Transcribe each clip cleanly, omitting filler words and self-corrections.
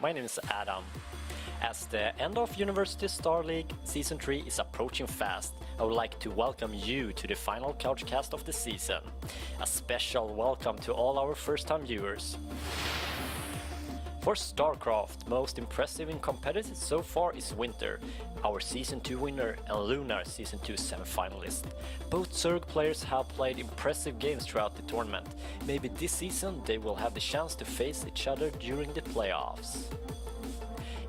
my name is Adam. As the end of University Star League Season 3 is approaching fast, I would like to welcome you to the final CouchCast of the season. A special welcome to all our first-time viewers. For StarCraft, most impressive in competitive so far is Winter, our Season 2 winner, and Lunar, Season 2 semi-finalist. Both Zerg players have played impressive games throughout the tournament. Maybe this season they will have the chance to face each other during the playoffs.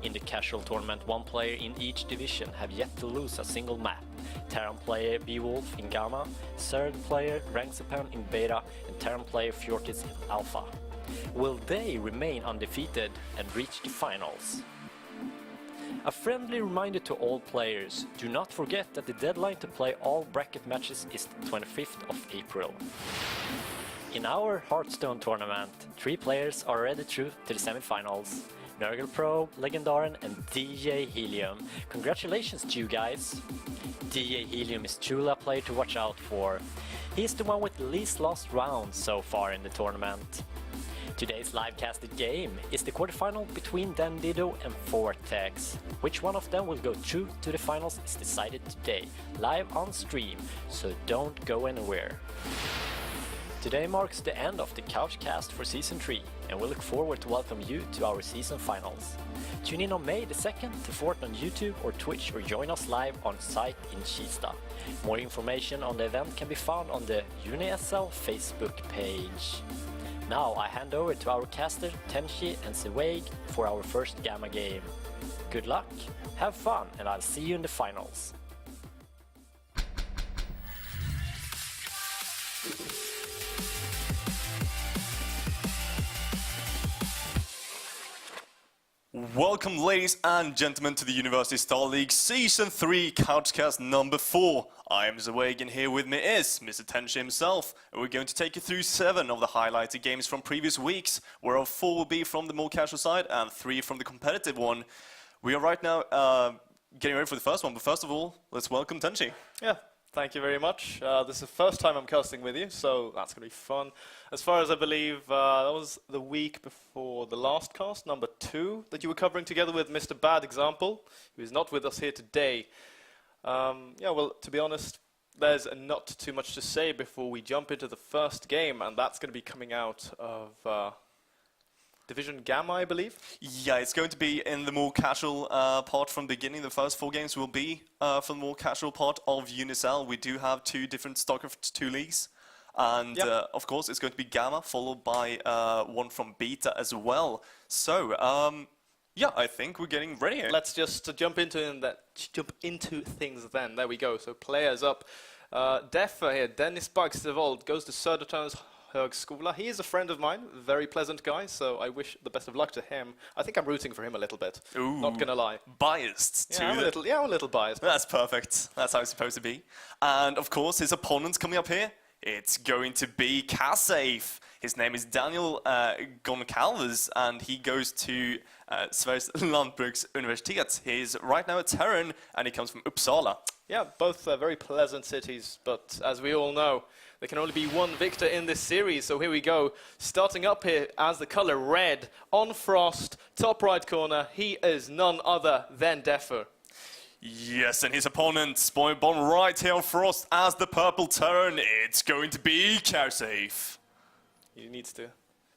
In the casual tournament, one player in each division have yet to lose a single map. Terran player Beowulf in Gamma, Zerg player Rangsapan in Beta, and Terran player Fjortis in Alpha. Will they remain undefeated and reach the finals? A friendly reminder to all players, do not forget that the deadline to play all bracket matches is the 25th of April. In our HearthStone tournament, 3 players are already through to the semi-finals. Nurgle Pro, Legendaren and DJ Helium. Congratulations to you guys! DJ Helium is truly a player to watch out for. He is the one with the least lost rounds so far in the tournament. Today's live-casted game is the quarterfinal between Dandido and Vortex. Which one of them will go through to the finals is decided today, live on stream, so don't go anywhere. Today marks the end of the CouchCast for Season 3, and we look forward to welcome you to our season finals. Tune in on May the 2nd to 4th on YouTube or Twitch, or join us live on site in Kista. More information on the event can be found on the UniSL Facebook page. Now I hand over to our caster Tenshi and Zeweig for our first Gamma game. Good luck, have fun, and I'll see you in the finals. Welcome, ladies and gentlemen, to the University Star League Season 3 CouchCast number 4. I am Zeweig, and here with me is Mr. Tenshi himself, and we're going to take you through 7 of the highlighted games from previous weeks, whereof 4 will be from the more casual side and 3 from the competitive one. We are right now getting ready for the first one, but first of all, let's welcome Tenshi. Yeah. Thank you very much. This is the first time I'm casting with you, so that's going to be fun. As far as I believe, that was the week before the last cast, number 2, that you were covering together with Mr. Bad Example, who is not with us here today. Yeah, well, to be honest, there's not too much to say before we jump into the first game, and that's going to be coming out of Division Gamma, I believe? Yeah, it's going to be in the more casual part from the beginning. The first 4 games will be from the more casual part of UniSL. We do have 2 different StarCraft 2 leagues. And yep. Of course, it's going to be Gamma, followed by one from Beta as well. So, yeah, I think we're getting ready here. Let's just jump into things then. There we go. So, players up. Deffer here, Dennis Bagstevold goes to Södertörn's Högskola. He is a friend of mine, very pleasant guy, so I wish the best of luck to him. I think I'm rooting for him a little bit. Ooh, not gonna lie. Biased too. Yeah, I'm a little biased. That's perfect. That's how it's supposed to be. And of course, his opponent's coming up here. It's going to be Kassafe. His name is Daniel Goncalves, and he goes to Sveriges Lantbruksuniversitet. He's right now a Terran, and he comes from Uppsala. Yeah, both very pleasant cities, but as we all know, there can only be one victor in this series, so here we go. Starting up here as the color red, on Frost, top right corner, he is none other than Deffer. Yes, and his opponent, spawn bomb right here on Frost as the purple Terran, it's going to be Kassafe. He needs to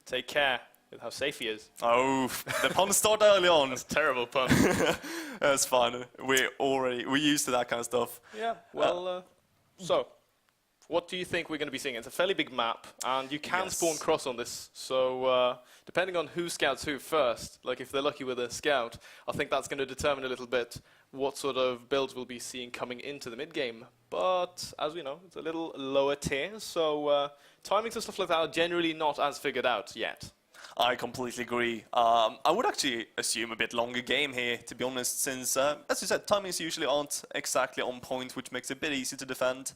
take care with how safe he is. Oh, the pun started early on. That's a terrible pun. That's fine. We're used to that kind of stuff. Yeah, well, so, what do you think we're going to be seeing? It's a fairly big map, and you can spawn cross on this, so depending on who scouts who first, like if they're lucky with a scout, I think that's going to determine a little bit what sort of builds we'll be seeing coming into the mid-game. But, as we know, it's a little lower tier, so timings and stuff like that are generally not as figured out yet. I completely agree. I would actually assume a bit longer game here, to be honest, since, as you said, timings usually aren't exactly on point, which makes it a bit easy to defend.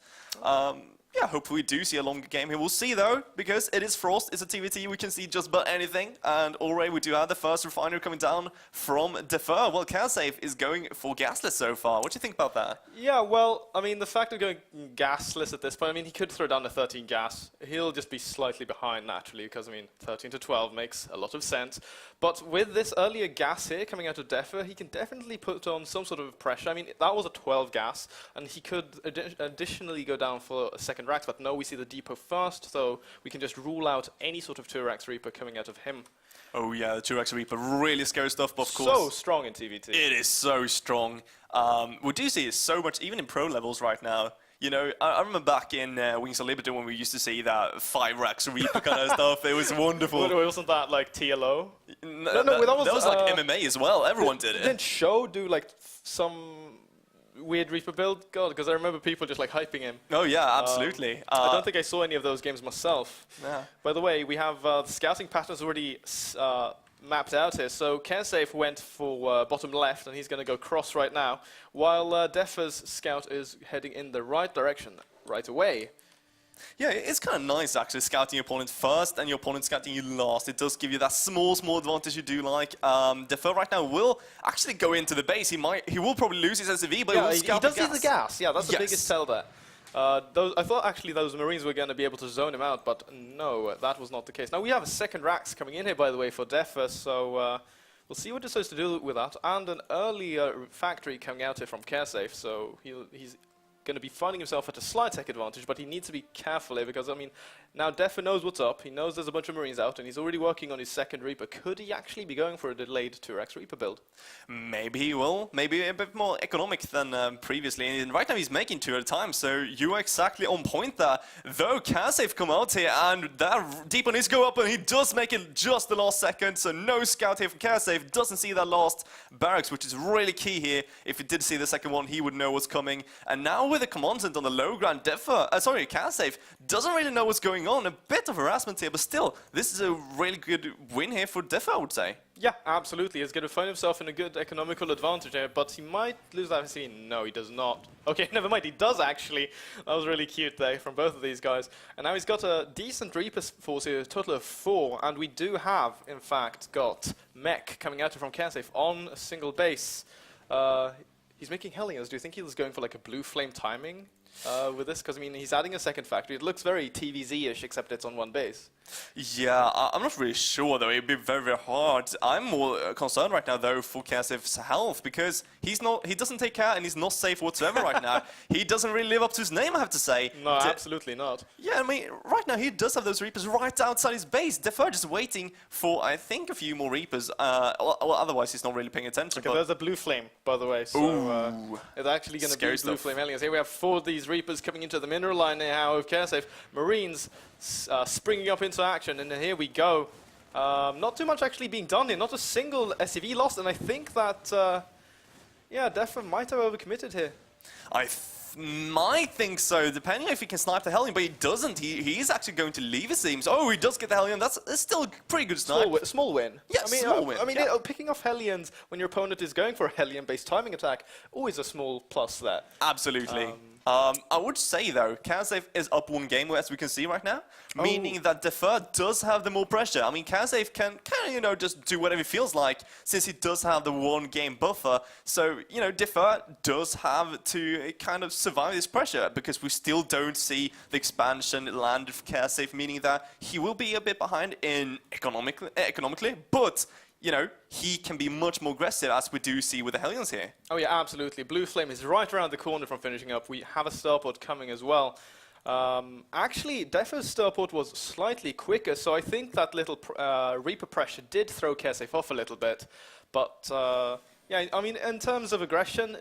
Yeah, hopefully we do see a longer game here. We'll see though, because it is Frost, it's a TVT, we can see just about anything. And already we do have the first refinery coming down from Defer. Well, CouchSafe is going for gasless so far. What do you think about that? Yeah, well, I mean, the fact of going gasless at this point, I mean, he could throw down a 13 gas. He'll just be slightly behind naturally, because, I mean, 13 to 12 makes a lot of sense. But with this earlier gas here coming out of Defer, he can definitely put on some sort of pressure. I mean, that was a 12 gas, and he could additionally go down for a second Rax, but no, we see the depot first, so we can just rule out any sort of 2-Rax Reaper coming out of him. Oh yeah, the 2-Rax Reaper, really scary stuff, but of course... So strong in TVT. It is so strong. We do see it so much, even in pro levels right now. You know, I remember back in Wings of Liberty when we used to see that 5-Rax Reaper kind of stuff. It was wonderful. Wasn't that like TLO? No, that was like MMA as well. Everyone did it. Didn't Show do like some weird Reaper build? God, because I remember people just like hyping him. Oh yeah, absolutely. I don't think I saw any of those games myself. Yeah. By the way, we have the scouting patterns already mapped out here. So CouchSafe went for bottom left, and he's going to go cross right now, while Defer's scout is heading in the right direction right away. Yeah, it's kind of nice actually scouting your opponent first and your opponent scouting you last. It does give you that small advantage you do like. Defer right now will actually go into the base. He will probably lose his SCV, but yeah, he will scout the does see the gas. Yeah, that's the Yes. biggest tell there. I thought actually those Marines were going to be able to zone him out, but no, that was not the case. Now we have a second Rax coming in here, by the way, for Defer, so we'll see what he decides to do with that. And an earlier factory coming out here from CouchSafe, so he's going to be finding himself at a slight tech advantage, but he needs to be careful here because, I mean, now Defer knows what's up. He knows there's a bunch of Marines out, and he's already working on his second Reaper. Could he actually be going for a delayed 2-Rax Reaper build? Maybe he will. Maybe a bit more economic than previously. And right now he's making 2 at a time, so you are exactly on point there. Though CouchSafe come out here, and that deep on his go up, and he does make it just the last second, so no scout here from CouchSafe. Doesn't see that last barracks, which is really key here. If he did see the second one, he would know what's coming. And now with the commandant on the low ground, CouchSafe doesn't really know what's going on. A bit of harassment here, but still, this is a really good win here for Defer, I would say. Yeah, absolutely. He's going to find himself in a good economical advantage here, but he might lose that SCV. No, he does not. Okay, never mind. He does, actually. That was really cute there from both of these guys. And now he's got a decent Reaper force here, a total of 4, and we do have, in fact, got Mech coming out from CouchSafe on a single base. He's making Hellions. Do you think he was going for like a blue flame timing with this? Because, I mean, he's adding a second factory. It looks very TVZ-ish, except it's on one base. Yeah, I'm not really sure, though. It'd be very, very hard. I'm more concerned right now, though, for CouchSafe's health, because he doesn't take care, and he's not safe whatsoever right now. He doesn't really live up to his name, I have to say. No, absolutely not. Yeah, I mean, right now he does have those Reapers right outside his base. Defer just waiting for, I think, a few more Reapers. Well, otherwise he's not really paying attention. Okay, there's a blue flame, by the way. So it's actually going to be blue flame aliens. Here we have 4 of these Reapers coming into the mineral line now of CouchSafe. Marines springing up into action, and here we go. Not too much actually being done here. Not a single SCV lost, and I think that, yeah, Defer might have overcommitted here. I might think so, depending if he can snipe the Hellion, but he doesn't. He's actually going to leave, it seems. Oh, he does get the Hellion. That's still a pretty good snipe. Small win. Yeah, small win. I mean, picking off Hellions when your opponent is going for a Hellion-based timing attack, always a small plus there. Absolutely. I would say, though, CouchSafe is up 1 game, as we can see right now, meaning that Defer does have the more pressure. I mean, CouchSafe can kind of, you know, just do whatever he feels like, since he does have the 1-game buffer. So, you know, Defer does have to kind of survive this pressure, because we still don't see the expansion landed for CouchSafe, meaning that he will be a bit behind in economically, but you know, he can be much more aggressive, as we do see with the Hellions here. Oh yeah, absolutely. Blue Flame is right around the corner from finishing up. We have a starport coming as well. Actually, Defer's starport was slightly quicker, so I think that little Reaper pressure did throw CouchSafe off a little bit. But yeah, I mean, in terms of aggression,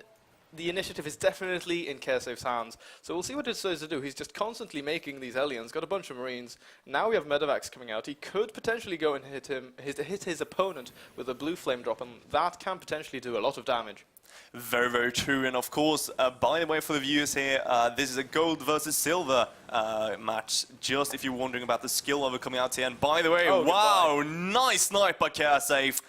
the initiative is definitely in CouchSafe's hands. So we'll see what it decides to do. He's just constantly making these Hellions, got a bunch of Marines. Now we have Medevacs coming out. He could potentially go and hit his opponent with a blue flame drop, and that can potentially do a lot of damage. Very, very true. And of course, by the way, for the viewers here, this is a gold versus silver match, just if you're wondering about the skill level coming out here. And by the way, wow, nice snipe by CouchSafe.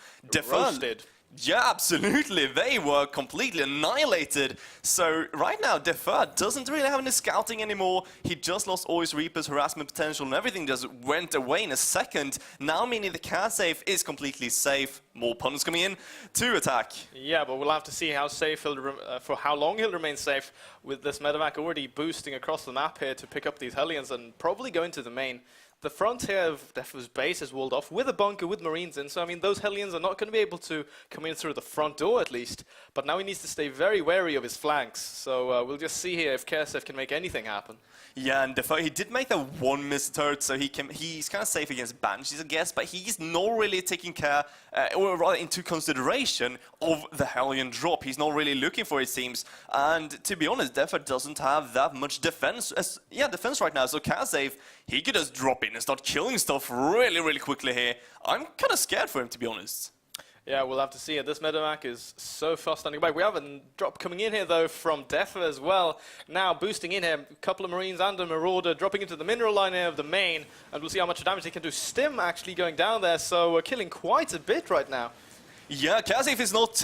Yeah, absolutely. They were completely annihilated. So right now, Defer doesn't really have any scouting anymore. He just lost all his Reaper's harassment potential and everything just went away in a second. Now meaning the car safe is completely safe. More opponents coming in to attack. Yeah, but we'll have to see how safe for how long he'll remain safe with this medevac already boosting across the map here to pick up these Hellions and probably go into the main. The front here of Defo's base is walled off with a bunker with Marines in, so I mean those Hellions are not going to be able to come in through the front door at least, but now he needs to stay very wary of his flanks, so we'll just see here if Kersef can make anything happen. Yeah, and Defoe, he did make that one missed turret, so he's kind of safe against Banshees, I guess, but he's not really taking care, or rather into consideration, of the Hellion drop. He's not really looking for it, seems. And to be honest, Defoe doesn't have that much defense right now, so Kazav, he could just drop in and start killing stuff really, really quickly here. I'm kind of scared for him, to be honest. Yeah, we'll have to see it. This medevac is so fast standing by. We have a drop coming in here, though, from Defa as well. Now boosting in here, a couple of Marines and a Marauder dropping into the mineral line here of the main, and we'll see how much damage they can do. Stim actually going down there, so we're killing quite a bit right now. Yeah, Kazif is not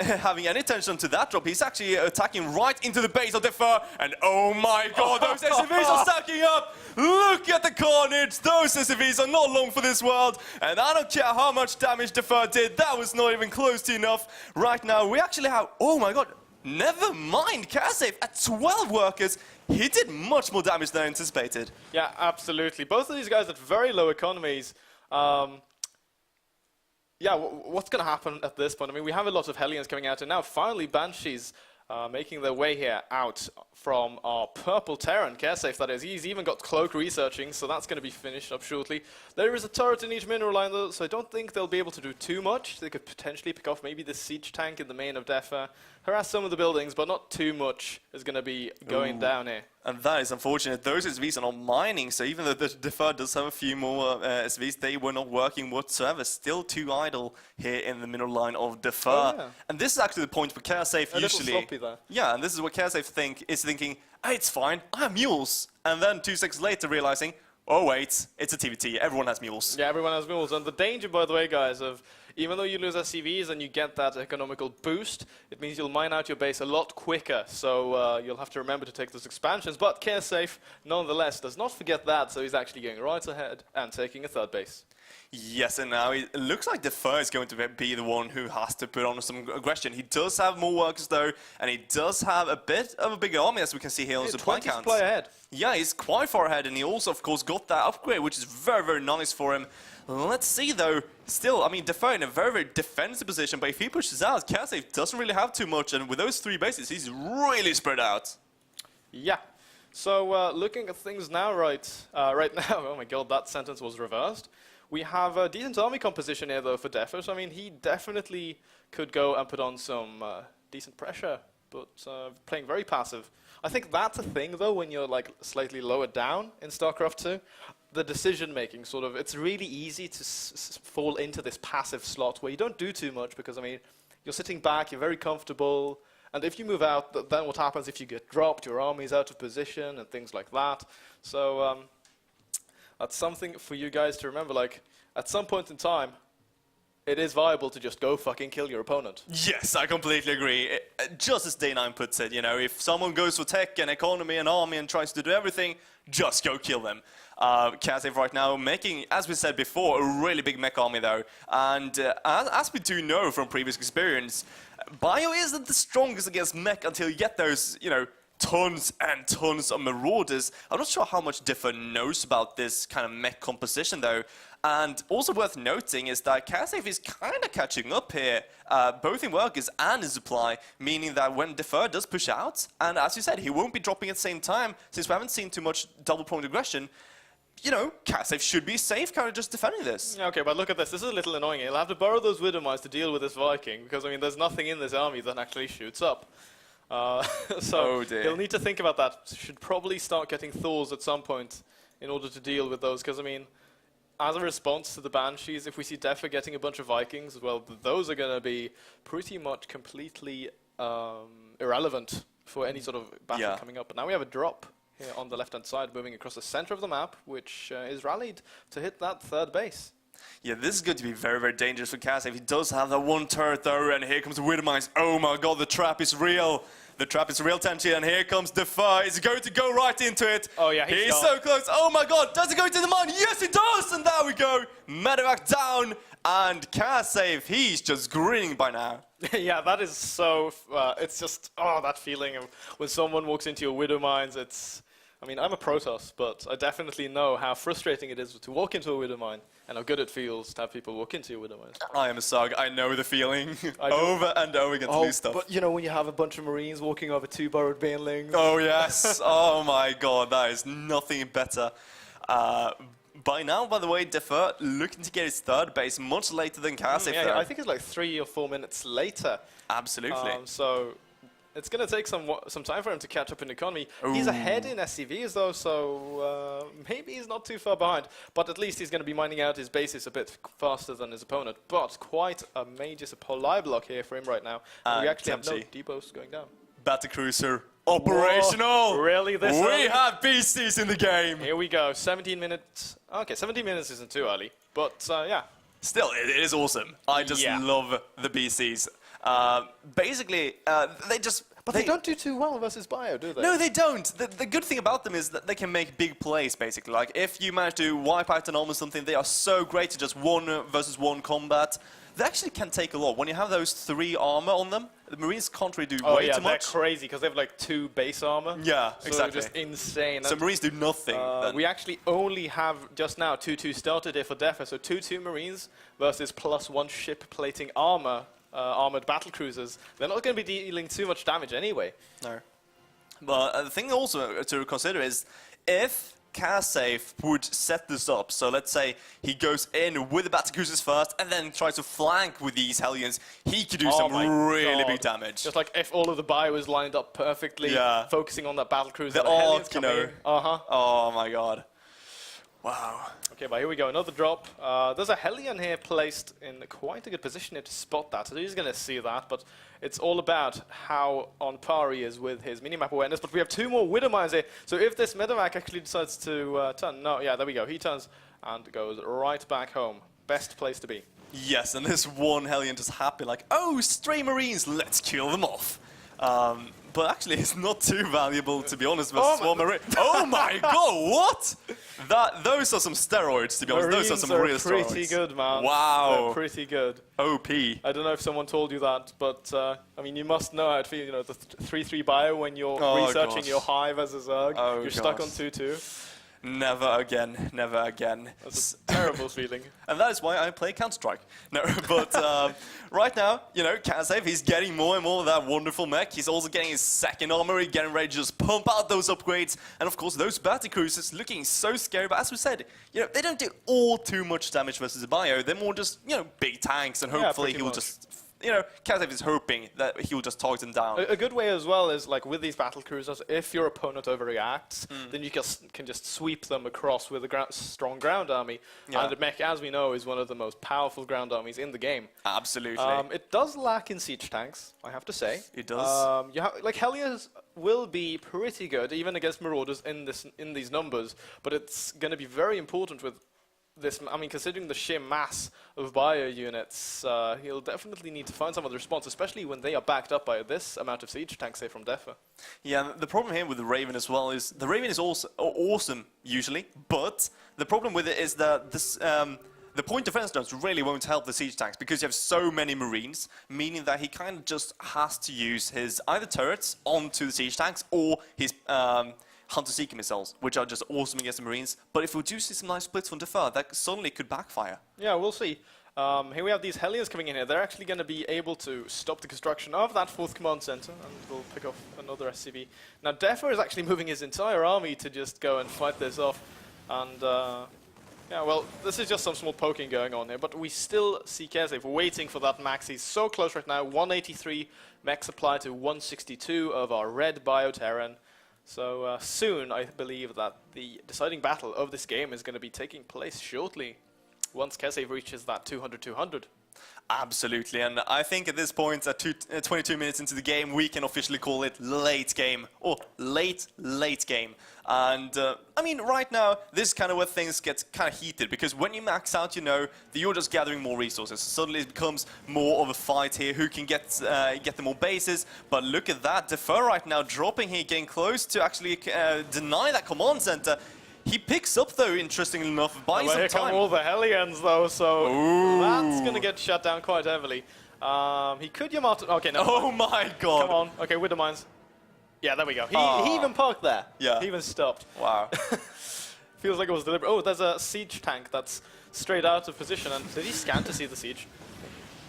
having any attention to that drop. He's actually attacking right into the base of Defer. And oh my god, those SCVs are stacking up! Look at the carnage! Those SCVs are not long for this world. And I don't care how much damage Defer did, that was not even close to enough. Right now, we actually have, oh my god, never mind, Kazif at 12 workers. He did much more damage than anticipated. Yeah, absolutely. Both of these guys at very low economies. Yeah, what's going to happen at this point? I mean, we have a lot of Hellions coming out, and now finally Banshees making their way here out from our purple Terran, Caresafe that is. He's even got Cloak researching, so that's going to be finished up shortly. There is a turret in each mineral line, though, so I don't think they'll be able to do too much. They could potentially pick off maybe the siege tank in the main of Defa, harass some of the buildings, but not too much is going to be going down here. And that is unfortunate. Those SVs are not mining, so even though the Defer does have a few more SVs, they were not working whatsoever. Still too idle here in the middle line of Defer. Oh, yeah. And this is actually the point where Caresafe usually... little sloppy there. Yeah, and this is what Caresafe is thinking, hey, it's fine, I have mules. And then 2 seconds later realizing, oh wait, it's a TVT, everyone has mules. Yeah, everyone has mules. And the danger, by the way, guys, of even though you lose SCVs and you get that economical boost, it means you'll mine out your base a lot quicker. So you'll have to remember to take those expansions. But Caresafe, nonetheless, does not forget that. So he's actually going right ahead and taking a third base. Yes, and now it looks like Defer is going to be the one who has to put on some aggression. He does have more workers, though, and he does have a bit of a bigger army, as we can see here on the supply count. 20 supply ahead. Yeah, he's quite far ahead, and he also, of course, got that upgrade, which is very, very nice for him. Let's see, though. Still, I mean, Defer in a very, very defensive position, but if he pushes out, Caresafe doesn't really have too much, and with those 3 bases, he's really spread out. Yeah. So looking at things now, right now, oh my god, that sentence was reversed. We have a decent army composition here, though, for Defa. So, I mean, he definitely could go and put on some decent pressure, but playing very passive. I think that's a thing, though, when you're, like, slightly lower down in StarCraft 2. The decision-making, sort of, it's really easy to fall into this passive slot where you don't do too much because, I mean, you're sitting back, you're very comfortable, and if you move out, then what happens if you get dropped, your army's out of position and things like that. So, that's something for you guys to remember, like, at some point in time, it is viable to just go fucking kill your opponent. Yes, I completely agree. Just as Day9 puts it, you know, if someone goes for tech and economy and army and tries to do everything, just go kill them. Caresafe right now making, as we said before, a really big mech army though. And as we do know from previous experience, Bio isn't the strongest against mech until you get those, you know, tons and tons of Marauders. I'm not sure how much Differ knows about this kind of mech composition though. And also worth noting is that Caresafe is kind of catching up here, both in workers and in supply, meaning that when Defer does push out, and as you said, he won't be dropping at the same time, since we haven't seen too much double-pronged aggression, you know, Caresafe should be safe, kind of just defending this. Okay, but look at this. This is a little annoying. He'll have to borrow those Widowmice to deal with this Viking, because, I mean, there's nothing in this army that actually shoots up. So he'll need to think about that. Should probably start getting Thors at some point in order to deal with those, because, I mean, as a response to the Banshees, if we see Defa getting a bunch of Vikings, well, those are going to be pretty much completely irrelevant for any sort of battle coming up. But now we have a drop here on the left-hand side, moving across the center of the map, which is rallied to hit that third base. Yeah, this is going to be very, very dangerous for Kaz if he does have that one turret though, and here comes the Widow Mines. Oh my god, the trap is real. The trap is real, Tenshi, and here comes Defer. Is he going to go right into it? Oh yeah, he's so close. Oh my god, does he go into the mine? Yes, he does! And there we go. Medevac down, and Kaz, he's just grinning by now. Yeah, that is so... it's just, that feeling of when someone walks into your Widow Mines, it's... I mean, I'm a Protoss, but I definitely know how frustrating it is to walk into a Widow Mine, and how good it feels to have people walk into your Widow Mines. I am a Sug, I know the feeling. Over and over again to do stuff. But you know, when you have a bunch of Marines walking over 2 burrowed banelings... Oh yes, oh my god, that is nothing better. By now, by the way, Defer looking to get his 3rd base much later than Kaz. Yeah, I think it's like 3 or 4 minutes later. Absolutely. So it's going to take some time for him to catch up in economy. Ooh. He's ahead in SCVs though, so maybe he's not too far behind. But at least he's going to be mining out his bases a bit faster than his opponent. But quite a major supply block here for him right now. And we actually have no depots going down. Battlecruiser operational. Whoa, really? This we have BCs in the game. Here we go. 17 minutes. Okay, 17 minutes isn't too early, but yeah. Still, it is awesome. I just love the BCs. Basically, they just... But they don't do too well versus Bio, do they? No, they don't. The good thing about them is that they can make big plays, basically. Like, if you manage to wipe out an arm or something, they are so great to just 1 versus 1 combat. They actually can take a lot. When you have those 3 armor on them, the Marines can't really do way too much. They're crazy, because they have like 2 base armor. Yeah, so exactly. Just insane. So Marines do nothing. We actually only have, just now, 2-2 started here for Defa, so 2-2 Marines versus +1 ship plating armor. Armored battlecruisers, they're not going to be dealing too much damage anyway. No. But the thing also to consider is if Kaz would set this up, so let's say he goes in with the battlecruisers first and then tries to flank with these Hellions, he could do some really big damage. Just like if all of the bio is lined up perfectly, focusing on that battlecruiser. The Hellions arc, you know. Oh my god. Wow. Okay, but here we go, another drop. There's a Hellion here placed in quite a good position here to spot that, so he's going to see that, but it's all about how on par he is with his minimap awareness. But we have 2 more Widow Mines here, so if this Medevac actually decides to turn, there we go, he turns and goes right back home. Best place to be. Yes, and this one Hellion just happened like, oh, stray Marines, let's kill them off. But actually, it's not too valuable, to be honest, versus one Marine. Oh my god, what? Those are some steroids, to be honest. Marines those are some real steroids. Pretty good, man. Wow. They're pretty good. OP. I don't know if someone told you that, but I mean, you must know how it feels, you know, the 3-3 bio when you're researching your hive as a Zerg. You're stuck on 2-2. Never again, never again. That's a terrible feeling. And that is why I play Counter-Strike. No, but right now, you know, Kaz, he's getting more and more of that wonderful mech. He's also getting his 2nd armory, getting ready to just pump out those upgrades. And of course, those battlecruisers looking so scary. But as we said, you know, they don't do all too much damage versus the bio. They're more just, you know, big tanks, and hopefully he'll just... You know, Kaz is hoping that he'll just target them down. A good way as well is, like, with these battlecruisers, if your opponent overreacts, then you can just sweep them across with a strong ground army. And the mech, as we know, is one of the most powerful ground armies in the game. Absolutely. It does lack in siege tanks, I have to say. It does. Like, Hellions will be pretty good, even against Marauders in these numbers, but it's going to be very important with this. I mean, considering the sheer mass of bio units, he'll definitely need to find some of the response, especially when they are backed up by this amount of siege tanks, say, from Defa. Yeah, the problem here with the Raven as well is the Raven is also awesome usually, but the problem with it is that this, the point defense drones really won't help the siege tanks because you have so many Marines, meaning that he kind of just has to use his either turrets onto the siege tanks or his Hunter-Seeker missiles, which are just awesome against the Marines. But if we do see some nice splits from Defer, that suddenly could backfire. Yeah, we'll see. Here we have these Hellions coming in here. They're actually going to be able to stop the construction of that 4th command center, and we'll pick off another SCV. Now, Defer is actually moving his entire army to just go and fight this off. And, yeah, well, this is just some small poking going on here, but we still see Kezev waiting for that max. He's so close right now. 183 mech supply to 162 of our red Bioterran. So soon, I believe that the deciding battle of this game is going to be taking place shortly, once Kezev reaches that 200-200. Absolutely, and I think at this point, at 22 minutes into the game, we can officially call it late game, or late game. And I mean, right now, this is kind of where things get kind of heated, because when you max out, you know, that you're just gathering more resources. Suddenly it becomes more of a fight here, who can get the more bases. But look at that, Defer right now dropping here, getting close to actually deny that command center. He picks up, though, interestingly enough, buying some here time. come all the Hellions, though, so Ooh. that's going to get shut down quite heavily. He could Yamato... Okay, no. Oh my god. Come on. Okay, with the mines. Yeah, there we go. He even parked there. Yeah. He even stopped. Wow. Feels like it was deliberate. Oh, there's a siege tank that's straight out of position. And did he scan to see the siege?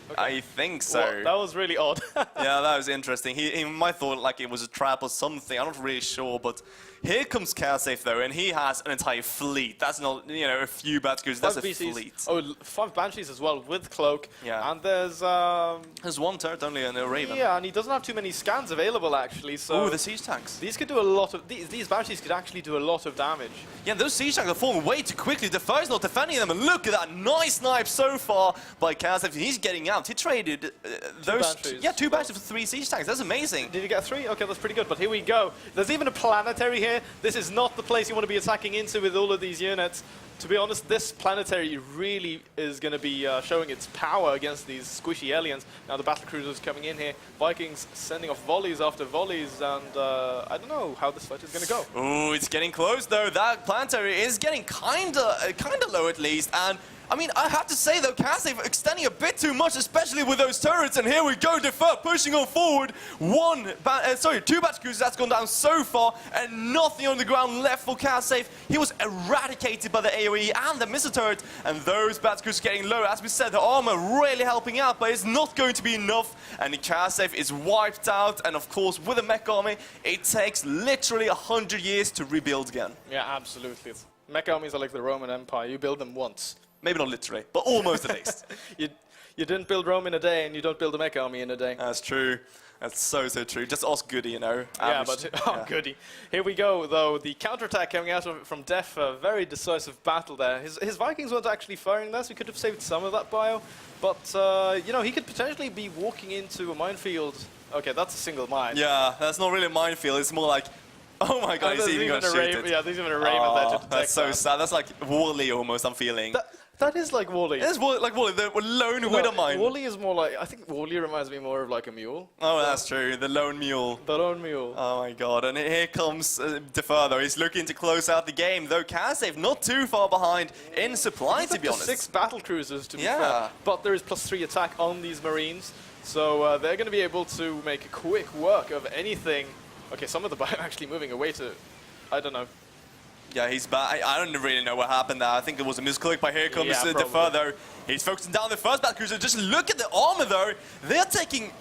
Okay. I think so. Well, that was really odd. Yeah, that was interesting. He might have thought like it was a trap or something. I'm not really sure, but here comes CouchCast though, and he has an entire fleet. That's not, you know, a few Banshees. That's a BCs. fleet. Oh, 5 Banshees as well with Cloak. Yeah. And there's one turret only and a Raven. yeah, and he doesn't have too many scans available actually. So Oh, the siege tanks. these could do a lot of these Banshees could actually do a lot of damage. Yeah, those siege tanks are falling way too quickly. Defer's not defending them, and look at that nice snipe so far by CouchCast. He's getting out. He traded those Banshees. two Banshees for 3 siege tanks. That's amazing. Did you get 3? Okay, that's pretty good. But here we go. There's even a planetary here. This is not the place you want to be attacking into with all of these units. To be honest, this planetary really is going to be showing its power against these squishy aliens. Now the battle cruisers coming in here. Vikings sending off volleys after volleys, and I don't know how this fight is going to go. Oh, it's getting close though. That planetary is getting kinda low at least, and I mean, I have to say though, CouchCast extending a bit too much, especially with those turrets. And here we go, Defer pushing on forward. 2 battle cruisers that's gone down so far, and nothing on the ground left for CouchCast. He was eradicated by the AOE and the missile turret, and those battle cruisers getting low. As we said, the armor really helping out, but it's not going to be enough. And the CouchCast is wiped out, and of course, with a mech army, it takes literally 100 years to rebuild again. Yeah, absolutely. Mech armies are like the Roman Empire. You build them once. Maybe not literally, but almost at least. You didn't build Rome in a day, and you don't build a mech army in a day. That's true. That's so true. Just ask Goody, you know. Yeah, but goody. Here we go, though. The counterattack coming out from Def. A very decisive battle there. His Vikings weren't actually firing this. We could have saved some of that bio. But, you know, he could potentially be walking into a minefield. Okay, that's a single mine. Yeah, that's not really a minefield. It's more like, oh my god, he's even going to shoot it. Yeah, there's even a Raven there to detect that's so that. sad. That's like Wall-E almost, I'm feeling. That is like Wall-E. It's like Wall-E, the lone widow mine. Wall-E is more like, I think Wall-E reminds me more of like a mule. Oh, that's true. The lone mule. The lone mule. Oh my god, and here comes Defer though. He's looking to close out the game, though CouchCast not too far behind in supply, to be honest. 6 battle cruisers, to be fair. But there is +3 attack on these Marines, so they're going to be able to make quick work of anything. Okay, some of the bio actually moving away to, I don't know. Yeah, he's back. I don't really know what happened there. I think it was a misclick, but here comes Defer though. He's focusing down the first battle cruiser. Just look at the armor though. They're taking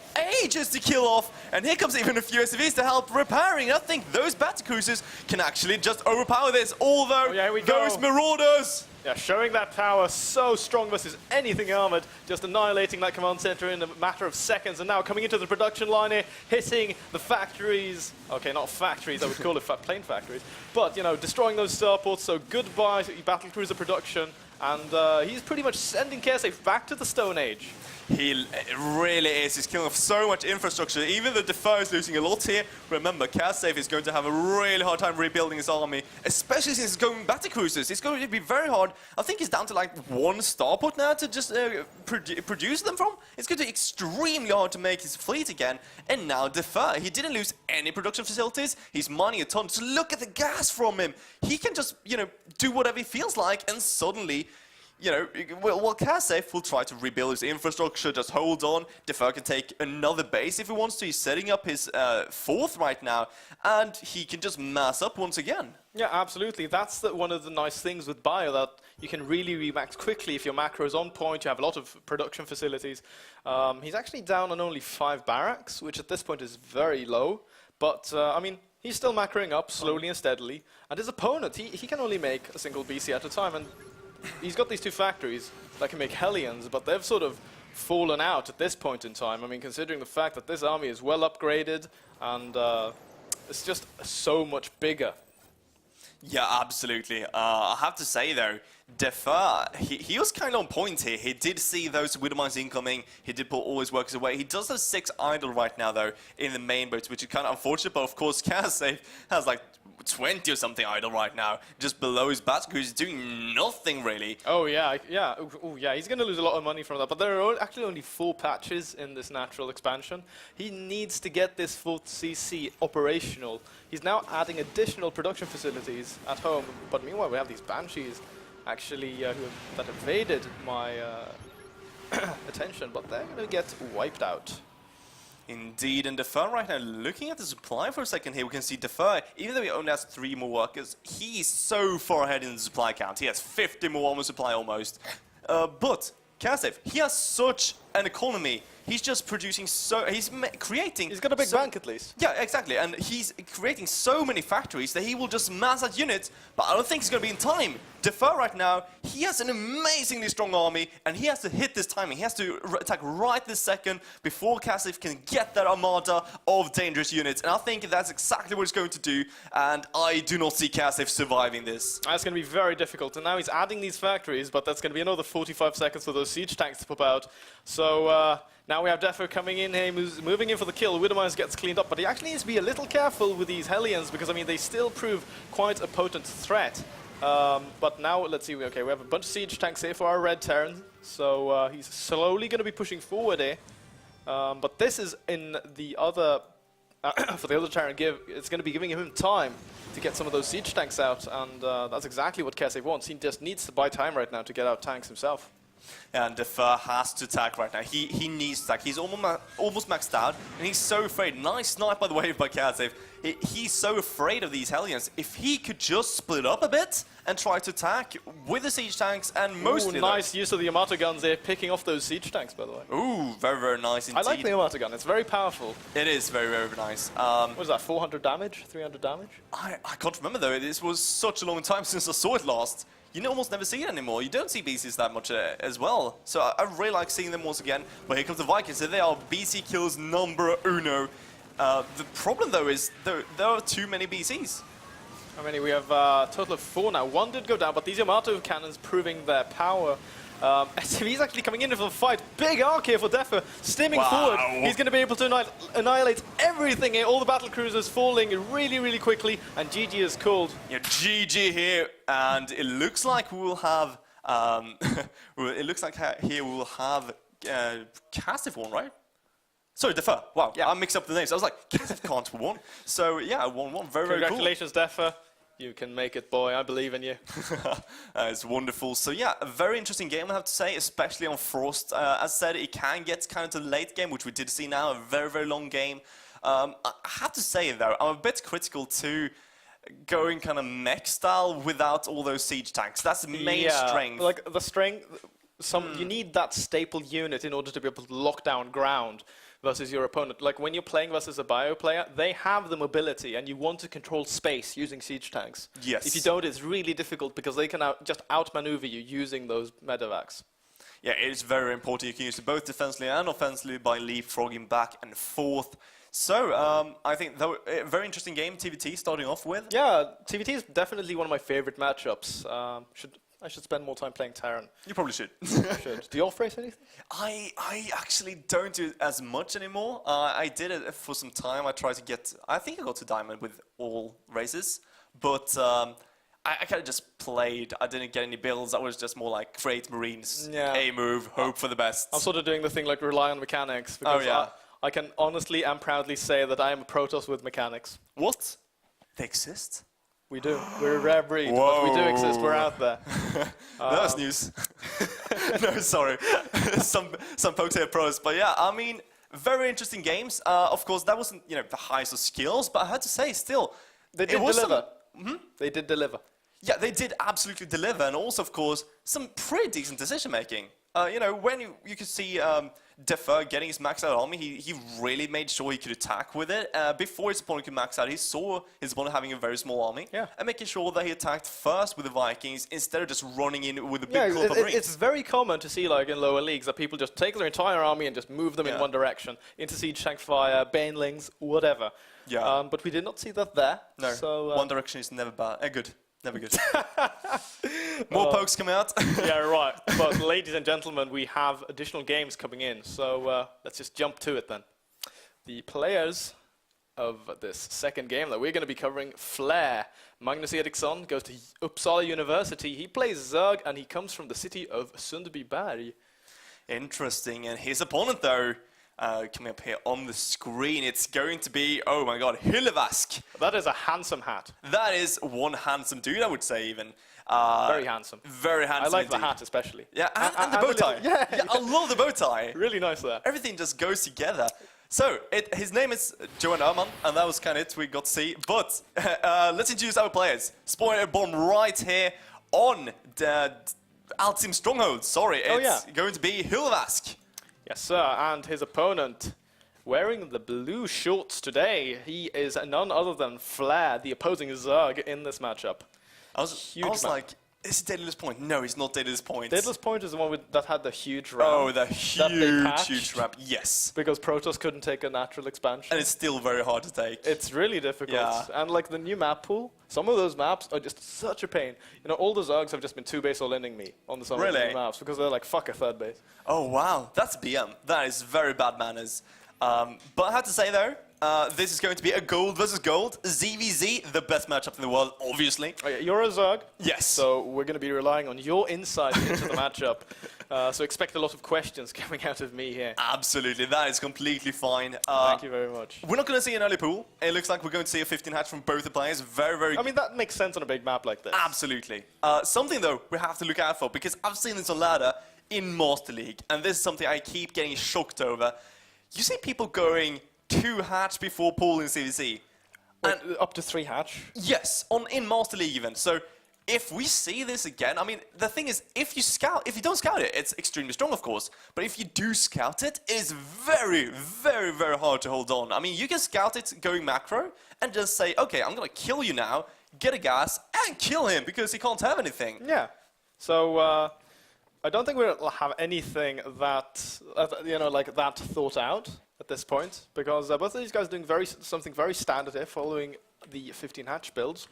ages to kill off, and here comes even a few SCVs to help repairing. I think those battle cruisers can actually just overpower this, although those Marauders... Yeah, showing that power so strong versus anything armored, just annihilating that command center in a matter of seconds, and now coming into the production line here, hitting the factories. Okay, not factories, I would call it plane factories, but, you know, destroying those starports, so goodbye to battle cruiser production, and he's pretty much sending CouchCast back to the Stone Age. He really is. He's killing off so much infrastructure. Even though Defer is losing a lot here, remember, CouchCast is going to have a really hard time rebuilding his army, especially since he's going battle cruisers. It's going to be very hard. I think he's down to like 1 starport now to just produce them from. It's going to be extremely hard to make his fleet again. And now Defer, he didn't lose any production facilities. He's mining a ton. So look at the gas from him. He can just, you know, do whatever he feels like, and suddenly... You know, well, CouchCast will try to rebuild his infrastructure, just hold on. Defer can take another base if he wants to. He's setting up his 4th right now, and he can just mass up once again. Yeah, absolutely. That's one of the nice things with Bio, that you can really remax quickly if your macro is on point, you have a lot of production facilities. He's actually down on only 5 barracks, which at this point is very low. But, I mean, he's still macroing up slowly and steadily. And his opponent, he can only make a single BC at a time. And he's got these 2 factories that can make Hellions, but they've sort of fallen out at this point in time. I mean, considering the fact that this army is well upgraded, and it's just so much bigger. Yeah, absolutely. I have to say, though, Defer, he was kind of on point here. He did see those Widow Mines incoming. He did put all his workers away. He does have 6 idle right now, though, in the main boats, which is kind of unfortunate. But, of course, Casafe has, like, 20 or something idle right now, just below his bat crew. He's doing nothing, really. Oh, yeah. He's going to lose a lot of money from that. But there are actually only 4 patches in this natural expansion. He needs to get this 4th CC operational. He's now adding additional production facilities at home. But meanwhile, we have these Banshees actually that evaded my attention. But they're going to get wiped out. Indeed, and Defer right now, looking at the supply for a second here, we can see Defer, even though he only has 3 more workers, he's so far ahead in the supply count. He has 50 more armor supply almost. But Kasev, he has such an economy. He's just producing he's creating... He's got a big bank at least. Yeah, exactly. And he's creating so many factories that he will just mass that unit, but I don't think it's going to be in time. Defer right now, he has an amazingly strong army, and he has to hit this timing. He has to attack right this second before Kasif can get that armada of dangerous units. And I think that's exactly what he's going to do, and I do not see Kasif surviving this. That's going to be very difficult. And now he's adding these factories, but that's going to be another 45 seconds for those siege tanks to pop out. So now we have Defo coming in here, moving in for the kill. Widow Mines gets cleaned up, but he actually needs to be a little careful with these Hellions because, I mean, they still prove quite a potent threat. But now, let's see, okay, we have a bunch of siege tanks here for our Red Terran, so he's slowly going to be pushing forward here. But this is in the other, for the other Terran, it's going to be giving him time to get some of those siege tanks out, and that's exactly what Kessev wants. He just needs to buy time right now to get out tanks himself. And Defer has to attack right now. He needs to attack. He's almost maxed out, and he's so afraid. Nice snipe, by the way, by Kasev. He's so afraid of these Hellions. If he could just split up a bit and try to attack with the siege tanks and mostly... Ooh, nice use of the Yamato guns there, picking off those siege tanks, by the way. Ooh, very, very nice indeed. I like the Yamato gun. It's very powerful. It is very, very nice. What is that, 400 damage? 300 damage? I can't remember, though. This was such a long time since I saw it last. You almost never see it anymore. You don't see BCs that much as well. So I really like seeing them once again. But here comes the Vikings. So they are BC kills number uno. The problem, though, is there are too many BCs. How many? We have a total of 4 now. 1 did go down, but these Yamato cannons proving their power. SME's actually coming in for the fight. Big arc here for Defo, stimming forward. He's going to be able to annihilate everything here. All the battle cruisers falling really, really quickly, and GG is called. Yeah, GG here, and it looks like we will have. It looks like here we will have Kasif won, right? Sorry, Defer. Wow, yeah, I mixed up the names. I was like, Kasif can't won. So yeah, 1-1. Very, very cool. Congratulations, Defo. You can make it, boy. I believe in you. It's wonderful. So yeah, a very interesting game, I have to say, especially on Frost. As I said, it can get kind of to the late game, which we did see now, a very, very long game. I have to say, though, I'm a bit critical to going kind of mech style without all those siege tanks. That's the main strength. Like the strength, you need that staple unit in order to be able to lock down ground versus your opponent. Like when you're playing versus a bio player, they have the mobility and you want to control space using siege tanks. Yes. If you don't, it's really difficult because they can just outmaneuver you using those medevacs. Yeah, it is very important. You can use it both defensively and offensively by leapfrogging back and forth. So, I think a very interesting game, TVT, starting off with. Yeah, TVT is definitely one of my favorite matchups. I should spend more time playing Terran. You probably should. Should. Do you off-race anything? I actually don't do it as much anymore. I did it for some time. I tried to get... I think I got to Diamond with all races. But I kind of just played. I didn't get any builds. I was just more like create Marines, A move, hope for the best. I'm sort of doing the thing like rely on mechanics. Because I can honestly and proudly say that I am a Protoss with mechanics. What? They exist? We do. We're a rare breed, but we do exist. We're out there. That's news. No, sorry. some folks here pros, but yeah, I mean, very interesting games. Of course, that wasn't the highest of skills, but I had to say, still, they did deliver. They did deliver. Yeah, they did absolutely deliver, and also, of course, some pretty decent decision making. you know, when you could see Defer getting his maxed out army, he really made sure he could attack with it. Before his opponent could max out, he saw his opponent having a very small army, and making sure that he attacked first with the Vikings instead of just running in with a big clump of Marines. It's very common to see, like in lower leagues, that people just take their entire army and just move them in one direction into Siege Tank Fire, Banelings, whatever. Yeah. But we did not see that there. No, so, one direction is never bad. Good. Never good. More pokes come out. Yeah, right. But ladies and gentlemen, we have additional games coming in. So let's just jump to it then. The players of this second game that we're going to be covering, Flair. Magnus Eriksson goes to Uppsala University. He plays Zerg, and he comes from the city of Sundbyberg. Interesting. And his opponent, though, coming up here on the screen, it's going to be, oh my god, Hyllevask. That is a handsome hat. That is one handsome dude, I would say, even. Very handsome. Very handsome. I like indeed. the hat especially. Yeah, and the bow tie. Yeah, I love the bow tie. Really nice there. Everything just goes together. So, his name is Johan Öhman, and that was kind of it we got to see. But let's introduce our players. Spoiler bomb right here on the Altim Stronghold. Sorry, it's going to be Hyllevask. Yes, sir, and his opponent, wearing the blue shorts today, he is none other than Flair, the opposing Zerg in this matchup. I was like, is it Daedalus Point? No, it's not Daedalus Point. Daedalus Point is the one that had the huge ramp. Oh, the huge ramp, yes. Because Protoss couldn't take a natural expansion. And it's still very hard to take. It's really difficult. Yeah. And like the new map pool, some of those maps are just such a pain. You know, all the Zergs have just been 2-base all-inning me on some of the new maps because they're like, fuck a third base. Oh, wow. That's BM. That is very bad manners. But I have to say, though, this is going to be a gold versus gold. ZVZ, the best matchup in the world, obviously. Oh, yeah, you're a Zerg. Yes. So we're going to be relying on your insight into the matchup. So expect a lot of questions coming out of me here. Absolutely. That is completely fine. Thank you very much. We're not going to see an early pool. It looks like we're going to see a 15 hatch from both the players. Very, very I mean, that makes sense on a big map like this. Absolutely. Something, though, we have to look out for, because I've seen this on ladder in Master League, and this is something I keep getting shocked over. You see people going 2 hatch before pool in CVC. And up to 3 hatch? Yes, in Master League even. So if we see this again, I mean, the thing is, if you don't scout it, it's extremely strong, of course. But if you do scout it, it is very, very, very hard to hold on. I mean, you can scout it going macro and just say, okay, I'm going to kill you now, get a gas, and kill him because he can't have anything. Yeah. So I don't think we'll have anything that, you know, like that thought out at this point, because both of these guys are doing something very standard here, following the 15 hatch builds.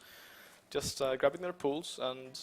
Just grabbing their pools and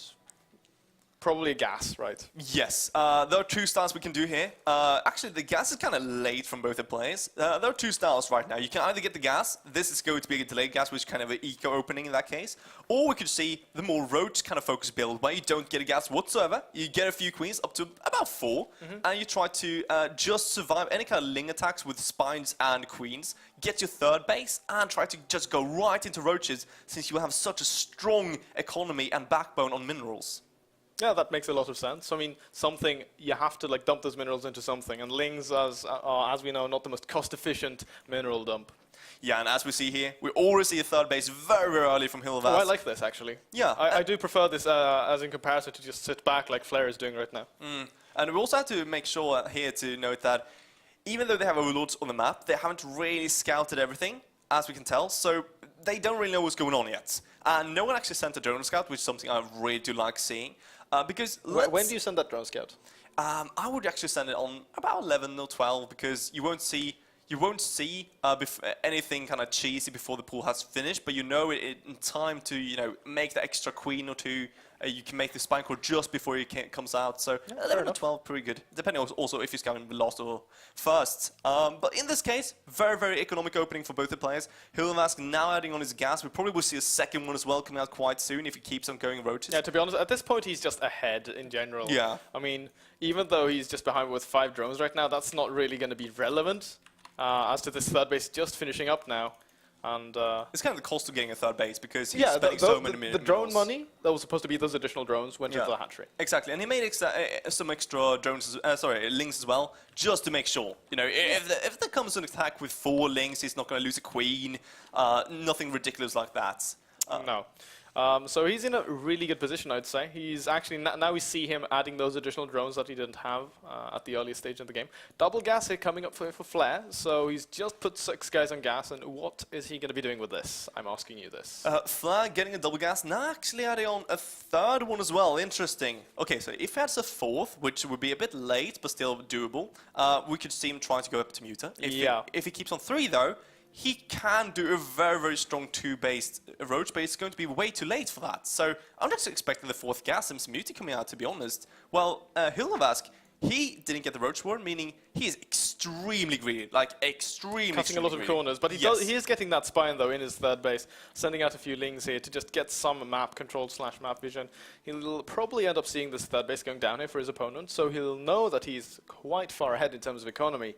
probably a gas, right? Yes. There are 2 styles we can do here. Actually, the gas is kind of late from both the players. There are 2 styles right now. You can either get the gas. This is going to be a delayed gas, which is kind of an eco opening in that case. Or we could see the more roach kind of focus build, where you don't get a gas whatsoever. You get a few queens, up to about 4, and you try to just survive any kind of ling attacks with spines and queens, get your third base, and try to just go right into roaches, since you have such a strong economy and backbone on minerals. Yeah, that makes a lot of sense. I mean, you have to like dump those minerals into something, and lings are, as we know, not the most cost-efficient mineral dump. Yeah, and as we see here, we already see a third base very, very early from Hyllevask. Oh, I like this, actually. Yeah. I do prefer this as in comparison to just sit back like Flair is doing right now. And we also have to make sure here to note that even though they have overlords on the map, they haven't really scouted everything, as we can tell, so they don't really know what's going on yet. And no one actually sent a drone scout, which is something I really do like seeing. Because when do you send that drone scout? I would actually send it on about 11 or 12, because you won't see anything kind of cheesy before the pool has finished, but you know it in time to make the extra queen or 2. You can make the spine core just before it comes out, so 11 or 12, pretty good. Depending also if you're scouting the last or first. But in this case, very, very economic opening for both the players. Hyllevask now adding on his gas. We probably will see a second one as well coming out quite soon if he keeps on going roaches. Yeah, to be honest, at this point he's just ahead in general. Yeah. I mean, even though he's just behind with 5 drones right now, that's not really going to be relevant as to this third base just finishing up now. And it's kind of the cost of getting a third base, because he's spending so many minutes. The drone money that was supposed to be those additional drones went into the hatchery. Exactly, and he made some extra drones, lings as well, just to make sure. If there comes an attack with 4 lings, he's not going to lose a queen. Nothing ridiculous like that. No. So he's in a really good position, I'd say. He's actually, now we see him adding those additional drones that he didn't have at the earliest stage of the game. Double gas here coming up for Flare, so he's just put 6 guys on gas, and what is he going to be doing with this? I'm asking you this. Flare getting a double gas, now actually adding on a 3rd one as well, interesting. Okay, so if he has a 4th, which would be a bit late, but still doable, we could see him trying to go up to Muta. If he keeps on 3 though, he can do a very, very strong 2-based roach, but it's going to be way too late for that. So I'm just expecting the 4th gas and some Muti coming out, to be honest. Well, Hilavask, he didn't get the roach ward, meaning he is extremely greedy, like extremely Cutting a lot of corners, but he is getting that spine though in his 3rd base, sending out a few lings here to just get some map control / map vision. He'll probably end up seeing this 3rd base going down here for his opponent, so he'll know that he's quite far ahead in terms of economy.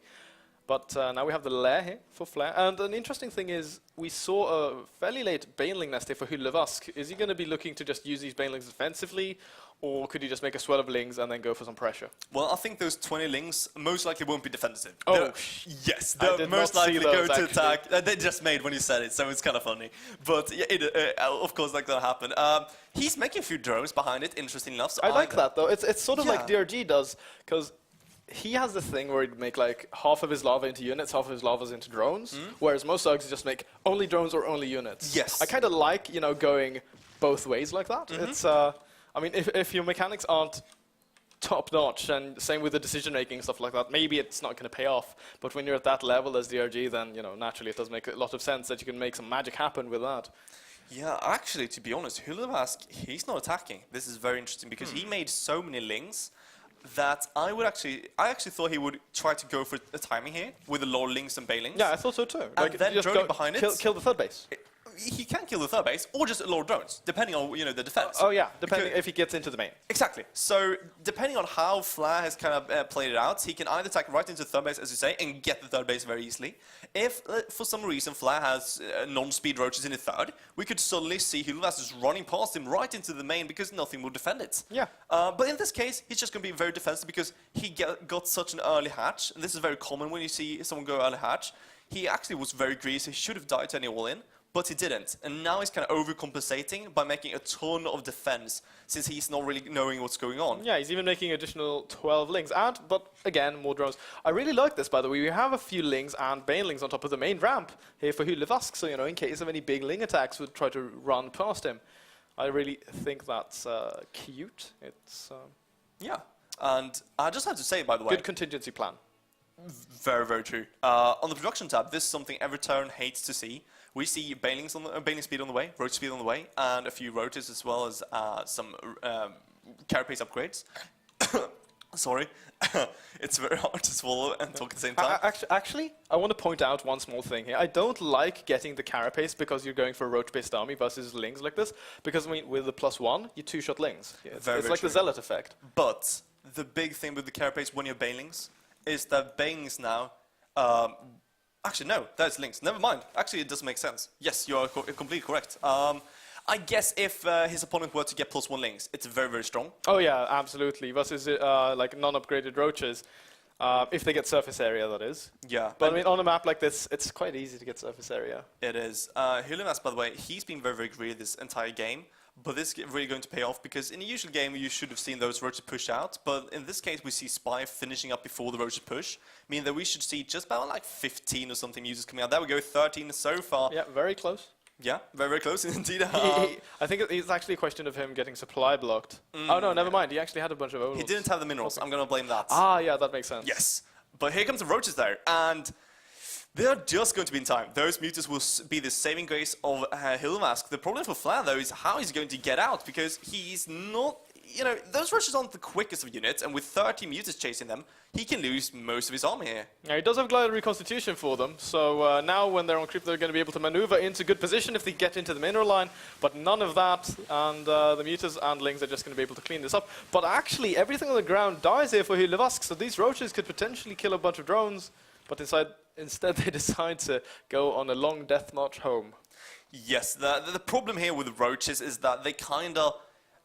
But now we have the lair here for Flare. And an interesting thing is we saw a fairly late Baneling nest here for Hylevask. Is he going to be looking to just use these Banelings defensively, or could he just make a swell of lings and then go for some pressure? Well, I think those 20 lings most likely won't be defensive. Oh, yes, they'll most likely go to attack. They just made when you said it, so it's kind of funny. But yeah, of course that's going to happen. He's making a few drones behind it, interesting enough. So I like that, though. It's sort of like DRG does, because he has this thing where he'd make like half of his lava into units, half of his lavas into drones, whereas most Zugs just make only drones or only units. Yes. I kind of like, going both ways like that. It's, I mean, if your mechanics aren't top-notch, and same with the decision-making, stuff like that, maybe it's not going to pay off. But when you're at that level as DRG, then, naturally it does make a lot of sense that you can make some magic happen with that. Yeah, actually, to be honest, Hylevask, he's not attacking. This is very interesting because he made so many lings that I actually thought he would try to go for a timing here with the low lings and Banelings. Yeah, I thought so too. And like, then just droning behind it. Kill the 3rd base. He can kill the 3rd base, or just lower drones, depending on the defense. Oh yeah, depending if he gets into the main. Exactly. So depending on how Flare has kind of played it out, he can either attack right into the 3rd base, as you say, and get the 3rd base very easily. If for some reason Flare has non-speed roaches in the 3rd, we could suddenly see Hylevask just running past him right into the main because nothing will defend it. Yeah. But in this case, he's just going to be very defensive because he got such an early hatch, and this is very common when you see someone go early hatch. He actually was very greedy, so he should have died to any all-in. But he didn't, and now he's kind of overcompensating by making a ton of defense, since he's not really knowing what's going on. Yeah, he's even making additional 12 lings, but again, more drones. I really like this, by the way. We have a few lings and banelings on top of the main ramp here for Hylevask, so, in case of any big ling attacks, would try to run past him. I really think that's cute. It's yeah, and I just have to say, by the way, good contingency plan. Very, very true. On the production tab, this is something every turn hates to see. We see Banelings Baneling speed on the way, roach speed on the way, and a few roaches as well as some carapace upgrades. Sorry, it's very hard to swallow and talk at the same time. Actually, I want to point out one small thing here. I don't like getting the carapace because you're going for a roach-based army versus lings like this. Because, I mean, with the +1, you 2-shot lings. It's like the Zealot effect. But the big thing with the carapace when you're Banelings is that Banelings now... actually, no, that's links. Never mind. Actually, it does make sense. Yes, you are completely correct. I guess if his opponent were to get +1 links, it's very, very strong. Oh yeah, absolutely. Versus like non-upgraded roaches, if they get surface area, that is. Yeah. But I mean, on a map like this, it's quite easy to get surface area. It is. Hylevask, by the way, he's been very, very greedy this entire game. But this is really going to pay off because in a usual game you should have seen those roaches push out. But in this case we see Spy finishing up before the roaches push, meaning that we should see just about like 15 or something users coming out. There we go, 13 so far. Yeah, very close. Yeah, very, very close indeed. I think it's actually a question of him getting supply blocked. Oh no, never mind. He actually had a bunch of overlords. He didn't have the minerals. I'm going to blame that. Ah, yeah, that makes sense. Yes. But here comes the roaches though, and they're just going to be in time. Those mutas will be the saving grace of Hylevask. The problem for Flare though is how he's going to get out, because he's not... those roaches aren't the quickest of units, and with 30 mutas chasing them, he can lose most of his army here. Yeah, he does have glider reconstitution for them, so now when they're on creep, they're going to be able to maneuver into good position if they get into the mineral line, but none of that, and the mutas and lings are just going to be able to clean this up. But actually, everything on the ground dies here for Hylevask, so these roaches could potentially kill a bunch of drones, but instead they decide to go on a long death march home. Yes, the problem here with the roaches is that they kind of...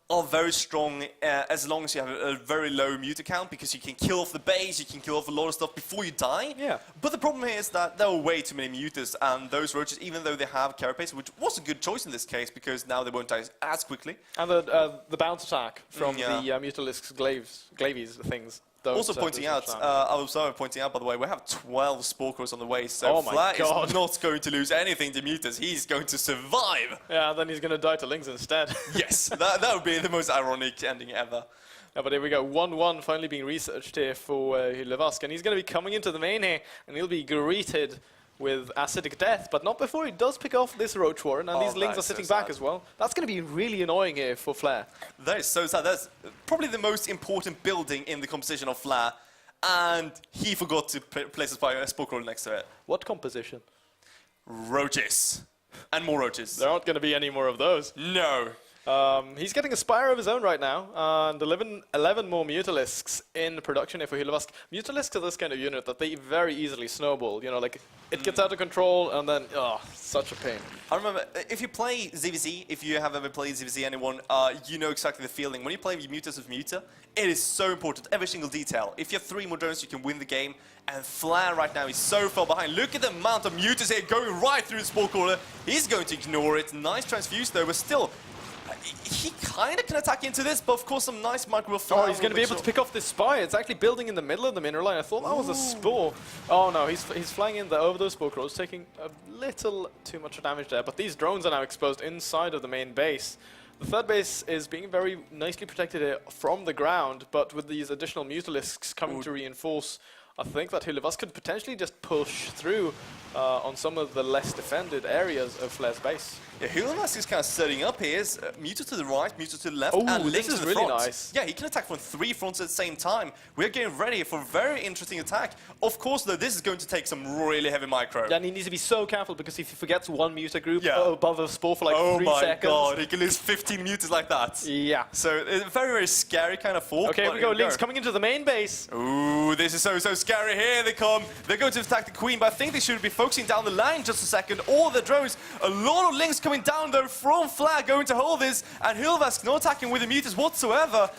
are very strong as long as you have a very low muta count, because you can kill off the base, you can kill off a lot of stuff before you die. Yeah. But the problem here is that there are way too many mutas, and those roaches, even though they have carapace, which was a good choice in this case, because now they won't die as quickly. And the bounce attack from yeah. the Mutalisk's glavies things. Also pointing out, I was pointing out, by the way, we have 12 Spore Crawlers on the way, so Flair is not going to lose anything to mutas. He's going to survive. Yeah, then he's going to die to Lings instead. Yes, that would be the most ironic ending ever. Yeah, but here we go, 1-1 finally being researched here for Levask, and he's going to be coming into the main here, and he'll be greeted with acidic death, but not before he does pick off this Roach Warren, and these Lings are sitting back as well. That's going to be really annoying here for Flair. That is so sad. That's probably the most important building in the composition of Flair, and he forgot to place a Spore Crawler next to it. What composition? Roaches. And more roaches. There aren't going to be any more of those. No. He's getting a Spire of his own right now, and 11 more Mutalisks in production here for Hylvask. Mutalisks are this kind of unit that they very easily snowball. You know, like, it gets out of control, and then, such a pain. I remember, if you play ZVZ, if you have ever played ZVZ, anyone, you know exactly the feeling. When you play Mutas with Muta, it is so important, every single detail. If you have 3 more drones, you can win the game, and Flair right now is so far behind. Look at the amount of Mutas here going right through the Spore Crawler. He's going to ignore it. Nice transfuse, though, but still, he kind of can attack into this, but of course some nice micro Flair. Oh, he's going to be able to pick off this Spire. It's actually building in the middle of the mineral line. I thought that was a Spore. Oh no, he's flying in over those Spore Crawlers, taking a little too much damage there. But these drones are now exposed inside of the main base. The third base is being very nicely protected here from the ground, but with these additional Mutalisks coming to reinforce, I think that Hylvask could potentially just push through on some of the less defended areas of Flair's base. Yeah, Hylvask is kind of setting up here. Muta to the right, Muta to the left, Oh, and this Link to is the really front. nice. Yeah, he can attack from 3 fronts at the same time. We're getting ready for a very interesting attack. Of course, though, this is going to take some really heavy micro. Yeah, and he needs to be so careful, because if he forgets one Muta group Yeah. above a Spore for like 3 Oh seconds... my god, he can lose 15 Mutas like that. Yeah. So, it's a very, very scary kind of fall. Okay, here we go. Link's coming into the main base. Ooh, this is so scary. Here they come. They're going to attack the Queen, but I think they should be focusing down the line just a second. All the drones. A lot of Links coming down, though, from Flag going to hold this, and Hylvask not attacking with the Mutas whatsoever.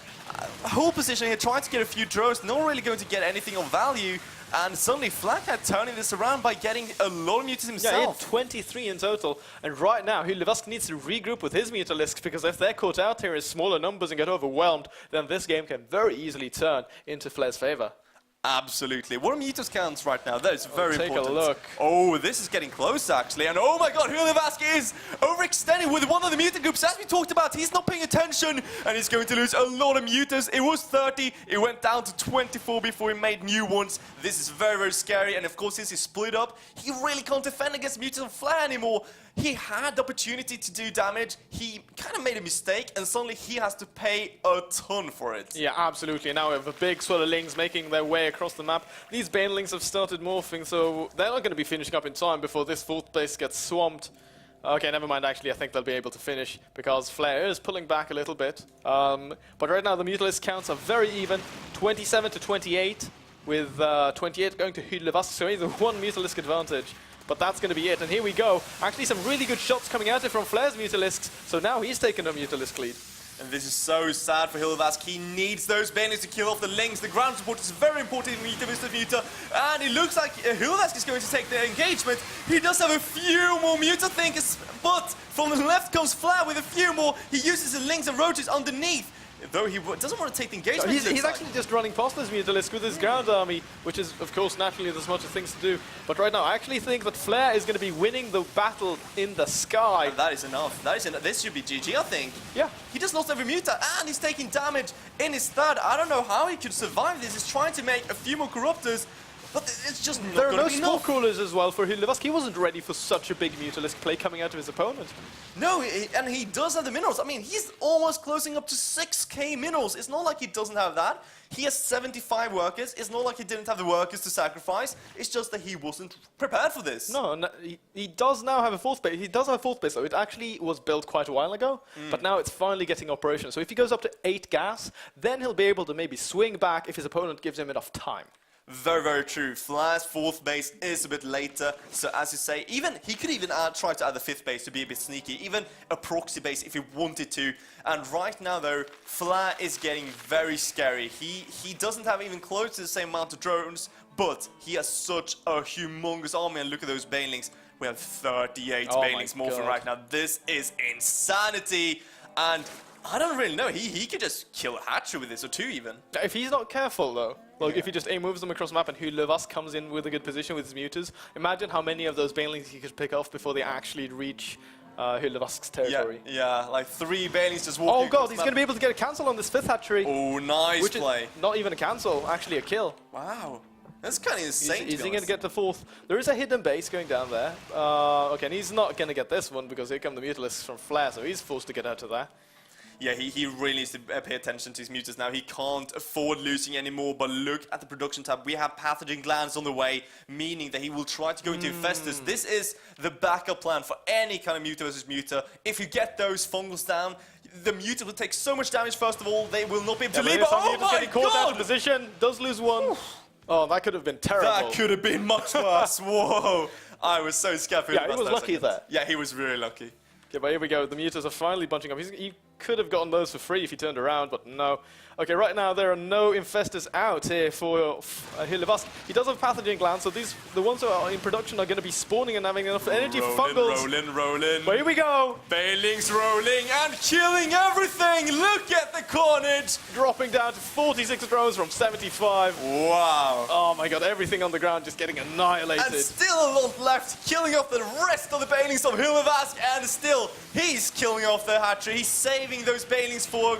Whole position here, trying to get a few drones, not really going to get anything of value. And suddenly Flathead turning this around by getting a lot of Mutas himself. Yeah, he had 23 in total. And right now, Hylvask needs to regroup with his Mutalisks, because if they're caught out here in smaller numbers and get overwhelmed, then this game can very easily turn into Flair's favor. Absolutely. What are Mutas counts right now? That is very important. Take a look. Oh, this is getting close, actually. And oh my god, Hylvask is overextending with one of the Muta groups. As we talked about, he's not paying attention, and he's going to lose a lot of Mutas. It was 30. It went down to 24 before he made new ones. This is very, very scary. And of course, since he's split up, he really can't defend against Mutas on Flair anymore. He had the opportunity to do damage. He kind of made a mistake, and suddenly he has to pay a ton for it. Yeah, absolutely. Now we have a big swell of Lings making their way across the map. These Banelings have started morphing, so they're not going to be finishing up in time before this fourth base gets swamped. Okay, never mind, actually, I think they'll be able to finish, because Flair is pulling back a little bit. But right now the Mutalisk counts are very even, 27 to 28, with 28 going to Hylvask, so either one Mutalisk advantage. But that's going to be it, and here we go. Actually, some really good shots coming out here from Flair's Mutalisks, so now he's taken a Mutalisk lead. And this is so sad for Hylvask. He needs those Banelings to kill off the Lings. The ground support is very important in Muta vs Muta. And it looks like Hylvask is going to take the engagement. He does have a few more Muta thinkers, but from the left comes Flair with a few more. He uses the Lings and Roaches underneath. Though he doesn't want to take the engagement. He's actually just running past this Mutalisk with his ground army, which is, of course, naturally the smartest things to do. But right now, I actually think that Flair is going to be winning the battle in the sky. And that is enough. That is enough. This should be GG, I think. Yeah. He just lost every Muta, and he's taking damage in his third. I don't know how he could survive this. He's trying to make a few more Corruptors, but it's just not There are going no to be Spore enough. Crawlers as well for Hylvask. He wasn't ready for such a big Mutalisk play coming out of his opponent. No, and he does have the minerals. I mean, he's almost closing up to 6k minerals. It's not like he doesn't have that. He has 75 workers. It's not like he didn't have the workers to sacrifice. It's just that he wasn't prepared for this. No, he does now have a fourth base. He does have a fourth base, though. It actually was built quite a while ago, but now it's finally getting operational. So if he goes up to 8 gas, then he'll be able to maybe swing back if his opponent gives him enough time. Very, very true. Flair's 4th base is a bit later, so as you say, he could even try to add the 5th base to be a bit sneaky, even a proxy base if he wanted to. And right now, though, Flair is getting very scary. He doesn't have even close to the same amount of drones, but he has such a humongous army, and look at those banelings. We have 38 banelings morphing right now. This is insanity, and I don't really know. He could just kill a hatchery with this, or 2 even. If he's not careful, though, like if he just moves them across the map and Hulevas comes in with a good position with his muters, imagine how many of those banelings he could pick off before they actually reach Hulevask's territory. Yeah, like 3 banelings just walking. Oh god, he's going to be able to get a cancel on this 5th hatchery. Oh, nice play. Not even a cancel, actually a kill. Wow. That's kind of insane. Is he going to get the 4th? There is a hidden base going down there. Okay, and he's not going to get this one because here come the Mutalisks from Flair, so he's forced to get out of there. Yeah, he really needs to pay attention to his mutants now. He can't afford losing anymore, but look at the production tab. We have pathogen glands on the way, meaning that he will try to go into Infestus. This is the backup plan for any kind of muta versus muta. If you get those fungals down, the muta will take so much damage, first of all, they will not be able to leave. Oh my god! Out of position, does lose 1. Oh, that could have been terrible. That could have been much worse. Whoa. I was so scared for him. Yeah, he was lucky there. Yeah, he was really lucky. Okay, but here we go. The mutas are finally bunching up. He could have gotten those for free if he turned around, but no. Okay, right now there are no infestors out here for Hulevas. He does have pathogen glands, so the ones that are in production are going to be spawning and having enough energy for fungals. Rolling. But here we go. Bailings rolling and killing everything. Look at the carnage. Dropping down to 46 drones from 75. Wow. Oh my god, everything on the ground just getting annihilated. And still a lot left, killing off the rest of the Bailings of Hulevas, and still he's killing off the hatchery. He's saving those Bailings for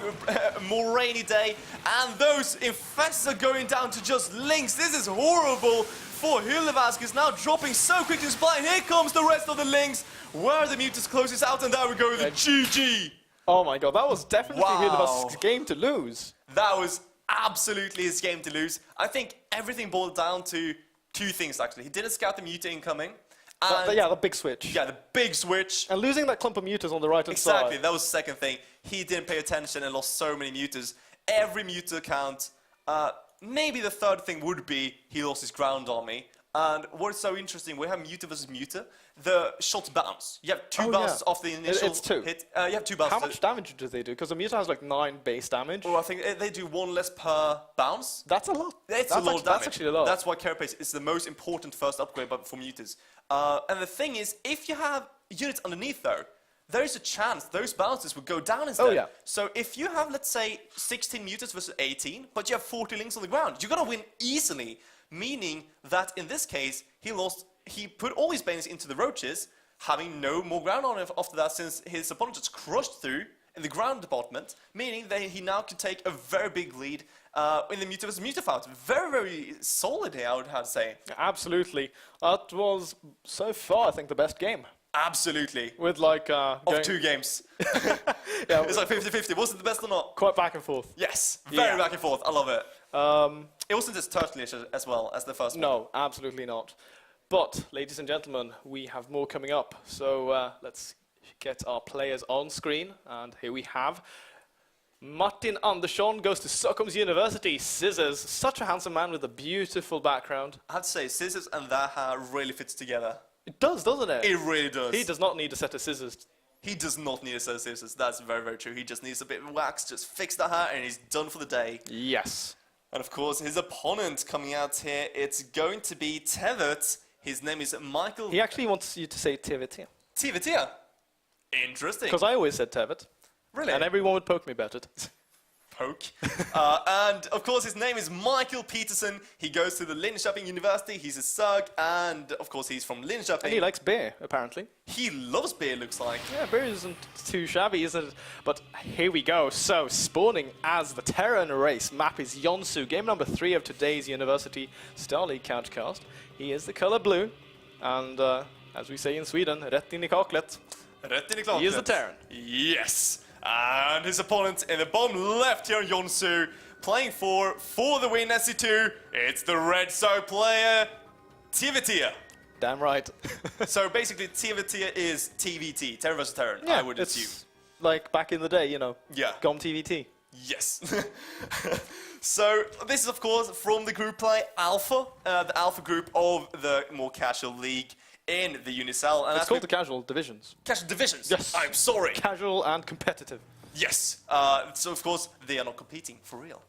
a more rainy day. And those infestors are going down to just links. This is horrible for Hulevas. Is now dropping so quickly to supply. Here comes the rest of the links. Where the mutants closes out, and there we go, the GG. Oh my god, that was definitely Hulevas' game to lose. That was absolutely his game to lose. I think everything boiled down to 2 things, actually. He didn't scout the muta incoming. Yeah, the big switch. Yeah, the big switch. And losing that clump of mutas on the right-hand side. Exactly, that was the second thing. He didn't pay attention and lost so many mutas. Every muta count. Maybe the third thing would be he lost his ground army. And what's so interesting, we have muta versus muta. The shots bounce. You have 2 bounces off the initial it's 2. hit. You have 2 bounces. How much damage do they do? Because the muta has like 9 base damage. Oh, I think they do 1 less per bounce. That's a lot. It's a lot of damage. That's actually a lot. That's why Carapace is the most important first upgrade for mutas. And the thing is, if you have units underneath though, there is a chance those bounces will go down instead. Oh, yeah. So if you have, let's say, 16 mutas versus 18, but you have 40 links on the ground, you're going to win easily. Meaning that in this case, he put all his banes into the roaches, having no more ground on him after that, since his opponent just crushed through in the ground department, meaning that he now can take a very big lead in the muta versus muta fight. Very, very solid here, I would have to say. Absolutely. That was, so far, I think, the best game. Absolutely. With like... of 2 games. Yeah, it's like 50-50. Was it the best or not? Quite back and forth. Yes. Very back and forth. I love it. It wasn't as turtle-ish as well as the first one. No, absolutely not. But, ladies and gentlemen, we have more coming up. So let's get our players on screen. And here we have Martin Andersson goes to Stockholm's University. Scissors, such a handsome man with a beautiful background. I have to say, scissors and that hair really fits together. It does, doesn't it? It really does. He does not need a set of scissors. He does not need a set of scissors. That's very, very true. He just needs a bit of wax, just fix the hair, and he's done for the day. Yes. And of course, his opponent coming out here, it's going to be Tevet. His name is Mikael. He actually wants you to say Tevet. Tevet. Interesting. Because I always said Tevet. Really? And everyone would poke me about it. Poke. And of course, his name is Mikael Peterson. He goes to the Linköping University. He's a Zerg, and of course, he's from Linköping. And he likes beer, apparently. He loves beer, looks like. Yeah, beer isn't too shabby, is it? But here we go. So, spawning as the Terran race. Map is Jansson. Game number 3 of today's University Star League CouchCast. He is the color blue. And as we say in Sweden, rätt in I kaklet. Rätt in I kaklet. He is the Terran. Yes. And his opponent in the bottom left here in Jansson, playing for the win SC2. It's the red Zerg player, Tevet. Damn right. So basically, Tevet is TVT, Terran vs. Terran, Yeah, I would assume. like back in the day, you know. Yeah. GOM TVT. Yes. So this is, of course, from the group play Alpha, the Alpha group of the more casual league in the UniSL. And It's called the casual divisions. casual divisions. Yes. I'm sorry. Casual and competitive. Yes. So of course they are not competing for real.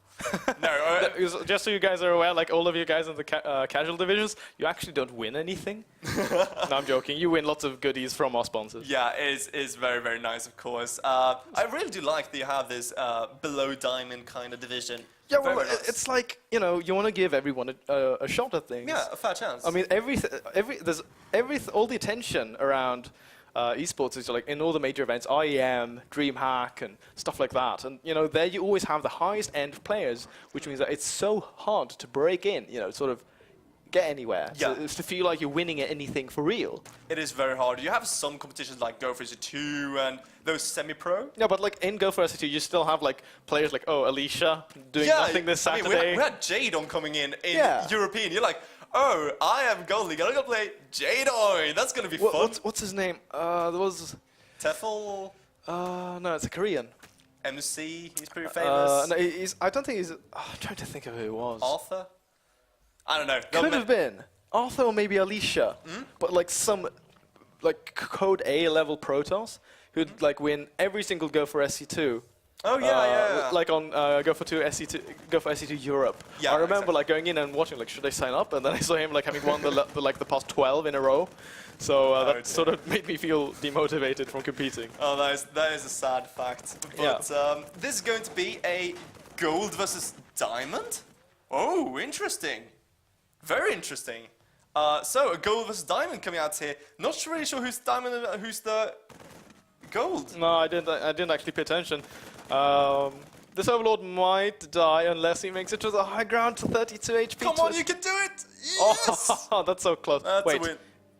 No. Just so you guys are aware, like all of you guys in the casual divisions, you actually don't win anything. No, I'm joking. You win lots of goodies from our sponsors. Yeah, it is very, very nice, of course. I really do like that you have this below diamond kind of division. Yeah, well, Very nice. it's like, you know, you want to give everyone a shot at things. Yeah, a fair chance. I mean, all the attention around esports is like in all the major events, IEM, DreamHack, and stuff like that. And you know, there you always have the highest end players, which means that it's so hard to break in. You know, sort of get anywhere. Yeah. So, to feel like you're winning at anything for real. It is very hard. You have some competitions like Go for SC2 and those semi-pro. Yeah, but like in Go for SC2, you still have like players like Alicia doing nothing this I mean, Saturday. we had Jadon coming in Yeah. European. You're like, oh, I am Gold League. I'm gonna play Jadon. That's gonna be fun. What's his name? There was. Tefl, No, it's a Korean. MC. He's pretty famous. No, I don't think he's. I'm trying to think of who it was. Arthur. I don't know. Could have been Arthur or maybe Alicia, but like some like code A level Protoss who'd like win every single Go for SC2. Oh yeah. Like on Go for SC2 Europe. Yeah, I remember exactly. like going in and watching like should I sign up, and then I saw him like having won the past 12 in a row. So that sort of made me feel demotivated from competing. Oh, that is a sad fact. But this is going to be a gold versus diamond. Oh, interesting. Very interesting. So a gold versus diamond coming out here. Not really sure who's diamond and who's the gold. No, I didn't actually pay attention. This Overlord might die unless he makes it to the high ground to 32 HP. Come on, you can do it! Yes! Oh, that's so close. That's Wait. a win.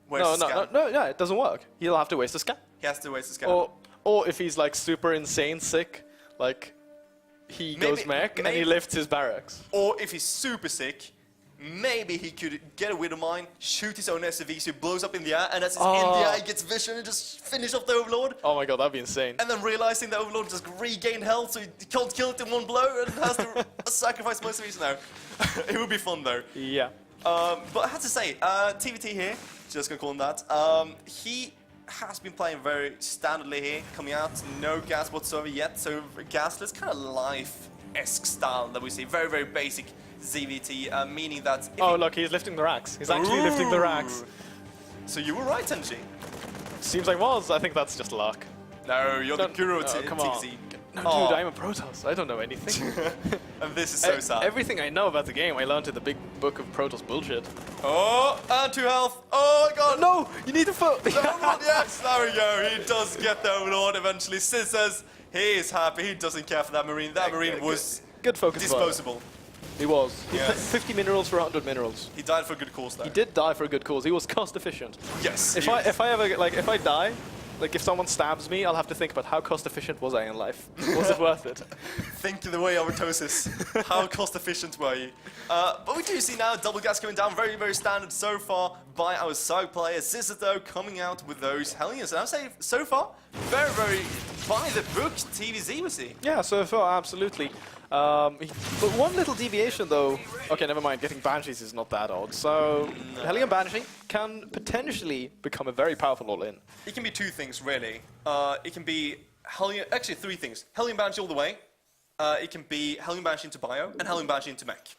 Where's the scan? No, yeah, it doesn't work. He'll have to waste a scan. He has to waste the scan. Or if he's like super insane sick, like he goes mech and he lifts his barracks. Or if he's super sick, maybe he could get away with mine, shoot his own SCV so he blows up in the air, and as he's in the air, he gets vision and just finish off the Overlord. Oh my god, that'd be insane. And then realizing the Overlord just regained health, so he can't kill it in one blow and has to sacrifice most of his now. It would be fun though. Yeah. But I have to say, TVT here, just gonna call him that, he has been playing very standardly here, coming out, no gas whatsoever yet, so gasless, kind of life-esque style that we see, very, very basic ZVT, meaning that... Oh look, he's lifting the racks. He's actually lifting the racks. So you were right, Tenshi. Seems like was. I think that's just luck. No, you're the guru of come on. TVT. No, dude, I'm a Protoss. I don't know anything. And this is so sad. Everything I know about the game, I learned in the big book of Protoss bullshit. Oh, and 2 health. Oh my god. No, you need to foot. Yes, there we go. He does get the Overlord eventually. Sid says he is happy. He doesn't care for that Marine. That Marine was good focus. disposable. He was. He Yes. put 50 minerals for 100 minerals. He died for a good cause, though. He did die for a good cause. He was cost efficient. Yes. If I die, like if someone stabs me, I'll have to think about how cost efficient was I in life. Was it worth it? Think the way over Tosis. How cost efficient were you? But we do see now double gas coming down, very, very standard so far by our side player. Zizito coming out with those Hellions. And I'd say so far, very, very by the book TVZ we see. Yeah, so far, absolutely. But one little deviation though, okay, never mind, getting Banshees is not that odd. So, Hellion Banshee can potentially become a very powerful all-in. It can be two things, really. It can be Hellion, actually 3 things. Hellion Banshee all the way. It can be Hellion Banshee into Bio, and Hellion Banshee into Mech.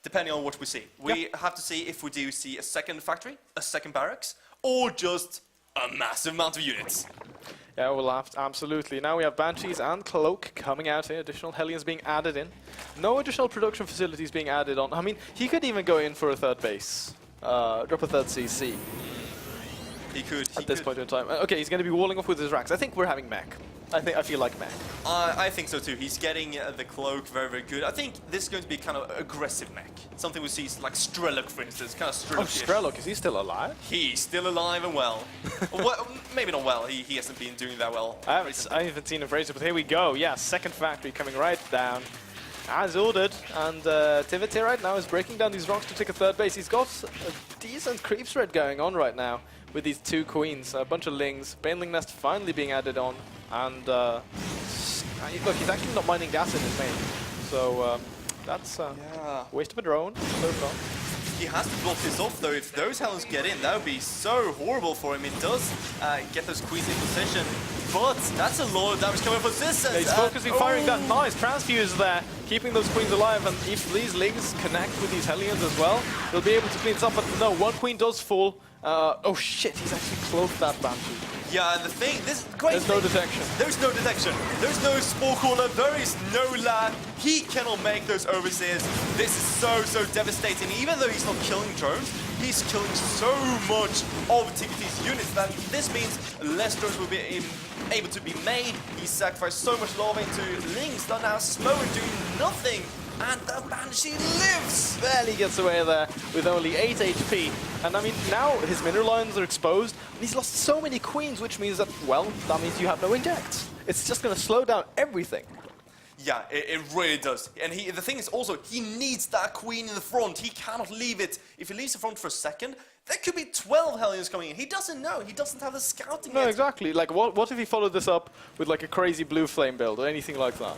Depending on what we see. We have to see if we do see a second factory, a second barracks, or just a massive amount of units. Yeah, we'll have to, absolutely. Now we have Banshees and Cloak coming out here, additional Hellions being added in. No additional production facilities being added on. I mean, he could even go in for a third base, drop a third CC. He could. At this point in time. Okay, he's going to be walling off with his racks. I think we're having Mech. I feel like Mech. I think so too. He's getting the cloak very, very good. I think this is going to be kind of aggressive mech. Something we see like Strelok, for instance. Kind of Strelok. Oh, Strelok, is he still alive? He's still alive and well. Well, maybe not well. He hasn't been doing that well. I haven't seen him for ages, but here we go. Yeah, second factory coming right down. As ordered, and Tivity right now is breaking down these rocks to take a third base. He's got a decent creep thread going on right now with these 2 queens, a bunch of lings, Baneling Nest finally being added on, and look, he's actually not mining gas in his main, so That's Yeah. waste of a drone so far. He has to block this off though. If those Hellions get in, that would be so horrible for him. He does get those queens in position, but that's a lot of damage coming for Zissens. He's focusing, firing that nice transfuse there, keeping those queens alive, and if these lings connect with these Hellions as well, they'll be able to clean this up, but no, one queen does fall. Oh shit, he's actually cloaked that Banshee. Yeah, and the thing, there's no detection. There's no detection. There's no spore caller. There is no lag. He cannot make those overseers. This is so devastating. Even though he's not killing drones, he's killing so much of TVT's units that this means less drones will be able to be made. He sacrificed so much lava into lings that are now slow and doing nothing. And the Banshee lives! Barely gets away there with only 8 HP. And I mean, now his mineral lines are exposed, and he's lost so many queens, which means that, well, that means you have no injects. It's just going to slow down everything. Yeah, it really does. And the thing is also, he needs that queen in the front. He cannot leave it. If he leaves the front for a second, there could be 12 Hellions coming in. He doesn't know. He doesn't have the scouting yet. No, exactly. Like, what if he followed this up with like a crazy blue flame build or anything like that?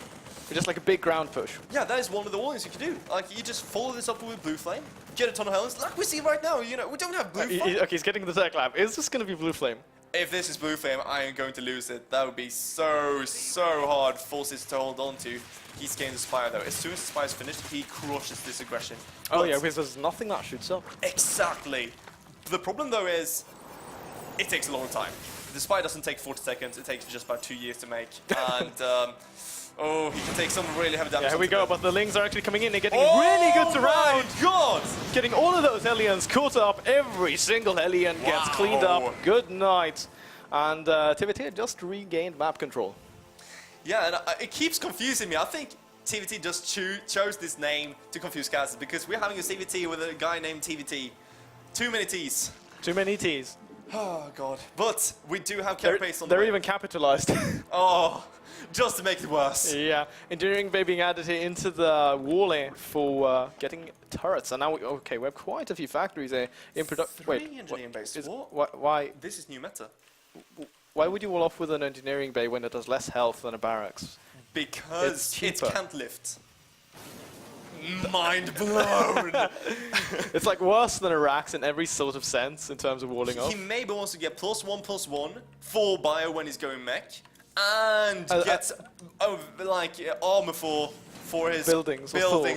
Just like a big ground push. Yeah, that is one of the warnings you can do. Like, you just follow this up with blue flame, get a ton of Hellions, like we see right now. You know, we don't have blue flame. Okay, he's getting the tech lab. Is this going to be blue flame? If this is blue flame, I am going to lose it. That would be so hard for Sis to hold on to. He's getting the Spire though. As soon as the Spire is finished, he crushes this aggression. Oh But yeah, because there's nothing that shoots up. Exactly. The problem though is, it takes a long time. The Spire doesn't take 40 seconds, it takes just about 2 years to make. And, oh, he can take some really heavy damage. Yeah, here we go, but the lings are actually coming in and getting really good surround. Oh my god! Getting all of those Hellions caught up. Every single Hellion gets cleaned up. Good night. And TVT just regained map control. Yeah, and it keeps confusing me. I think TVT just chose this name to confuse casters because we're having a CVT with a guy named TVT. Too many T's. Too many T's. Oh god. But we do have carry pace on the They're way. even capitalized. Oh, just to make it worse. Yeah, Enduring Bay being added here into the wall for getting turrets. And now, we have quite a few factories in production. Three engineering bases. Why? This is new meta. Why would you wall off with an engineering bay when it does less health than a barracks? Because it cheaper. can't lift. Mind blown! It's like worse than a Rax in every sort of sense in terms of walling off. He maybe wants to get +1/+1 for bio when he's going mech, and get armor for his buildings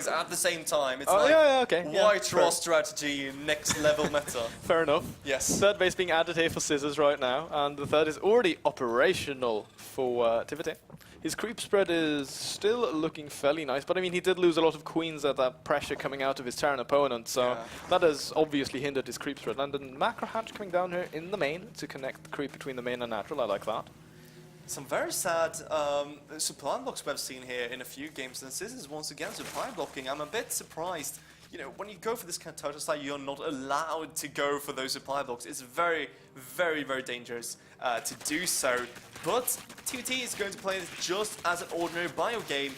at the same time. It's okay. White Ross strategy, next level meta. Fair enough. Yes. Third base being added here for Scissors right now, and the third is already operational for TVT. His creep spread is still looking fairly nice, but I mean, he did lose a lot of queens at that pressure coming out of his Terran opponent, so that has obviously hindered his creep spread. And then Macro Hatch coming down here in the main to connect the creep between the main and natural. I like that. Some very sad supply blocks we've seen here in a few games, and Scissors once again supply blocking. I'm a bit surprised. You know, when you go for this kind of total style, you're not allowed to go for those supply blocks. It's very dangerous to do so. But TVT is going to play this just as an ordinary bio game,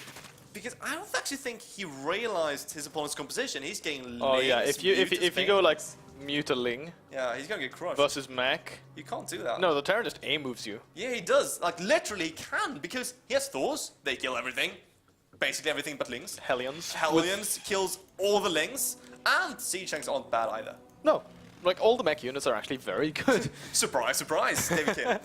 because I don't actually think he realized his opponent's composition. He's getting Oh yeah, if you go like Mutaling yeah, he's gonna get crushed. versus Mech. You can't do that. No, the Terran just A moves you. Yeah, he does. Like, literally can, because he has Thors. They kill everything. Basically everything but Lings. Hellions. Hellions kills all the Lings. And Siege Tanks aren't bad either. No, like all the mech units are actually very good. Surprise, surprise, David Kim.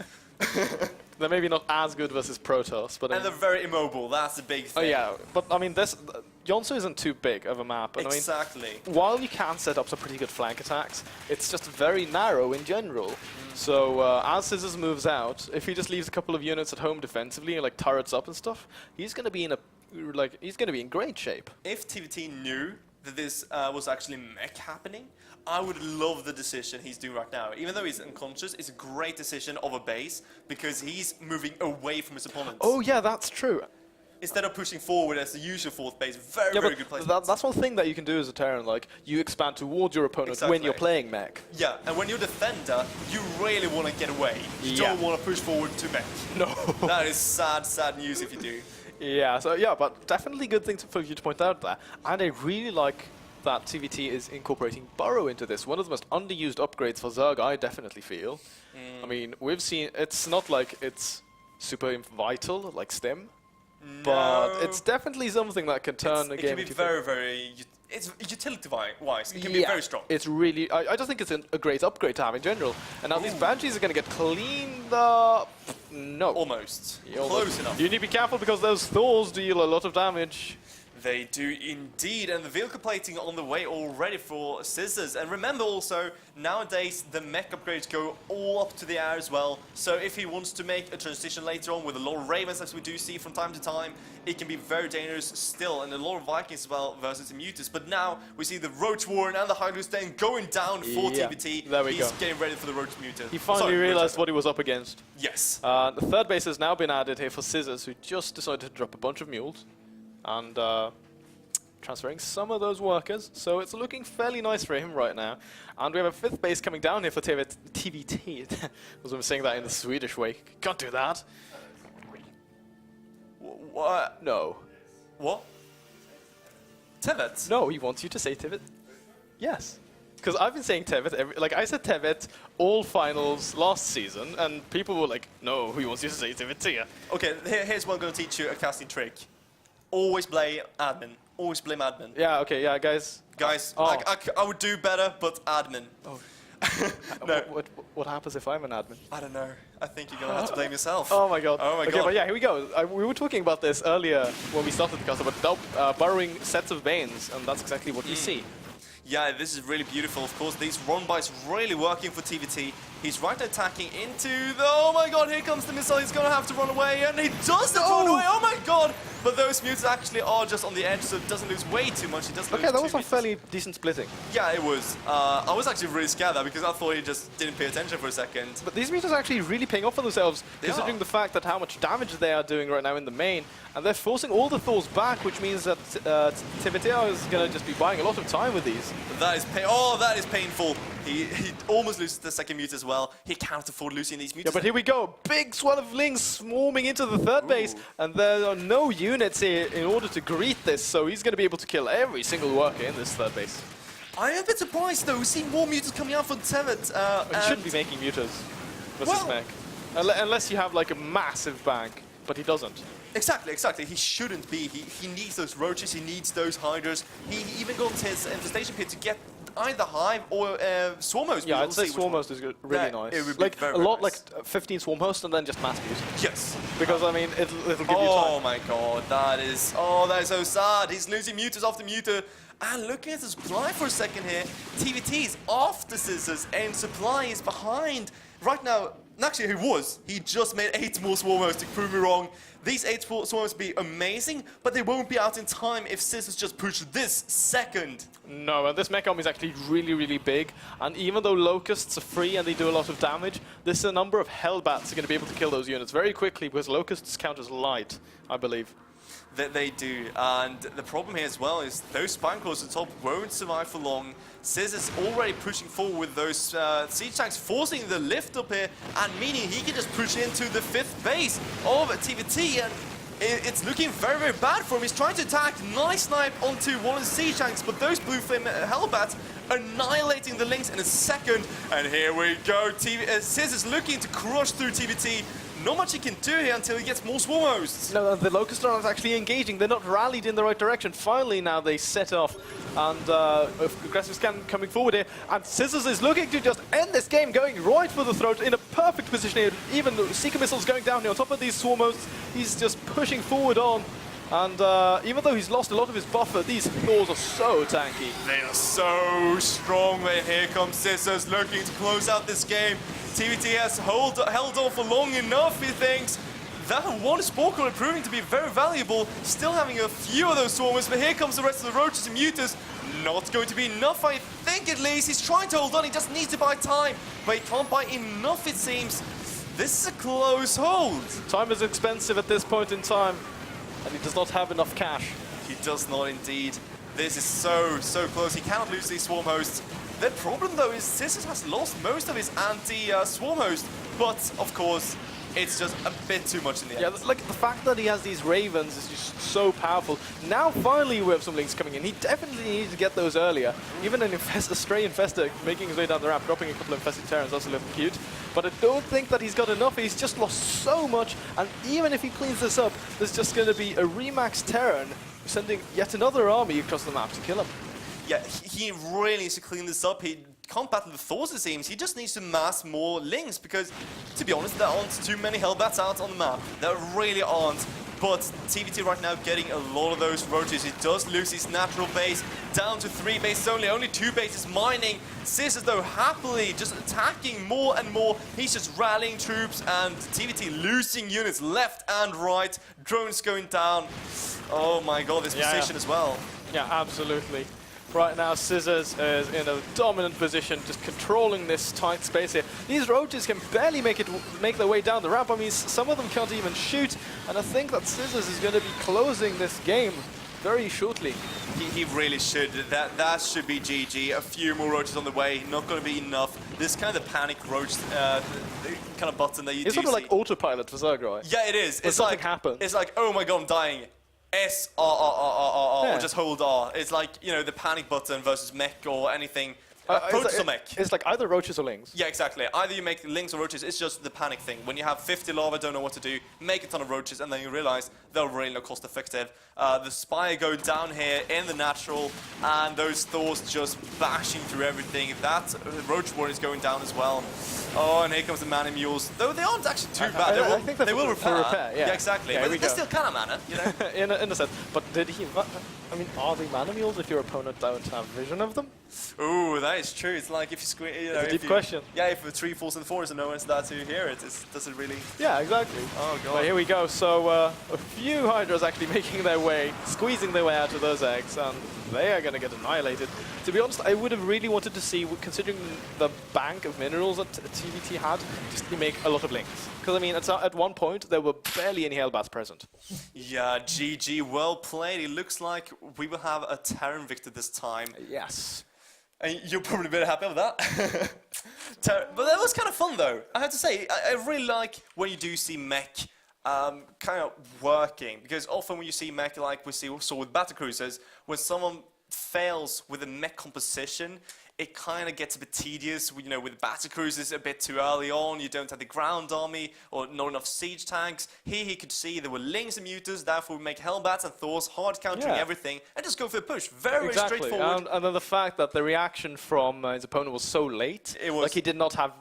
They're maybe not as good versus Protoss, but And they're very immobile, that's the big thing. oh yeah, but I mean, Jansson isn't too big of a map, and Exactly. I mean, while you can set up some pretty good flank attacks, it's just very narrow in general. So as Scissors moves out, if he just leaves a couple of units at home defensively, like turrets up and stuff, he's going to be in great shape. If TVT knew that this was actually mech happening, I would love the decision he's doing right now. Even though he's unconscious, it's a great decision of a base, because he's moving away from his opponents. Oh yeah, that's true. Instead of pushing forward as the usual fourth base. Very good place. That's one thing that you can do as a Terran, like, you expand towards your opponent when you're playing mech. Yeah, and when you're a defender, you really want to get away. You don't want to push forward to mech. No. That is sad news if you do. Yeah, so yeah, but definitely good thing for you to point out there. And I really like that TVT is incorporating Burrow into this. One of the most underused upgrades for Zerg, I definitely feel. I mean, we've seen, it's not like it's super vital like Stim, but it's definitely something that can turn a game. It can be very, it's utility-wise. It can be very strong. It's really, I just think it's a great upgrade to have in general. And now these Banshees are going to get cleaned up. No. Almost. Close enough. You need to be careful because those Thors deal a lot of damage. They do indeed, and the vehicle plating on the way already for Scissors. And remember also, nowadays the mech upgrades go all up to the air as well. So if he wants to make a transition later on with a lot of Ravens, as we do see from time to time, it can be very dangerous still, and a lot of Vikings as well versus the Mutas. But now we see the Roach Warren and the HearthStone going down for TVT. There we go. He's getting ready for the Roach Muta. He finally realized what he was up against. Yes. The third base has now been added here for Scissors, who just decided to drop a bunch of mules and transferring some of those workers. So it's looking fairly nice for him right now. And we have a fifth base coming down here for TVT. As I'm saying that in the Swedish way. Can't do that. What? No. What? Tevet? No, he wants you to say Tevet. Yes. Because I've been saying Tevet, like I said Tevet all finals last season, and people were like, no, he wants you to say Tevet here. Okay, here's what I'm going to teach you, a casting trick. Always blame admin. Always blame admin. Yeah, okay, yeah, guys. Guys, Oh. I would do better, but admin. Oh. No. What happens if I'm an admin? I don't know. I think you're going to have to blame yourself. Oh my god. Oh my okay, god. but yeah, here we go. We were talking about this earlier when we started the cast about burrowing sets of Banes, and that's exactly what we see. Yeah, this is really beautiful. Of course, these run bys really working for TVT. He's right attacking into the... Oh my god, here comes the missile. He's going to have to run away, and he does run away. Oh my god. But those mutants actually are just on the edge, so it doesn't lose way too much. He doesn't lose Okay, that 2 was a meters. fairly decent splitting. Yeah, it was. I was actually really scared there because I thought he just didn't pay attention for a second. But these meters are actually really paying off for themselves, considering the fact that how much damage they are doing right now in the main. And they're forcing all the Thors back, which means that TVT is going to just be buying a lot of time with these. That is that is painful. He almost loses the second mute as well. He can't afford losing these mutants. Yeah, but here we go. Big swell of Lings swarming into the third base, and there are no units here in order to greet this, so he's going to be able to kill every single worker in this third base. I am a bit surprised though. We see more mutants coming out for Tevet. He shouldn't be making mutas versus mech. Unless you have like a massive bank, but he doesn't. Exactly. He shouldn't be. He needs those roaches. He needs those hydras. He even got his infestation pit to get either hive or swarmhost. Yeah, I'd say swarmhost is really nice. It would be like very, a lot, nice. like 15 swarmhost and then just mass mute. Yes. Because I mean, it'll give you time. Oh my god, that is so sad. He's losing mutas after muta. And looking at the supply for a second here, TVT is off the Scissors and supply is behind. Right now, actually he just made 8 more swarmhosts to prove me wrong. These 8 swarmhosts would be amazing, but they won't be out in time if Scissors just push this second. No, and this mech army is actually really, really big. And even though Locusts are free and they do a lot of damage, there's a number of Hellbats are going to be able to kill those units very quickly because Locusts count as light, I believe. That they do, and the problem here as well is those Spineclaws at the top won't survive for long. Scissors already pushing forward with those siege tanks, forcing the lift up here, and meaning he can just push into the 5th base of TVT, and it's looking very, very bad for him. He's trying to attack, nice snipe onto one of the siege tanks, but those blue flame Hellbats annihilating the links in a second, and here we go. Scissors looking to crush through TVT. Not much he can do here until he gets more swarm hosts. No, the Locusts are not actually engaging. They're not rallied in the right direction. Finally, now they set off, and aggressive scan coming forward here. And Scissors is looking to just end this game, going right for the throat in a perfect position here. Even Seeker missiles going down here on top of these swarm hosts. He's just pushing forward on. And even though he's lost a lot of his buffer, these Thors are so tanky. They are so strong. Here comes Scissors looking to close out this game. TVT has held on for long enough, he thinks. That one Spore Crawler proving to be very valuable. Still having a few of those swarmers, but here comes the rest of the roaches and mutas. Not going to be enough, I think, at least. He's trying to hold on. He just needs to buy time, but he can't buy enough, it seems. This is a close hold. Time is expensive at this point in time, and he does not have enough cash. He does not indeed. This is so close. He cannot lose these swarm hosts. The problem, though, is Scissors has lost most of his anti-swarm host, but, of course, it's just a bit too much in the end. Yeah, like the fact that he has these Ravens is just so powerful. Now finally we have some Lings coming in. He definitely needed to get those earlier. Even a stray Infester making his way down the ramp, dropping a couple of Infested Terrans, also looking cute. But I don't think that he's got enough. He's just lost so much, and even if he cleans this up, there's just going to be a Remax Terran sending yet another army across the map to kill him. Yeah, he really needs to clean this up. He can't battle the Thors, it seems. He just needs to mass more Lings, because, to be honest, there aren't too many Hellbats out on the map. There really aren't. But TVT right now getting a lot of those roaches. He does lose his natural base down to 3 bases only 2 bases mining. Scissors, though, happily just attacking more and more. He's just rallying troops, and TVT losing units left and right. Drones going down. Oh my god, this position as well. Yeah, absolutely. Right now, Scissors is in a dominant position, just controlling this tight space here. These roaches can barely make their way down the ramp. I mean, some of them can't even shoot, and I think that Scissors is going to be closing this game very shortly. He really should. That should be GG. A few more roaches on the way. Not going to be enough. This kind of panic roach kind of button that you do It's sort of see. like autopilot for Zerg, right? Yeah, it is. It's like happens. It's like, oh my god, I'm dying. S R R R R R Yeah. or just hold R. It's like, you know, the panic button versus mech or anything. Protoss or mech. It's like either roaches or Lings. Yeah, exactly. Either you make Lings or roaches, it's just the panic thing. When you have 50 lava, don't know what to do, make a ton of roaches, and then you realize they're really not cost effective. The Spire go down here in the natural, and those Thors just bashing through everything. That Roach Warrior is going down as well. Oh, and here comes the Mana Mules. Though they aren't actually too bad. I think they will repair. Yeah, exactly. Yeah, but they still kind of mana, you know? in a sense. But did he... I mean, are they Mana Mules if your opponent don't have vision of them? Ooh, that is true. It's like if you squeeze, you know, It's a deep question. Yeah, if the 3 falls and 4s and no one's there to hear it, does it really? Yeah, exactly. Oh god. Well, here we go. So a few Hydras actually making their way, squeezing their way out of those eggs, and they are going to get annihilated. To be honest, I would have really wanted to see, considering the bank of minerals that TVT had, just to make a lot of Lings. Because I mean, at one point there were barely any Hellbats present. Yeah, GG, well played. It looks like we will have a Terran victor this time. Yes. And you're probably very happy with that. But that was kind of fun, though. I have to say, I really like when you do see mech kind of working. Because often when you see mech, like we saw with Battlecruisers, when someone fails with a mech composition, it kind of gets a bit tedious. You know, with Battlecruisers a bit too early on, you don't have the ground army or not enough siege tanks. Here he could see there were Lings and Mutas, therefore we make Hellbats and Thors, hard countering everything, and just go for the push. Very straightforward. And then the fact that the reaction from his opponent was so late, It was. like he did not have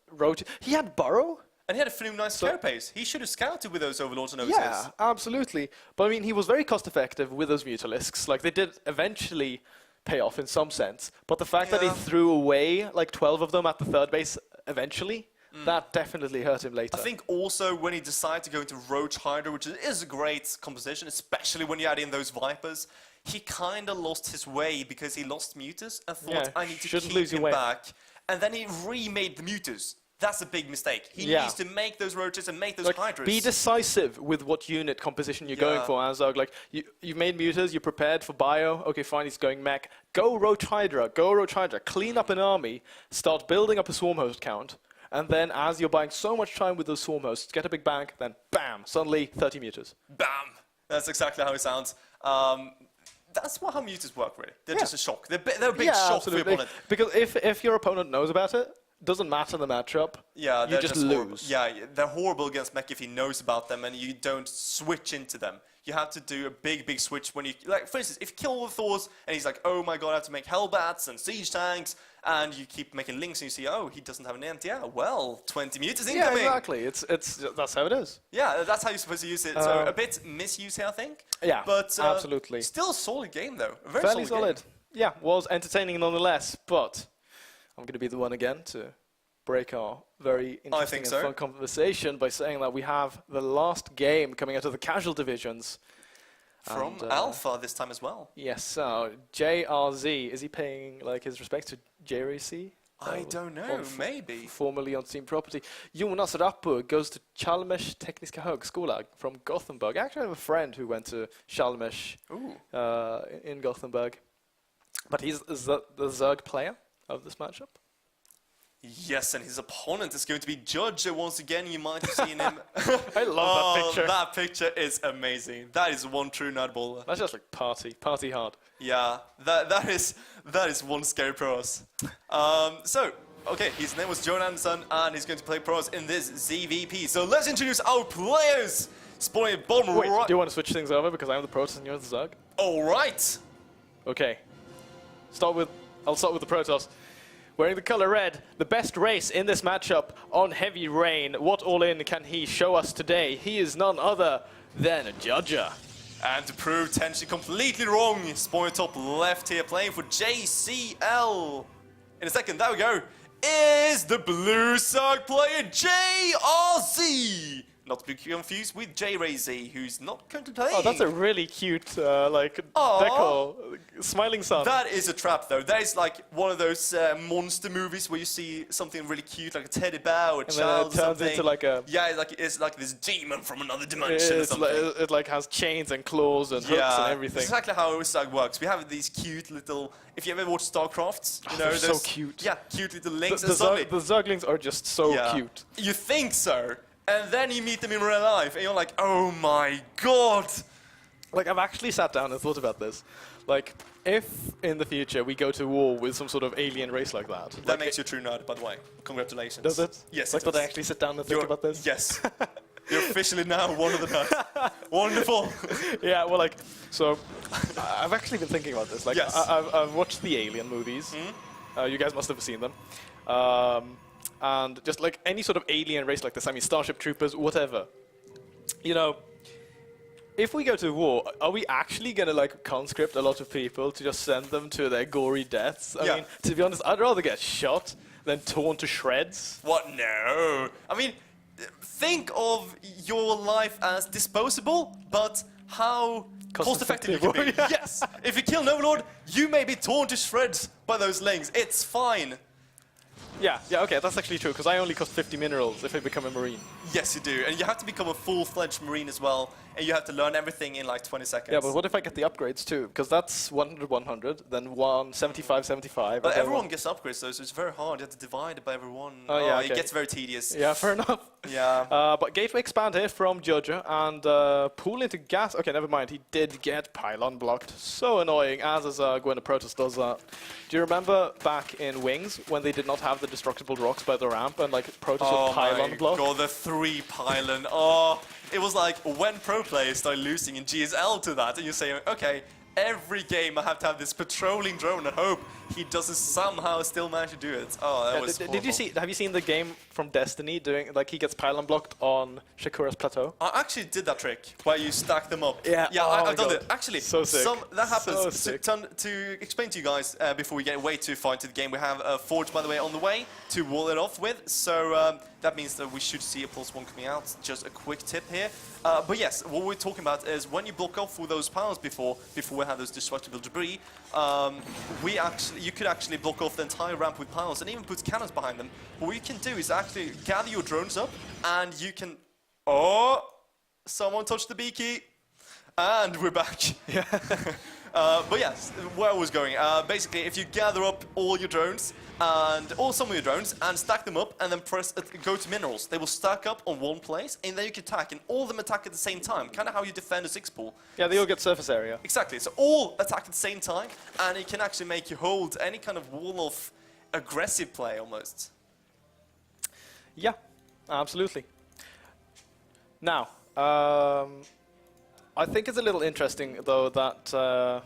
roach. He had Burrow. And he had a few nice carapace. He should have scouted with those Overlords and OCs. Yeah, absolutely. But I mean, he was very cost effective with those Mutalisks. Like they did eventually pay off in some sense. But the fact that he threw away like 12 of them at the third base eventually, that definitely hurt him later. I think also when he decided to go into Roach Hydra, which is a great composition, especially when you add in those Vipers, he kind of lost his way because he lost Mutas and thought, I need to keep him back. And then he remade the Mutas. That's a big mistake. He needs to make those roaches and make those hydras. Be decisive with what unit composition you're going for, Azog. Like, you've made mutas, you're prepared for bio. Okay, fine, he's going mech. Go Roach Hydra, go Roach Hydra. Clean up an army, start building up a swarm host count, and then as you're buying so much time with those swarm hosts, get a big bank, then bam, suddenly 30 mutas. Bam! That's exactly how it sounds. That's how mutas work, really. They're just a shock. They're a big shock for your opponent. Because if your opponent knows about it, doesn't matter the matchup. Yeah, you just lose. Yeah, they're horrible against mech if he knows about them and you don't switch into them. You have to do a big switch when you, like, for instance, if you kill all the Thors and he's like, oh my god, I have to make Hellbats and Siege Tanks, and you keep making Links and you see, oh, he doesn't have an NTR. Well, 20 mutas incoming. Yeah, exactly. That's how it is. Yeah, that's how you're supposed to use it. So a bit misuse here, I think. Yeah, but absolutely. Still a solid game, though. A very fairly solid. Game. Yeah, was entertaining nonetheless, but I'm going to be the one again to break our very interesting and fun conversation by saying that we have the last game coming out of the casual divisions. From Alpha this time as well. Yes, so JRZ, is he paying like his respects to JRC? I don't know, maybe. Formerly on Team Property. Jonas Rappu goes to Chalmers Tekniska Högskola from Gothenburg. I actually have a friend who went to Chalmers in Gothenburg. But he's the Zerg player of this matchup. Yes, and his opponent is going to be Judge. Once again, you might have seen him. I love that picture. That picture is amazing. That is one true nutballer. That's just like party hard. Yeah, that is one scary pros. Okay, his name was Jansson, and he's going to play pros in this ZVP. So let's introduce our players. Spawning at bottom Wait, right. do you want to switch things over because I'm the Protoss and you're the Zerg? All right. Okay. I'll start with the Protoss. Wearing the color red, the best race in this matchup on Heavy Rain. What all-in can he show us today? He is none other than a Judger. And to prove Tenshi completely wrong, spawning top left here, playing for JCL. In a second, there we go, is the blue side player JRZ. Not to be confused with J-Ray-Z, who's not currently playing. Oh, that's a really cute, decor. Smiling sun. That is a trap, though. That is like one of those monster movies where you see something really cute, like a teddy bear or a child or something. And then it turns into like a... Yeah, it's like this demon from another dimension or something. It like has chains and claws and hooks and everything. That's exactly how UniSL works. We have these cute little... If you ever watch StarCraft, you know, they're so cute. Yeah, cute little links. The Zerglings are just so cute. You think so. And then you meet them in real life, and you're like, oh my god! Like, I've actually sat down and thought about this. Like, if in the future we go to war with some sort of alien race like that... That makes you a true nerd, by the way. Congratulations. Does it? Yes, like, it does. did I actually sit down and think about this? Yes. You're officially now one of the nerds. Wonderful. Yeah, well, like, so, I've actually been thinking about this. Like, yes. I've watched the Alien movies. You guys must have seen them. And just like any sort of alien race like this, I mean, Starship Troopers, whatever. You know, if we go to war, are we actually going to like conscript a lot of people to just send them to their gory deaths? I mean, to be honest, I'd rather get shot than torn to shreds. What? No. I mean, think of your life as disposable, but how cost-effective you can be. Yes. If you kill an overlord, you may be torn to shreds by those lings. It's fine. Yeah, okay, that's actually true, because I only cost 50 minerals if I become a Marine. Yes, you do. And you have to become a full-fledged Marine as well, and you have to learn everything in like 20 seconds. Yeah, but what if I get the upgrades too? Because that's 100, 100, then 175, 75. But everyone gets upgrades though, so it's very hard. You have to divide it by everyone. Oh, yeah, It gets very tedious. Yeah, fair enough. Yeah. But Gateway expand here from Judger and pool into gas. Okay, never mind. He did get pylon blocked. So annoying, as is when a Protoss does that. Do you remember back in Wings when they did not have the destructible rocks by the ramp and like Protoss would pylon block? Oh my god, the 3 pylon. Oh, it was like when pro players started losing in GSL to that, and you say, okay, every game I have to have this patrolling drone and hope he doesn't somehow still manage to do it. Oh, that was Did you see? Have you seen the game from Destiny doing like he gets pylon blocked on Shakura's plateau? I actually did that trick where you stack them up. Yeah, I've done it. Actually, so sick. That happens. So to explain to you guys before we get way too far into the game, we have a Forge, by the way, on the way to wall it off with. So that means that we should see a +1 coming out. Just a quick tip here. But yes, what we're talking about is when you block off all those pylons before we have those destructible debris, you could actually block off the entire ramp with pylons and even put cannons behind them. What you can do is actually gather your drones up and you can... Oh! Someone touched the B key. And we're back. Yeah. But yes, where I was going. Basically, if you gather up all your drones, or some of your drones, and stack them up, and then press go to minerals, they will stack up on one place, and then you can attack, and all of them attack at the same time. Kind of how you defend a 6-pool. Yeah, they all get surface area. Exactly. So all attack at the same time, and it can actually make you hold any kind of wall of aggressive play almost. Yeah, absolutely. Now, I think it's a little interesting, though, that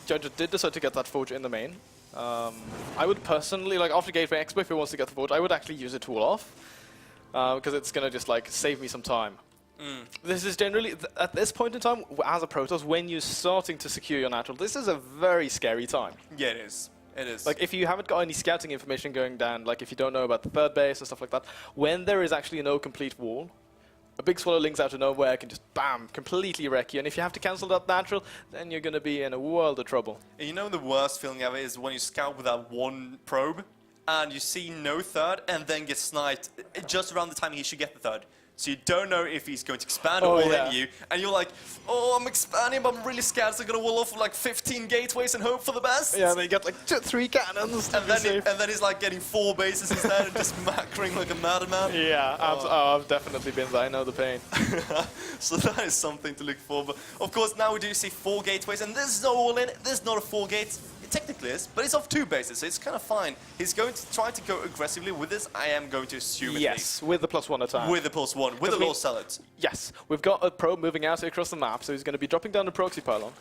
Judge did decide to get that Forge in the main. I would personally, like, after Gateway Expo, if he wants to get the Forge, I would actually use it to wall off, because it's going to just, like, save me some time. This is generally, at this point in time, as a Protoss, when you're starting to secure your natural, this is a very scary time. Yeah, it is. It is. Like, if you haven't got any scouting information going down, like, if you don't know about the third base and stuff like that, when there is actually no complete wall, a big swallow links out of nowhere can just, bam, completely wreck you. And if you have to cancel that natural, then you're going to be in a world of trouble. And you know the worst feeling ever is when you scout with that one probe, and you see no third, and then get sniped just around the time he should get the third. So you don't know if he's going to expand or all in you. And you're like, oh, I'm expanding, but I'm really scared. So I'm going to wall off like 15 gateways and hope for the best. Yeah, they got like 3 cannons. And then he's like getting 4 bases instead and just macroing like a madman. Yeah, I've definitely been there. I know the pain. So that is something to look for. But of course, now we do see 4 gateways, and this is not all in. This is not a 4 gates. It technically is, but it's off 2 bases, so it's kind of fine. He's going to try to go aggressively with this. I am going to assume. Yes, with the +1 attack. With the +1, with the low salads. Yes, we've got a probe moving out across the map, so he's going to be dropping down the proxy pylon.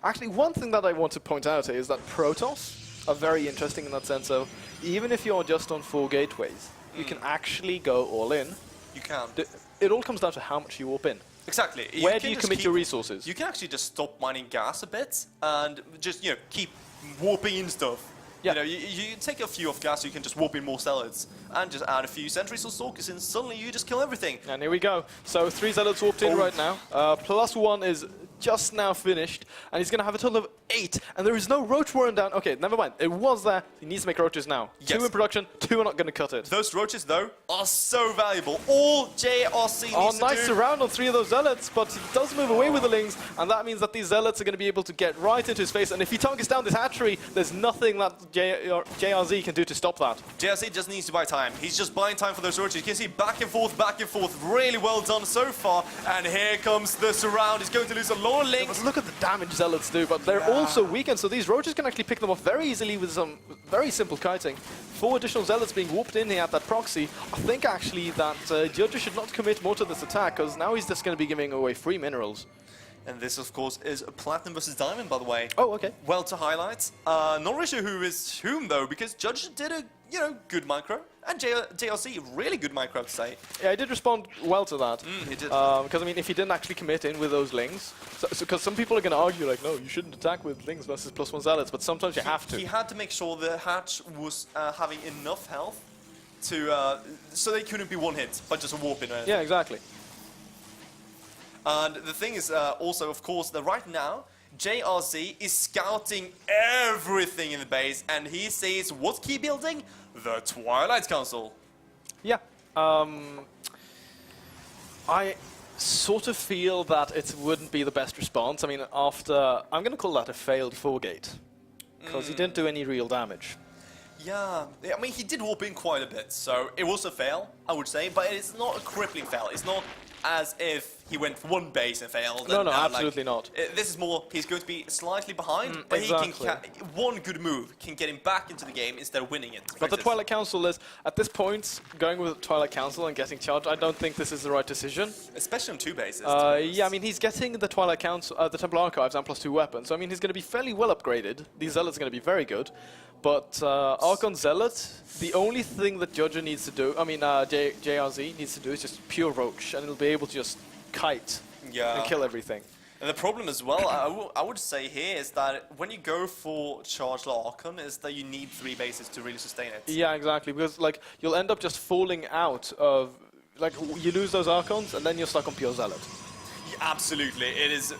Actually, one thing that I want to point out is that Protoss are very interesting in that sense of, even if you're just on 4 gateways, you can actually go all in. You can. It all comes down to how much you warp in. Exactly. Where do you commit your resources? You can actually just stop mining gas a bit and just, you know, keep warping in stuff. Yeah. You know, you take a few off gas, you can just warp in more zealots and just add a few sentries or stalkers and suddenly you just kill everything. And here we go. So 3 zealots warped in right now. +1 is just now finished, and he's going to have a total of 8, and there is no roach warren down. Okay, never mind. It was there. He needs to make roaches now. Yes. 2 in production, 2 are not going to cut it. Those roaches, though, are so valuable. All JRC needs to do... nice surround on 3 of those zealots, but he does move away with the lings, and that means that these zealots are going to be able to get right into his face, and if he targets down this hatchery, there's nothing that JRZ can do to stop that. JRC just needs to buy time. He's just buying time for those roaches. You can see back and forth, really well done so far, and here comes the surround. He's going to lose a lot of links. But look at the damage zealots do, but they're also weakened, so these roaches can actually pick them off very easily with some very simple kiting. 4 additional zealots being warped in here at that proxy. I think actually that Judge should not commit more to this attack, because now he's just going to be giving away free minerals. And this, of course, is a Platinum versus Diamond, by the way. Oh, okay. Well to highlight. Not really sure who is whom, though, because Judge did a, good micro. And JRC, really good micro, to say. Yeah, he did respond well to that. He did. Because, I mean, if he didn't actually commit in with those lings, because some people are going to argue, like, no, you shouldn't attack with lings versus +1 zealots, but sometimes you have to. He had to make sure the hatch was having enough health to so they couldn't be one hit by just a warp in. Yeah, exactly. And the thing is also, of course, that right now, JRC is scouting everything in the base, and he says, what key building? The Twilight Council. Yeah. I sort of feel that it wouldn't be the best response. I mean, after... I'm going to call that a failed 4-gate, because he didn't do any real damage. Yeah, I mean, he did warp in quite a bit, so it was a fail, I would say, but it's not a crippling fail. It's not as if he went for 1 base and failed. No, absolutely not. This is more, he's going to be slightly behind, but exactly. he can, one good move can get him back into the game instead of winning it. But the Twilight Council is, at this point, going with the Twilight Council and getting charged, I don't think this is the right decision. Especially on 2 bases. Yeah, I mean, he's getting the Twilight Council, the Temple Archives and +2 weapons, so I mean, he's going to be fairly well upgraded. These Zealots are going to be very good. But Archon Zealot, the only thing that Judger needs to do, I mean, JRZ needs to do is just pure Roach, and he'll be able to just kite and kill everything. And the problem as well, I would say here, is that when you go for Charged Archon, is that you need 3 bases to really sustain it. Yeah, exactly, because like you'll end up just falling out of, like, you lose those Archons, and then you're stuck on pure Zealot. Absolutely, it is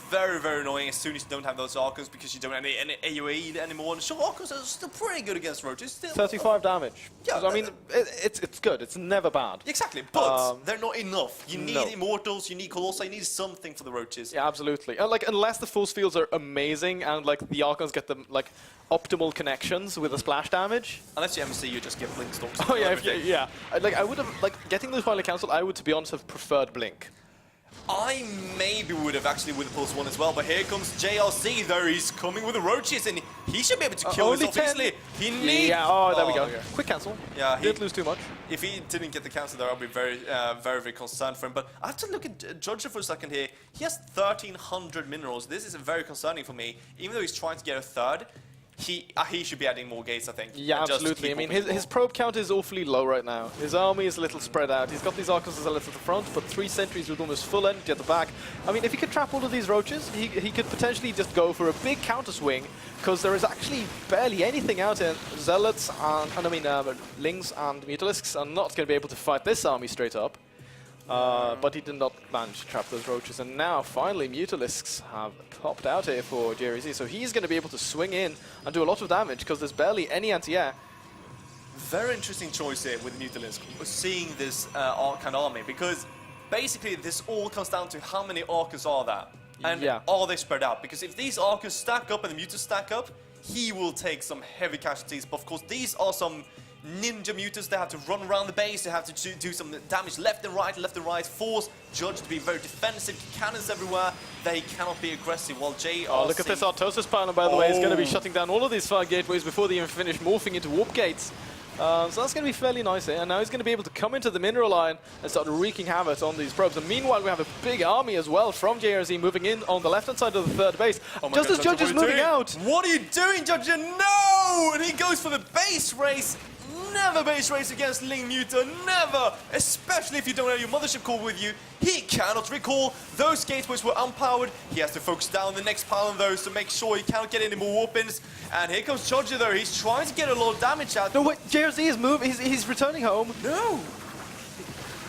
very, very annoying as soon as you don't have those Archons because you don't have any AoE anymore. And sure, Archons are still pretty good against roaches. Still 35 damage. Yeah, I mean, it's good. It's never bad. Exactly, but they're not enough. You need Immortals, you need Colossi, you need something for the roaches. Yeah, absolutely. And like, unless the force fields are amazing and like the Archons get them like optimal connections with the splash damage. Unless you MC, you just get Blink Storms. Oh yeah, yeah. Like I would have getting the Twilight Council. I would, to be honest, have preferred Blink. I maybe would have actually with the +1 as well, but here comes JRC though. He's coming with the roaches and he should be able to kill us obviously. He needs... Yeah, there we go. Okay. Quick cancel. Yeah, Didn't lose too much. If he didn't get the cancel there, I'll be very, very concerned for him. But I have to look at Judge for a second here. He has 1,300 minerals. This is very concerning for me. Even though he's trying to get a 3rd, he should be adding more gates, I think. Yeah, absolutely. I mean, his probe count is awfully low right now. His army is a little spread out. He's got these Archons Zealots at the front, but 3 sentries with almost full energy at the back. I mean, if he could trap all of these roaches, he could potentially just go for a big counter swing, because there is actually barely anything out here. Zealots and I mean, Lings and Mutalisks are not going to be able to fight this army straight up. But he did not manage to trap those roaches, and now finally Mutalisks have popped out here for JRZ, so he's going to be able to swing in and do a lot of damage because there's barely any anti-air. very interesting choice here with Mutalisk, seeing this kind of army, because basically this all comes down to how many Archers are there, and are they spread out? Because if these Archers stack up and the Mutas stack up, he will take some heavy casualties. But of course, these are some ninja Mutas. They have to run around the base, they have to do some damage left and right, force Judge to be very defensive, cannons everywhere. They cannot be aggressive, while JRC... Oh, look at this Artosis panel, by the way. It's going to be shutting down all of these fire gateways before they even finish morphing into warp gates. So that's going to be fairly nice here. And now he's going to be able to come into the mineral line and start wreaking havoc on these probes. And meanwhile, we have a big army as well from JRZ moving in on the left-hand side of the third base. Just as Judge is moving out. What are you doing, Judge? No! And he goes for the base race. Never base race against Ling Muta, never! Especially if you don't have your mothership core with you. He cannot recall. Those gateways were unpowered. He has to focus down the next pile on those to make sure he cannot get any more warp-ins. And here comes Judge though. He's trying to get a lot of damage out. No, wait, JRZ is moving. He's returning home. No!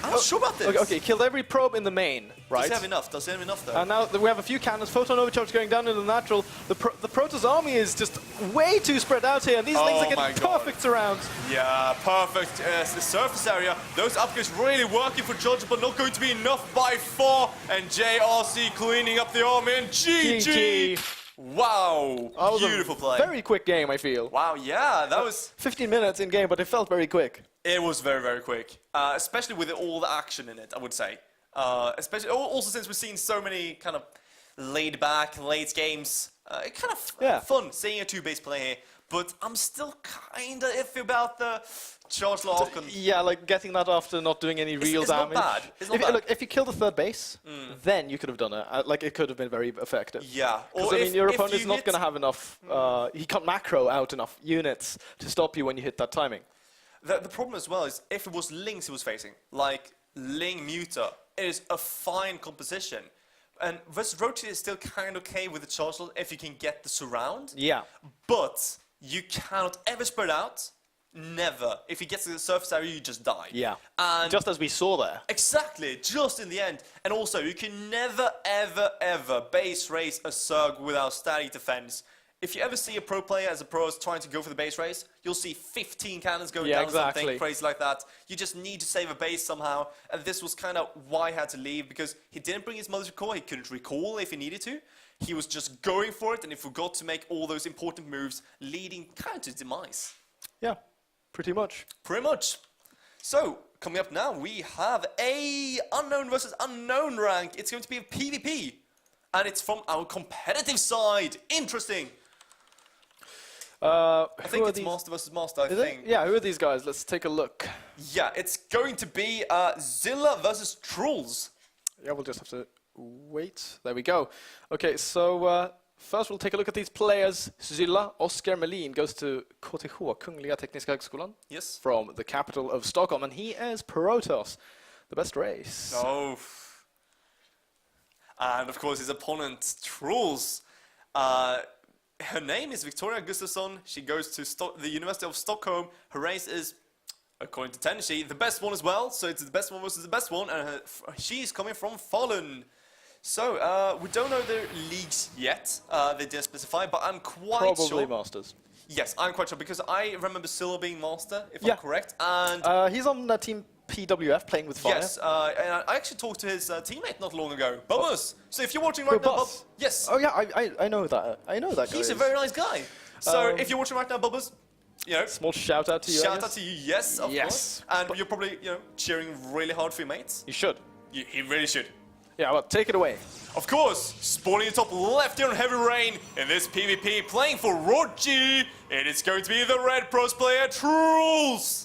I'm not sure about this. Okay, killed every probe in the main, right? Does he have enough? Does he have enough though? And now we have a few cannons. Photon overcharge going down into the natural. The Protoss army is just way too spread out here. And these things are getting perfect surrounds. Yeah, perfect. The surface area. Those upgrades really working for Judge, but not going to be enough by far. And JRC cleaning up the army. And GG! Wow, beautiful play. Very quick game, I feel. Wow, yeah, that was 15 minutes in game, but it felt very quick. It was very, very quick, especially with all the action in it, I would say. Especially also since we've seen so many kind of laid-back, late games. It's kind of fun seeing a two-base play here, but I'm still kind of iffy about the charge lock. Yeah, like getting that after not doing any real damage. Not bad. It's not bad. Look, if you kill the third base, then you could have done it. Like, it could have been very effective. Yeah. Because, I mean, your opponent is not going to have enough... he can't macro out enough units to stop you when you hit that timing. The problem as well is if it was Lings he was facing, like Ling Muta, it is a fine composition. And versus Rochi is still kind of okay with the charge lock if you can get the surround. Yeah. But you cannot ever spread out. Never. If he gets to the surface area, you just die. Yeah. And just as we saw there. Exactly. Just in the end. And also, you can never, ever, ever base race a Zerg without static defense. If you ever see a pro player as a pro is trying to go for the base race, you'll see 15 cannons going down, something crazy like that. You just need to save a base somehow. And this was kind of why he had to leave, because he didn't bring his mothership core. He couldn't recall if he needed to. He was just going for it, and he forgot to make all those important moves, leading kind of to demise. Yeah, pretty much. Pretty much. So, coming up now, we have a unknown versus unknown rank. It's going to be a PvP. And it's from our competitive side. Interesting. I think it's Master versus Master, I think. Yeah, who are these guys? Let's take a look. Yeah, it's going to be Zilla versus Trulls. Yeah, we'll just have to wait. There we go. Okay, so first we'll take a look at these players. Zilla, Oskar Melin, goes to KTH, Kungliga Tekniska Högskolan. Yes. From the capital of Stockholm, and he is Protoss, the best race. Oh. And of course his opponent, Trulls. Her name is Victoria Gustafsson. She goes to the University of Stockholm. Her race is, according to Tenshi, the best one as well. So it's the best one versus the best one. And she's coming from Falun. So we don't know their leagues yet. They didn't specify, but I'm quite sure. Probably Masters. Yes, I'm quite sure, because I remember Silla being Master, if I'm correct. And he's on that team PWF playing with fire. Yes, and I actually talked to his teammate not long ago, Bubbus. So if you're watching right now, yes. Oh yeah, I know that. I know that guy. He's a very nice guy. So if you're watching right now, Bubbus, you know, small shout out to you. Shout out to you, yes, of course. And you're probably, you know, cheering really hard for your mates. You should. He really should. Yeah, well, take it away. Of course, spawning top left here on Heavy Rain in this PvP, playing for Rochi. It is going to be the Red Pros player, Trulls.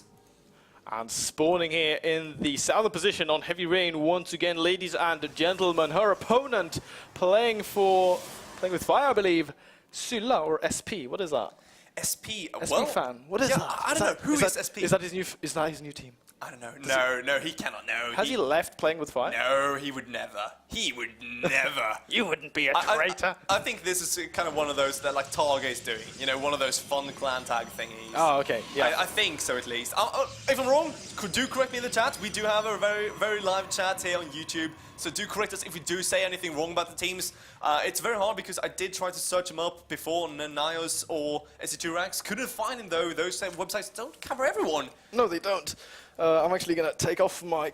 And spawning here in the southern position on Heavy Rain once again, ladies and gentlemen. Her opponent playing with fire, I believe. Sylla or SP. What is that? SP. SP fan. What is that? I don't know. Who is SP? Is that his new team? I don't know. No, he cannot. No. Has he left playing with fire? No, he would never. He would never. You wouldn't be a traitor. I think this is kind of one of those that like Target's doing. You know, one of those fun clan tag thingies. Oh, okay. Yeah. I think so at least. If I'm wrong, do correct me in the chat. We do have a very live chat here on YouTube. So do correct us if we do say anything wrong about the teams. It's very hard because I did try to search them up before on Nios or S02 Couldn't find them though. Those same websites don't cover everyone. No, they don't. I'm actually going to take off my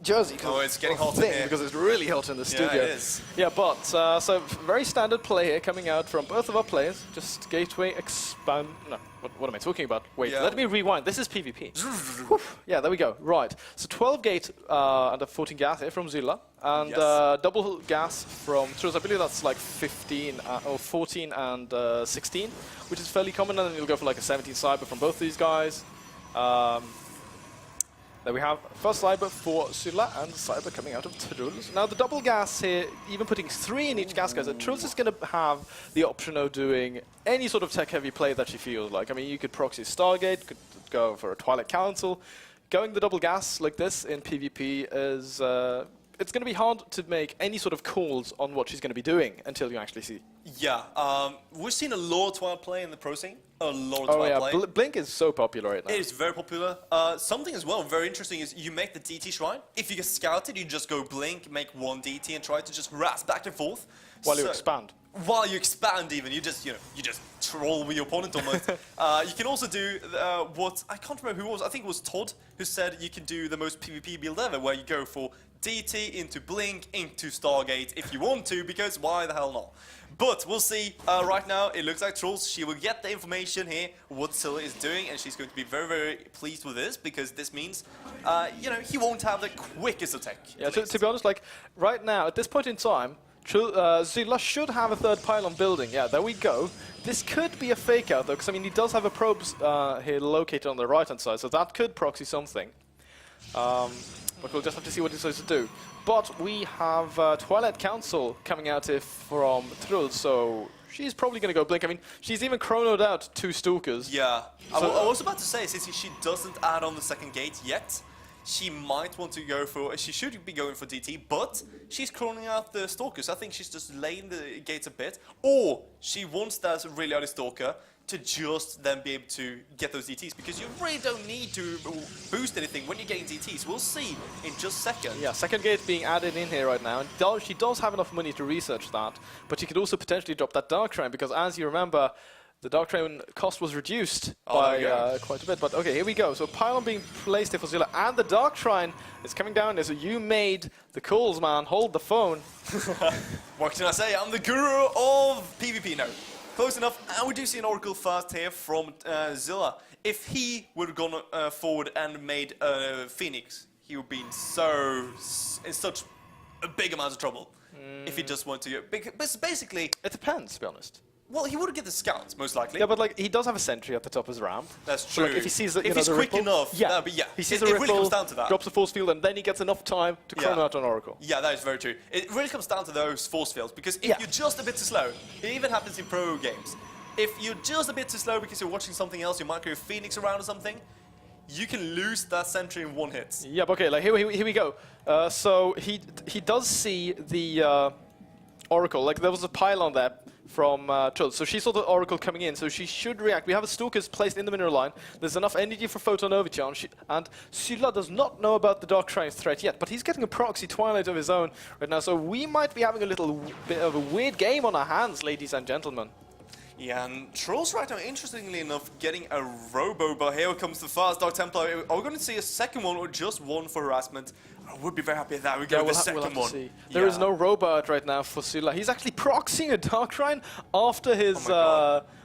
jersey. Oh, it's getting hot in here. Because it's really hot in the studio. Yeah, it is. Yeah, but, so very standard play here coming out from both of our players. Just gateway expand... No, what am I talking about? Wait, let me rewind. This is PvP. Yeah, there we go. Right. So 12 gate and 14 gas here from Zilla. And double gas from Truls. I believe that's like 15 or 14 and 16, which is fairly common. And then you'll go for like a 17 cyber from both these guys. There we have first cyber for Sylla and cyber coming out of Truls. Now the double gas here, even putting 3 in each gas guys, Truls is going to have the option of doing any sort of tech-heavy play that she feels like. I mean, you could proxy Stargate, could go for a Twilight Council. Going the double gas like this in PvP is... it's going to be hard to make any sort of calls on what she's going to be doing until you actually see. Yeah, we've seen a lot of Twilight play in the pro scene. A lot of Twilight play. Blink is so popular right now. It is very popular. Something as well very interesting is you make the DT shrine. If you get scouted, you just go Blink, make 1 DT, and try to just harass back and forth while you expand. While you expand, even you just troll with your opponent almost. You can also do what I can't remember who it was. I think it was Todd who said you can do the most PvP build ever, where you go for DT into Blink into Stargate if you want to, because why the hell not? But we'll see. Right now, it looks like Trolls, she will get the information here, what Sylla is doing, and she's going to be very pleased with this, because this means, he won't have the quickest attack. Yeah, to be honest, like, right now, at this point in time, Sylla should have a 3rd pylon building. Yeah, there we go. This could be a fake out, though, because, I mean, he does have a probes here located on the right-hand side, so that could proxy something. But we'll just have to see what he's supposed to do. But we have Twilight Council coming out here from Truls, so she's probably going to go Blink. I mean, she's even chronoed out 2 Stalkers. Yeah. So, I was about to say, since she doesn't add on the 2nd gate yet, she might want to go for... She should be going for DT, but she's chroning out the Stalkers. I think she's just laying the gates a bit. Or she wants that really early Stalker to just then be able to get those DTs, because you really don't need to boost anything when you're getting DTs. We'll see in just a second. Yeah, 2nd gate being added in here right now, and she does have enough money to research that, but she could also potentially drop that Dark Shrine, because as you remember, the Dark Shrine cost was reduced by quite a bit. But okay, here we go. So pylon being placed here for Sylla, and the Dark Shrine is coming down there. So you made the calls, man. Hold the phone. What can I say? I'm the guru of PvP now. Close enough, and we do see an Oracle first here from Zilla. If he would have gone forward and made Phoenix, he would be in such a big amount of trouble. If he just wanted to. But basically... It depends, to be honest. Well, he would get the scouts, most likely. Yeah, but like he does have a sentry at the top of his ramp. That's true. So, like, if he sees that, if he's quick enough, yeah, he sees it really comes down to that. Drops a force field, and then he gets enough time to chrono out an Oracle. Yeah, that is very true. It really comes down to those force fields, because if you're just a bit too slow, it even happens in pro games. If you're just a bit too slow because you're watching something else, you might go Phoenix around or something, you can lose that sentry in 1 hit. Yeah, but okay, like here we go. So he does see the Oracle. Like there was a pylon there from Truls. So she saw the Oracle coming in, so she should react. We have a Stalkers placed in the mineral line. There's enough energy for Photon Overcharge, and Sylla does not know about the Dark Shrine threat yet, but he's getting a proxy Twilight of his own right now, so we might be having a little bit of a weird game on our hands, ladies and gentlemen. Yeah, and Trolls right now, interestingly enough, getting a Robo, but here comes the first Dark Templar. Are we going to see a second one or just one for harassment? I would be very happy if that we go with the second one. There is no Robot right now for Sylla. He's actually proxying a Dark Shrine after his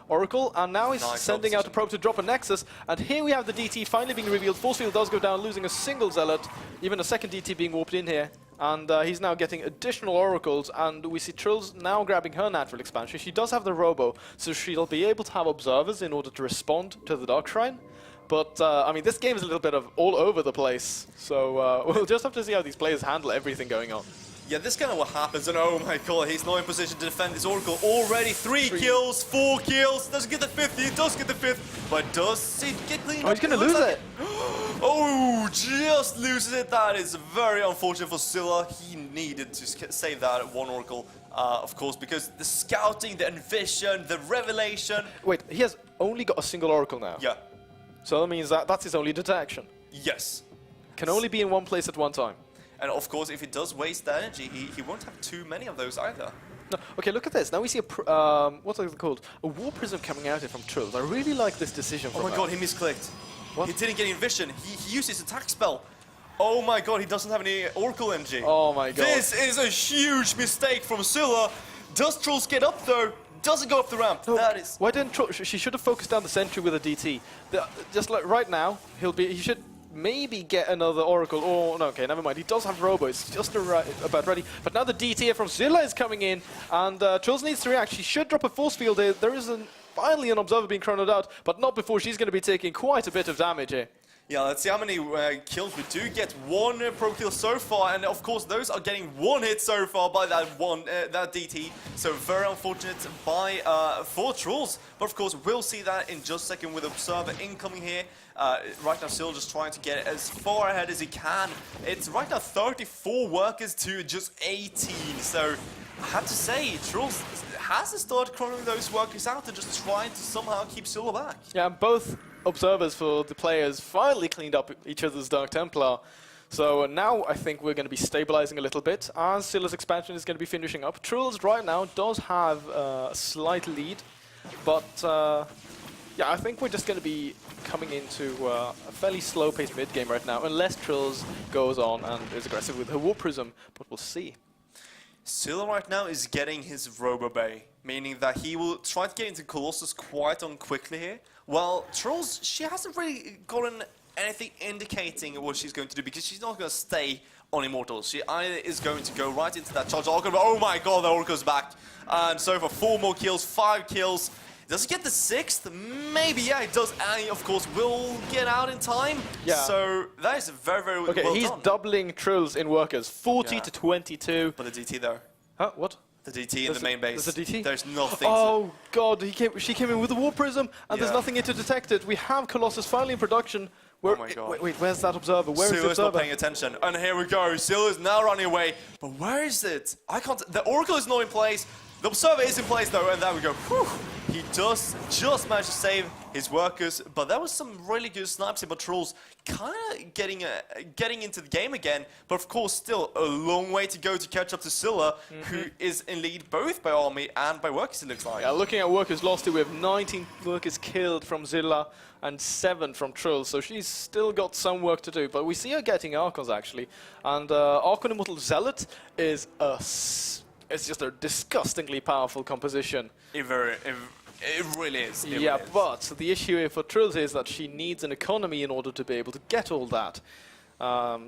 Oracle, and now he's sending out a probe to drop a Nexus, and here we have the DT finally being revealed. Force field does go down, losing a single Zealot, even a 2nd DT being warped in here. And he's now getting additional Oracles, and we see Trolls now grabbing her natural expansion. She does have the Robo, so she'll be able to have observers in order to respond to the Dark Shrine. But, I mean, this game is a little bit of all over the place, so we'll just have to see how these players handle everything going on. Yeah, this kind of what happens, and oh my god, he's not in position to defend this Oracle already. 3 kills, 4 kills, doesn't get the 5th, he does get the 5th, but does he get cleaned up? Oh, he's gonna lose it! Oh, just loses it. That is very unfortunate for Scylla. He needed to save that one Oracle, of course, because the scouting, the envision, the revelation. Wait, he has only got a single Oracle now. Yeah. So that means that's his only detection. Yes. Can only be in one place at one time. And of course, if he does waste the energy, he won't have too many of those either. No, okay, look at this. Now we see what's it called? A War Prism coming out here from Trills. I really like this decision from Oh my god, he misclicked. What? He didn't get Envision. He used his attack spell. Oh my god, he doesn't have any Oracle energy. Oh my god. This is a huge mistake from Scylla. Does Trolls get up though? Doesn't go up the ramp. No, That is... Why didn't Trolls? She should have focused down the sentry with a DT. Just like right now, he should maybe get another Oracle. Oh, no, okay, never mind. He does have Robo. It's just about ready. But now the DT from Scylla is coming in, and Trolls needs to react. She should drop a force field here. There is finally an Observer being chronoed out, but not before she's going to be taking quite a bit of damage here. Yeah, let's see how many kills we do get. 1 pro kill so far, and of course those are getting 1 hit so far by that that DT. So very unfortunate for Trolls. But of course we'll see that in just a second with Observer incoming here. Right now still just trying to get as far ahead as he can. It's right now 34 workers to just 18. So I have to say, Trolls has to start chronoing those workers out and just trying to somehow keep Scylla back. Yeah, both Observers for the players finally cleaned up each other's Dark Templar. So now I think we're going to be stabilizing a little bit as Scylla's expansion is going to be finishing up. Trolls right now does have a slight lead, but yeah, I think we're just going to be coming into a fairly slow-paced mid-game right now, unless Trolls goes on and is aggressive with her War Prism, but we'll see. Scylla right now is getting his Robo Bay, meaning that he will try to get into Colossus quite on quickly here. While Trolls, she hasn't really gotten anything indicating what she's going to do, because she's not going to stay on Immortals. She either is going to go right into that charge Oracle, but oh my god, the Oracle's back. And so for 4 more kills, 5 kills. Does he get the 6th? Maybe, yeah, it does. And he, of course, will get out in time. Yeah. So that is very, very okay, well he's done. Doubling Trolls in workers, 40 to 22. But the DT, though. Huh, what? The DT in the main base. There's a DT? There's nothing. Oh god, she came in with a War Prism, and there's nothing here to detect it. We have Colossus finally in production. Oh my god. Wait, where's that Observer? Where is the Scylla's Observer? not paying attention. And here we go. Scylla's now running away. But where is it? I can't... The Oracle is not in place. The Observer is in place though, and there we go. Whew. He does just manage to save his workers, but there was some really good snipes here, but Trolls kind of getting into the game again. But of course, still a long way to go to catch up to Scylla, who is in lead both by army and by workers, it looks like. Yeah, looking at workers lost here, we have 19 workers killed from Scylla and 7 from Trolls, so she's still got some work to do. But we see her getting Archons actually, and Archon Immortal Zealot is it's just a disgustingly powerful composition. It really is. It Yeah, really is. but the issue here for Trolls is that she needs an economy in order to be able to get all that.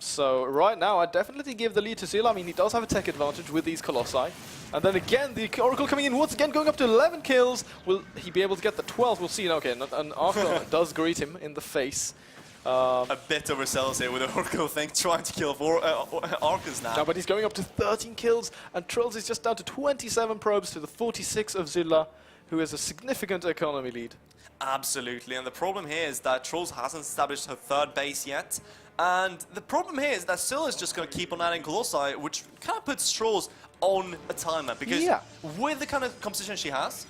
So right now, I definitely give the lead to Scylla. I mean, he does have a tech advantage with these Colossi. And then again, the Oracle coming in once again, going up to 11 kills. Will he be able to get the 12th? We'll see. Okay, and Archon does greet him in the face. A bit oversells here with the Oracle thing, trying to kill Archons now. No, but he's going up to 13 kills, and Trolls is just down to 27 probes to the 46 of Scylla, who has a significant economy lead. Absolutely, and the problem here is that Trolls hasn't established her 3rd base yet. And the problem here is that Scylla is just going to keep on adding Colossi, which kind of puts Trolls on a timer. Because with the kind of composition she has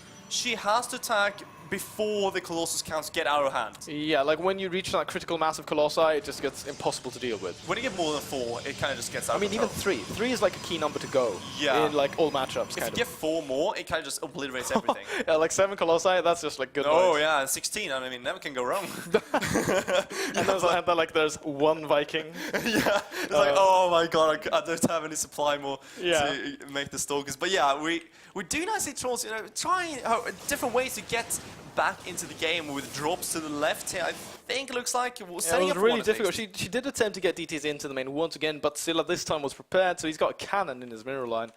to attack before the Colossus counts get out of hand. Yeah, like when you reach that critical mass of Colossi, it just gets impossible to deal with. When you get more than 4, it kind of just gets out of even control. 3. 3 is like a key number to go in like all matchups. If you get 4 more, it kind of just obliterates everything. Yeah, like 7 Colossi, that's just like good. Oh yeah, 16, I mean, never can go wrong. And there's 1 Viking. Yeah, it's like, oh my god, I don't have any supply more to make the Stalkers. But yeah, we do nicely Trolls, you know, trying different ways to get back into the game with drops to the left here. I think it looks like it was setting up really difficult. She did attempt to get DTs into the main once again, but Scylla this time was prepared, so he's got a cannon in his mirror line.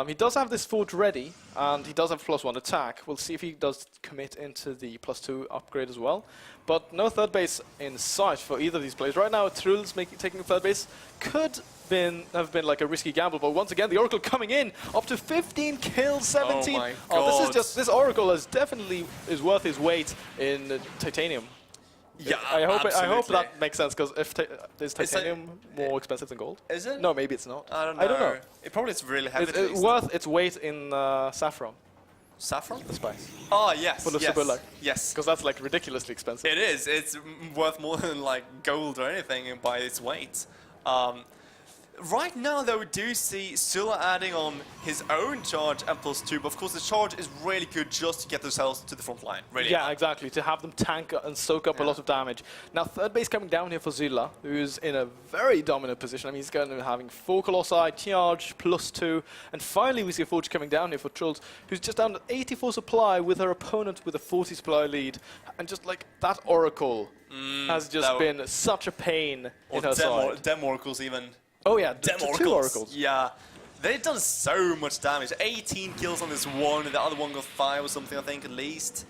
He does have this forge ready, and he does have +1 attack. We'll see if he does commit into the +2 upgrade as well. But no third base in sight for either of these players. Right now, Truls taking third base could have been like a risky gamble, but once again, the Oracle coming in, up to 15 kills, 17. Oh my this is God. this Oracle is definitely worth his weight in titanium. Yeah, I hope absolutely. that makes sense, because if is titanium more expensive than gold? Is it? No, maybe it's not. I don't know. It probably is really heavy. It's worth its weight in saffron, Saffron? the spice, Oh, yes. For the yes. Sibylla. Yes. because that's like ridiculously expensive. It is. It's worth more than like gold or anything by its weight. Right now, though, we do see Scylla adding on his own charge and +2, but of course the charge is really good just to get themselves to the front line. Really. Yeah, exactly, to have them tank and soak up a lot of damage. Now, third base coming down here for Zylla, who's in a very dominant position. I mean, he's going to be having 4 Colossi, charge, +2, and finally we see a Forge coming down here for Truls, who's just down to 84 supply with her opponent with a 40 supply lead. And just like that Oracle has just been such a pain in her side. Dem Oracles even. Oh yeah, Dem two Oracles. Yeah. They've done so much damage. 18 kills on this one, the other one got 5 or something, I think, at least.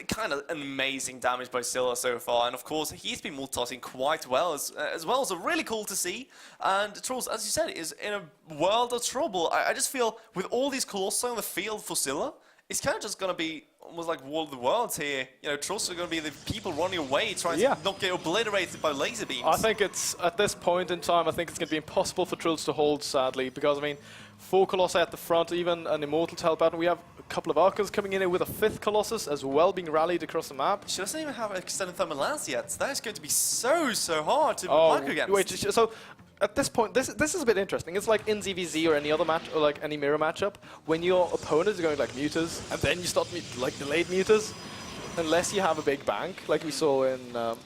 Kind of amazing damage by Scylla so far, and of course he's been multitasking quite well as well, so really cool to see. And Trolls, as you said, is in a world of trouble. I just feel with all these Colossi on the field for Scylla, it's kind of just going to be almost like War of the Worlds here. You know, Trolls are going to be the people running away, trying to not get obliterated by laser beams. I think it's, at this point in time, I think it's going to be impossible for Truls to hold, sadly, because, I mean, 4 Colossi at the front, even an Immortal to help out, and we have a couple of Archers coming in here with a 5th Colossus as well, being rallied across the map. She doesn't even have extended thermal lance yet. That is going to be so hard to mark against. Wait, so at this point, this is a bit interesting. It's like in ZVZ or any other match, or like any mirror matchup, when your opponent is going like mutas, and then you start like delayed mutas, unless you have a big bank, like we saw in the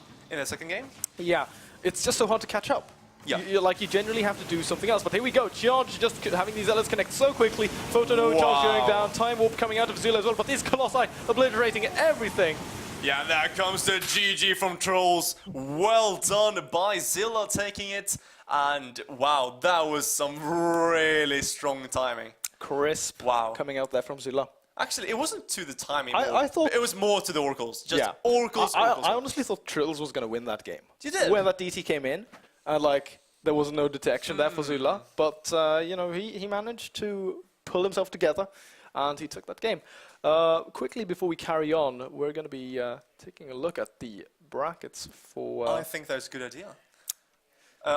second game? Yeah, it's just so hard to catch up. Yeah. You generally have to do something else. But here we go. Charge just having these Zealots connect so quickly. Photo no charge going down. Time warp coming out of Zylla as well. But these Colossi obliterating everything. Yeah, there comes the GG from Trolls. Well done by Zylla taking it. And wow, that was some really strong timing. Crisp. Wow. Coming out there from Zylla. Actually, it wasn't to the timing. I thought it was more to the Oracles. Just Oracles. I honestly thought Trills was going to win that game. You did? When that DT came in, and like there was no detection there for Zylla, but you know, he managed to pull himself together, and he took that game. Quickly before we carry on, we're going to be taking a look at the brackets for. I think that's a good idea.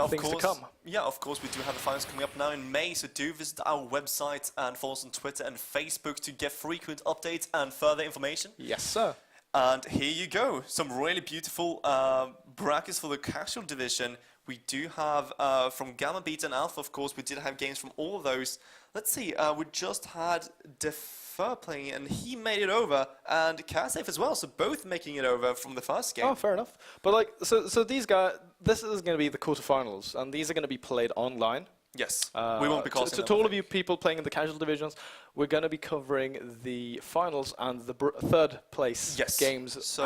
Things to come. Yeah, of course, we do have the finals coming up now in May, so do visit our website and follow us on Twitter and Facebook to get frequent updates and further information. Yes, sir. And here you go, some really beautiful brackets for the casual division. We do have from Gamma, Beta and Alpha, of course, we did have games from all of those. Let's see, we just had Defer playing, and he made it over, and Casafe as well, so both making it over from the first game. Oh, fair enough. But like, so these guys, this is going to be the quarterfinals, and these are going to be played online. Yes, we won't be casting them. To all of you people playing in the casual divisions, we're going to be covering the finals and the third place games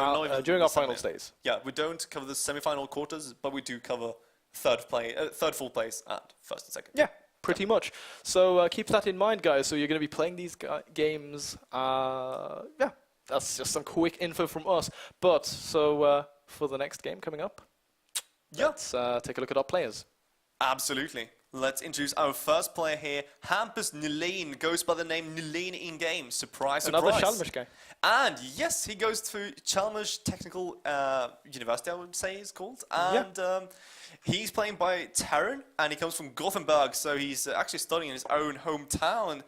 during our final stays. Yeah, we don't cover the semi-final quarters, but we do cover third full place and first and second. Yeah, pretty much. So keep that in mind, guys. So you're going to be playing these games. Yeah, that's just some quick info from us. But so for the next game coming up, let's take a look at our players. Absolutely. Let's introduce our first player here. Hampus Nylén goes by the name Nylén in-game. Surprise, surprise. Another Chalmers guy. And yes, he goes to Chalmers Technical University, I would say it's called. And he's playing by Terran, and he comes from Gothenburg, so he's actually studying in his own hometown.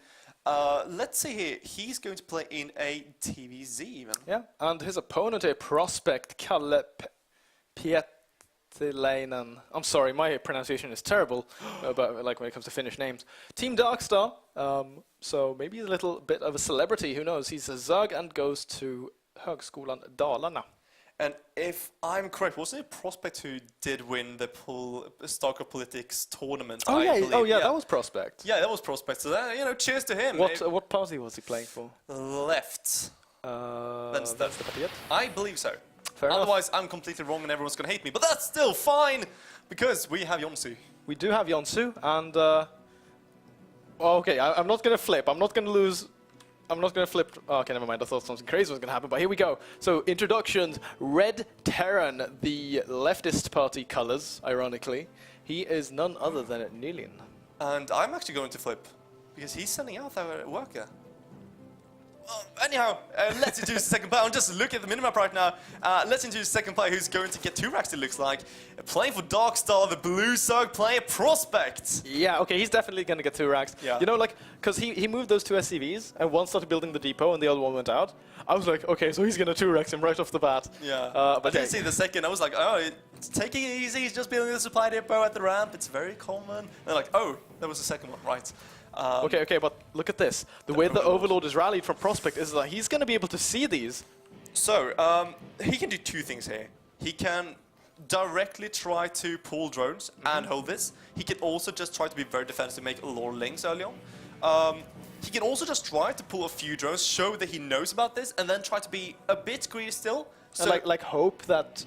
Let's see here. He's going to play in a TVZ even. Yeah, and his opponent, a prospect, Kalle Pietiläinen. I'm sorry, my pronunciation is terrible, but like when it comes to Finnish names. Team Darkstar, so maybe a little bit of a celebrity, who knows. He's a Zug and goes to Högskolan Dalarna. And if I'm correct, wasn't it Prospect who did win the StarCraft Politics tournament? Oh yeah, that was Prospect. Yeah, that was Prospect. So that, cheers to him. What party was he playing for? Left. That's the party. I believe so. Fair Otherwise, enough. I'm completely wrong and everyone's going to hate me. But that's still fine, because we have Jonsu. We do have Jonsu, and Okay, I'm not going to flip. I'm not going to lose. I'm not going to flip. Oh, okay, never mind. I thought something crazy was going to happen, but here we go. So, introductions. Red Terran, the leftist party colors, ironically. He is none other than Nilin. And I'm actually going to flip, because he's sending out our worker. Anyhow, let's introduce the second player. I'm just looking at the minimap right now. Let's introduce the second player who's going to get 2 racks, it looks like. Playing for Darkstar, the Blue Zerg player, Prospect. Yeah, okay, he's definitely going to get 2 racks. Yeah. You know, like, because he moved those 2 SCVs, and one started building the depot, and the other one went out. I was like, okay, so he's going to 2 racks him right off the bat. Yeah, but I didn't see the second. I was like, oh, it's taking it easy. He's just building the supply depot at the ramp. It's very common. And they're like, oh, that was the second one, right. Okay, but look at this. The way the Overlord is rallied from Prospect is that he's going to be able to see these. So, he can do 2 things here. He can directly try to pull drones and hold this. He can also just try to be very defensive, make a lot of links early on. He can also just try to pull a few drones, show that he knows about this, and then try to be a bit greedy still. So like hope that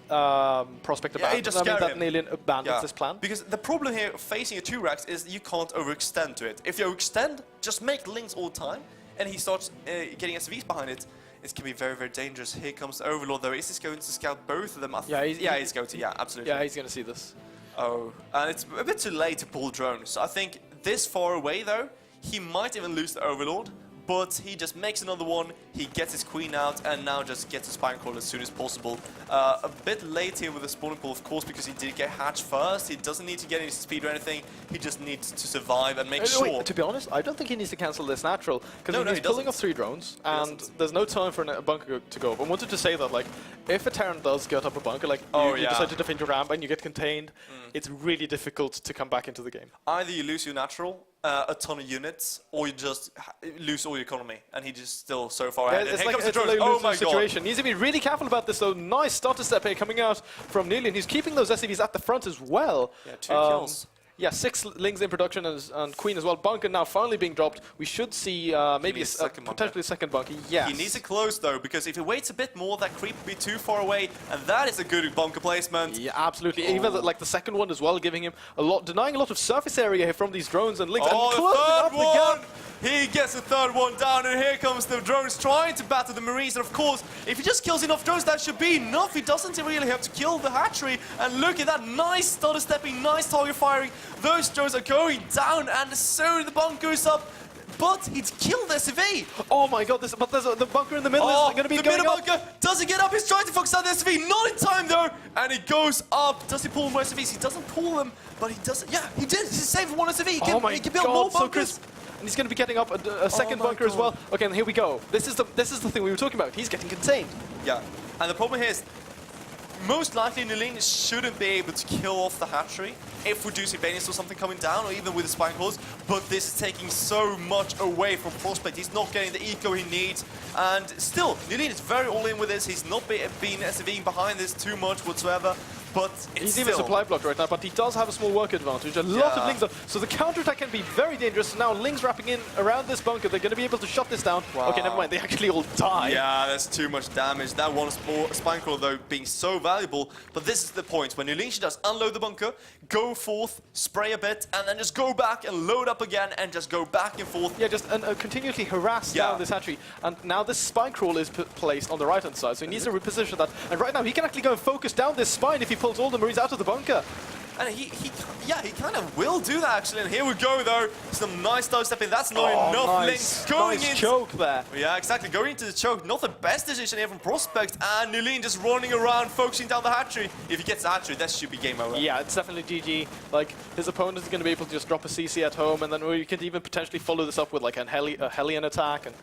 Prospect abandons, that Nilin abandons this plan. Because the problem here facing a 2 racks is you can't overextend to it. If you overextend, just make links all the time, and he starts getting SVs behind it. It can be very, very dangerous. Here comes the Overlord, though. Is he going to scout both of them? He's going to. Yeah, absolutely. Yeah, he's going to see this. Oh, and it's a bit too late to pull drones. I think this far away, though, he might even lose the Overlord. But he just makes another one, he gets his queen out, and now just gets a spine crawl as soon as possible. A bit late here with the spawning pool, of course, because he did get hatched first. He doesn't need to get any speed or anything. He just needs to survive and make sure. Wait, to be honest, I don't think he needs to cancel this natural, because he's pulling off 3 drones, and there's no time for a bunker to go up. I wanted to say that, like, if a Terran does get up a bunker, like, you decide to defend your ramp and you get contained, it's really difficult to come back into the game. Either you lose your natural, a ton of units, or you just lose all your economy, and he just still so far ahead. It's like a lose-lose situation. Needs to be really careful about this, though. Nice starter step here coming out from Nilin. He's keeping those SCVs at the front as well. Yeah, 2 kills. Yeah, 6 Lings in production and Queen as well. Bunker now finally being dropped. We should see maybe potentially a second bunker. Yes. He needs to close, though, because if he waits a bit more, that creep will be too far away, and that is a good bunker placement. Yeah, absolutely. Even like the second one as well, giving him denying a lot of surface area here from these drones and Lings. Oh, and the third one! He gets the 3rd one down, and here comes the drones trying to battle the Marines. And of course, if he just kills enough drones, that should be enough. He doesn't really have to kill the hatchery. And look at that, nice stutter stepping, nice target firing. Those drones are going down, and so the bunker's up. But he's killed SV. Oh my god, but there's the bunker in the middle is going to be going up. The middle bunker doesn't get up. He's trying to focus on the SV. Not in time, though. And he goes up. Does he pull more SVs? He doesn't pull them, but he doesn't. Yeah, he did. He saved 1 SV. He can build more bunkers. And he's going to be getting up a second bunker as well. Okay, and here we go. This is the thing we were talking about. He's getting contained. Yeah, and the problem here is most likely Nilin shouldn't be able to kill off the hatchery if we do see Banias or something coming down, or even with the spine claws, but this is taking so much away from Prospect. He's not getting the eco he needs, and still, Nilin is very all in with this. He's not been SVing behind this too much whatsoever. But he's even supply blocked right now, but he does have a small work advantage. A lot of Lings are, so the counterattack can be very dangerous. Now Lings wrapping in around this bunker. They're going to be able to shut this down. Wow. Okay, never mind. They actually all die. Yeah, that's too much damage. That one spine crawler, though, being so valuable. But this is the point. When Nilin does unload the bunker, go forth, spray a bit, and then just go back and load up again and just go back and forth. Yeah, just continuously harass down this hatchery. And now this spine crawl is placed on the right-hand side, so he needs to reposition that. And right now, he can actually go and focus down this spine if he pulls all the Marines out of the bunker. And he kind of will do that, actually. And here we go, though. Some nice dive stepping. That's not enough. Links going into choke there. Yeah, exactly. Going into the choke. Not the best decision here from Prospect. And Nilin just running around, focusing down the hatchery. If he gets the hatchery, that should be game over. Yeah, it's definitely GG. Like, his opponent is going to be able to just drop a CC at home, and then we could even potentially follow this up with like a Hellion attack. And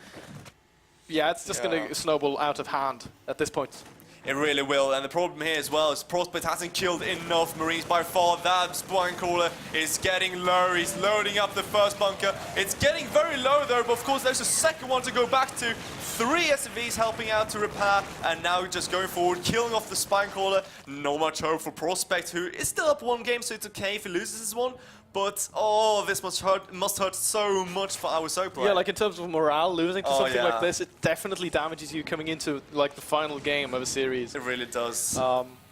yeah, it's just going to snowball out of hand at this point. It really will, and the problem here as well is Prospect hasn't killed enough Marines by far. That spine crawler is getting low. He's loading up the first bunker. It's getting very low though, but of course there's a second one to go back to. 3 SCVs helping out to repair, and now just going forward, killing off the spine crawler. Not much hope for Prospect, who is still up 1 game, so it's okay if he loses this one. But, oh, this must hurt so much for our Zerg player. Yeah, like in terms of morale, losing to something like this, it definitely damages you coming into like the final game of a series. It really does.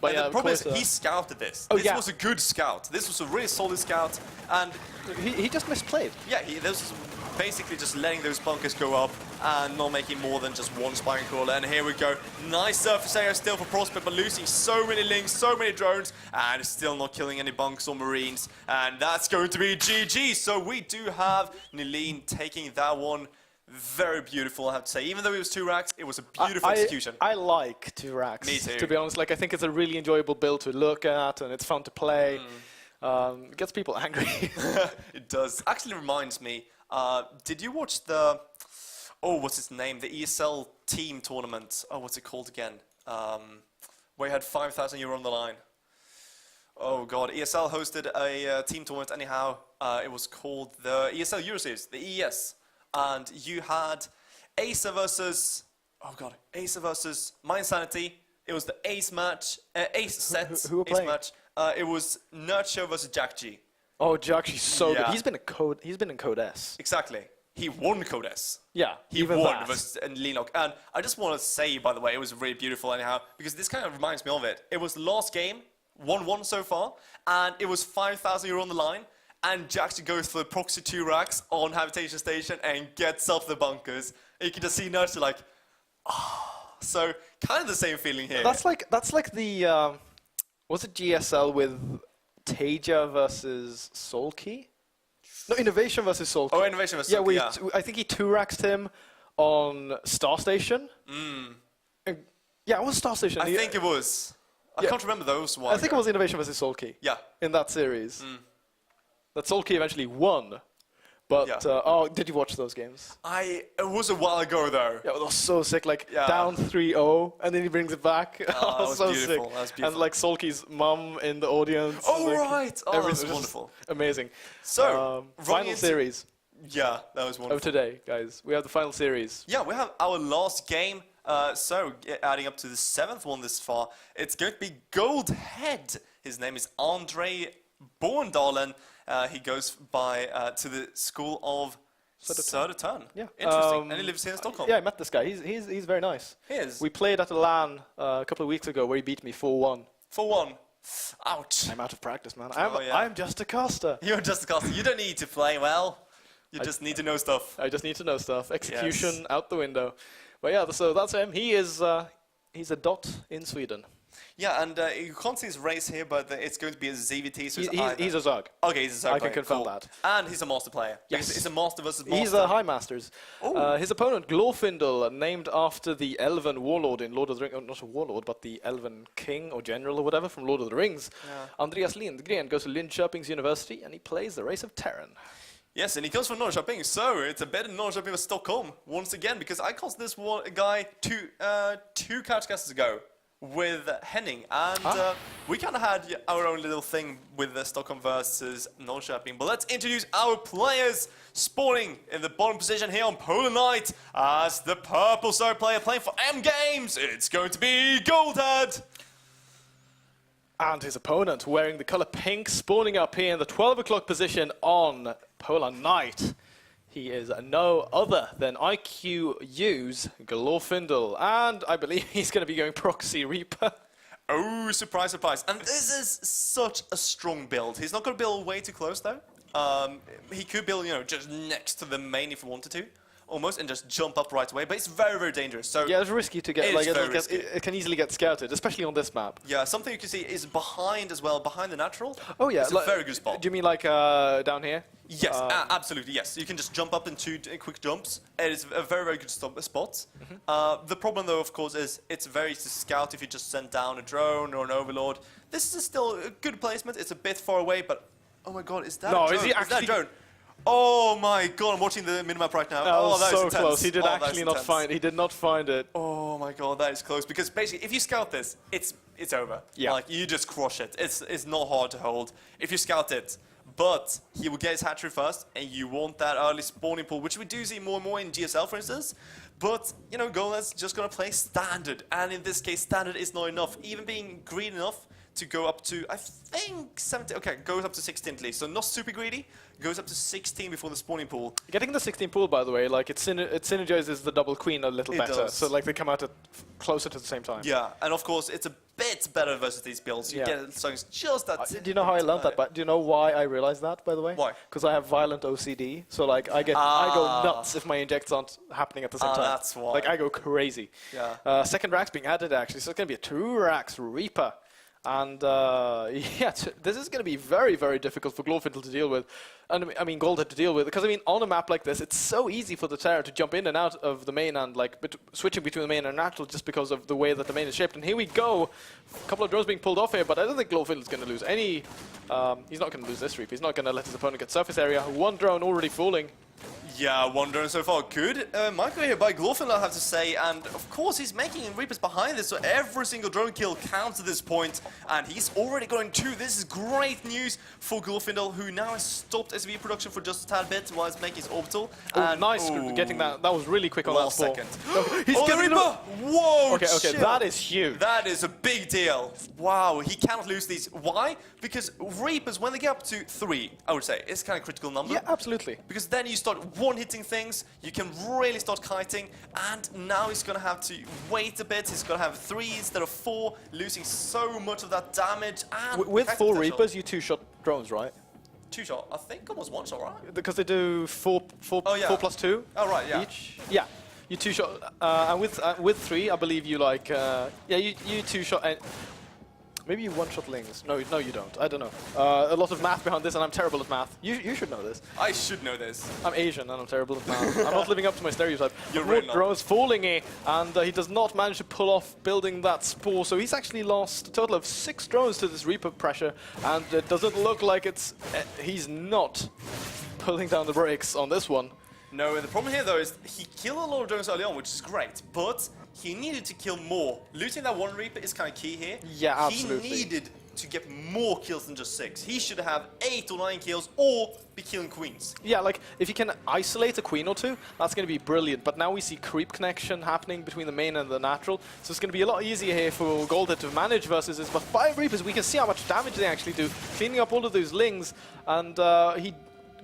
But And yeah, the problem is, of course, he scouted this. Oh, This yeah. was a good scout. This was a really solid scout. And he just misplayed. yeah, this was basically just letting those bunkers go up and not making more than just one spine crawler. And here we go. Nice surface area still for Prospect, but losing so many links, so many drones, and still not killing any bunkers or marines. And that's going to be GG. So we do have Nilin taking that one. Very beautiful, I have to say. Even though it was 2 racks, it was a beautiful execution. I like 2 racks. Me too. To be honest, like I think it's a really enjoyable build to look at, and it's fun to play. It gets people angry. It does. Actually reminds me, did you watch the, what's its name? The ESL team tournament. Oh, what's it called again? Where you had €5,000 on the line. Oh god, ESL hosted a team tournament anyhow. It was called the ESL Euro Series, the ES. And you had Acer versus, Acer versus My Insanity. It was the Ace match, Ace set, Who were Ace playing? match. It was Nurture versus Jack G. Oh, Jack, she's so Yeah. good. He's been in Code S. Exactly. He won Code S. Yeah, He even won that. versus Linok. And I just want to say, by the way, it was really beautiful anyhow, because this kind of reminds me of it. It was the last game, 1-1 so far, and it was €5,000 on the line, and Jack actually goes for the proxy 2 racks on Habitation Station and gets up the bunkers. And you can just see Nurture like, So, kind of the same feeling here. That's like the was it GSL with Taja versus Soulkey? No, Innovation versus Soulkey. Oh, Innovation versus yeah, Soulkey, I think he 2-raxed him on Star Station. Yeah, it was Star Station. I think it was. I can't remember those ones. I think it was Innovation versus Soulkey. Yeah. In that series. That Soulkey eventually won. But, Yeah. did you watch those games? It was a while ago, though. Yeah, it was so sick. Like, Yeah. down 3-0, and then he brings it back. that was so beautiful. sick. That was And, beautiful. like, Soulkey's mum in the audience. Oh, like, right. Oh, everything that's was wonderful. Amazing. So, running final into- series Yeah, that was wonderful. of today, guys. We have the final series. Yeah, we have our last game. Adding up to the 7th one this far, it's going to be Goldhead. His name is Andre Borndalen. He goes by to the school of Södertörn. Yeah. Interesting. And he lives here in Stockholm. Yeah, I met this guy. He's very nice. He is. We played at a LAN a couple of weeks ago where he beat me 4-1. For one. Ouch. I'm out of practice, man. Oh, yeah. I'm just a caster. You're just a caster. You don't need to play well. You just need to know stuff. I just need to know stuff. Execution out the window. But yeah, so that's him. He's a dot in Sweden. Yeah, and you can't see his race here, but it's going to be a ZVT. So He's a Zug. Okay, he's a Zerg I can player, confirm cool. that. And he's a master player. Yes. Because it's a master versus master. He's a High Masters. Oh. His opponent, Glorfindel, named after the Elven Warlord in Lord of the Rings. Not a Warlord, but the Elven King or General or whatever from Lord of the Rings. Andreas Lindgren goes to Linköping's University and he plays the race of Terran. Yes, and he comes from Norrköping, so it's a better Norrköping than Stockholm once again, because I cast this guy two CouchCasts ago with Henning, and we kind of had our own little thing with the Stockholm versus Norrköping. But let's introduce our players spawning in the bottom position here on Polar Night as the purple Zerg player playing for M Games. It's going to be Goldhead. And his opponent, wearing the color pink, spawning up here in the 12 o'clock position on Polar Night. He is no other than IQU's Glorfindel, and I believe he's going to be going Proxy Reaper. Oh, surprise, surprise. And this is such a strong build. He's not going to build way too close, though. He could build, just next to the main if he wanted to, almost, and just jump up right away. But it's very, very dangerous. So Yeah, it's risky to get. It is very risky. It can easily get scouted, especially on this map. yeah, something you can see is behind as well, behind the natural. Oh yeah, It's a very good spot. Do you mean like down here? Yes, absolutely, yes. You can just jump up in 2 quick jumps. It is a very, very good spot. The problem, though, of course, is it's very to scout if you just send down a drone or an overlord. This is still a good placement. It's a bit far away, but oh my god, is that No, a drone? is he that a actually- drone? Oh my god, I'm watching the minimap right now. That was that is so intense. close. He did Oh, that actually is not intense. find. He did not find it. Oh my god, that is close. Because basically, if you scout this, it's over. Yeah. Like, you just crush it. It's not hard to hold if you scout it. But he will get his hatchery first, and you want that early spawning pool, which we do see more and more in GSL, for instance. But, Goldhead's just going to play standard. And in this case, standard is not enough. Even being green enough to go up to, I think, 17. Okay, goes up to 16 at least. So not super greedy. Goes up to 16 before the spawning pool. Getting the 16 pool, by the way, like it synergizes the double queen a little It better. does. So like they come out at closer to the same time. Yeah, and of course, it's a bit better versus these builds. You get songs just that. Do you know how I learned that? But do you know why I realized that, by the way? Why? Because I have violent OCD. So like I go nuts if my injects aren't happening at the same time. That's why. Like I go crazy. Yeah. Second rack's being added actually, so it's gonna be a 2 racks Reaper. And yeah, this is going to be very, very difficult for Glorfindel to deal with. And I mean, Goldhead to deal with. Because I mean, on a map like this, it's so easy for the Terror to jump in and out of the main and like switching between the main and natural just because of the way that the main is shaped. And here we go. A couple of drones being pulled off here, but I don't think Glorfindel's going to lose any. He's not going to lose this Reap. He's not going to let his opponent get surface area. 1 drone already falling. Yeah, 1 drone so far. Good micro here by Glorfindel, I have to say. And of course, he's making Reapers behind this, so every single drone kill counts at this point. And he's already going 2. This is great news for Glorfindel, who now has stopped SV production for just a tad bit while he's making his orbital. Oh, and nice getting that. That was really quick on that ball. second. He's getting Reaper! Whoa! Okay, chill. that is huge. That is a big deal. Wow, he cannot lose these. Why? Because Reapers, when they get up to 3, I would say, it's kind of a critical number. Yeah, absolutely. Because then you start one-hitting things, you can really start kiting, and now he's going to have to wait a bit. He's going to have 3 instead of 4, losing so much of that damage. And With 4 Reapers, you 2-shot drones, right? 2-shot? I think almost 1-shot, right? Because they do 4 plus 2 Oh, right, yeah. each. Yeah, you 2-shot, and with 3, I believe you like, yeah, you 2-shot, and maybe you 1-shot lings. No, you don't. I don't know. A lot of math behind this, and I'm terrible at math. You should know this. I should know this. I'm Asian, and I'm terrible at math. I'm not living up to my stereotype. You're really not. Drone's falling here, and he does not manage to pull off building that spore. So he's actually lost a total of 6 drones to this Reaper pressure, and it doesn't look like it's. He's not pulling down the brakes on this one. No, and the problem here, though, is he killed a lot of drones early on, which is great, but he needed to kill more. Losing that 1 Reaper is kind of key here. Yeah, absolutely. He needed to get more kills than just 6. He should have 8 or 9 kills, or be killing queens. Yeah, like, if you can isolate a queen or 2, that's going to be brilliant. But now we see creep connection happening between the main and the natural, so it's going to be a lot easier here for Goldhead to manage versus this. But 5 Reapers, we can see how much damage they actually do, cleaning up all of those lings, and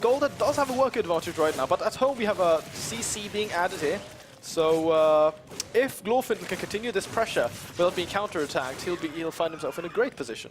Goldhead does have a work advantage right now, but at home we have a CC being added here. So if Glorfindel can continue this pressure without being counter-attacked, he'll find himself in a great position.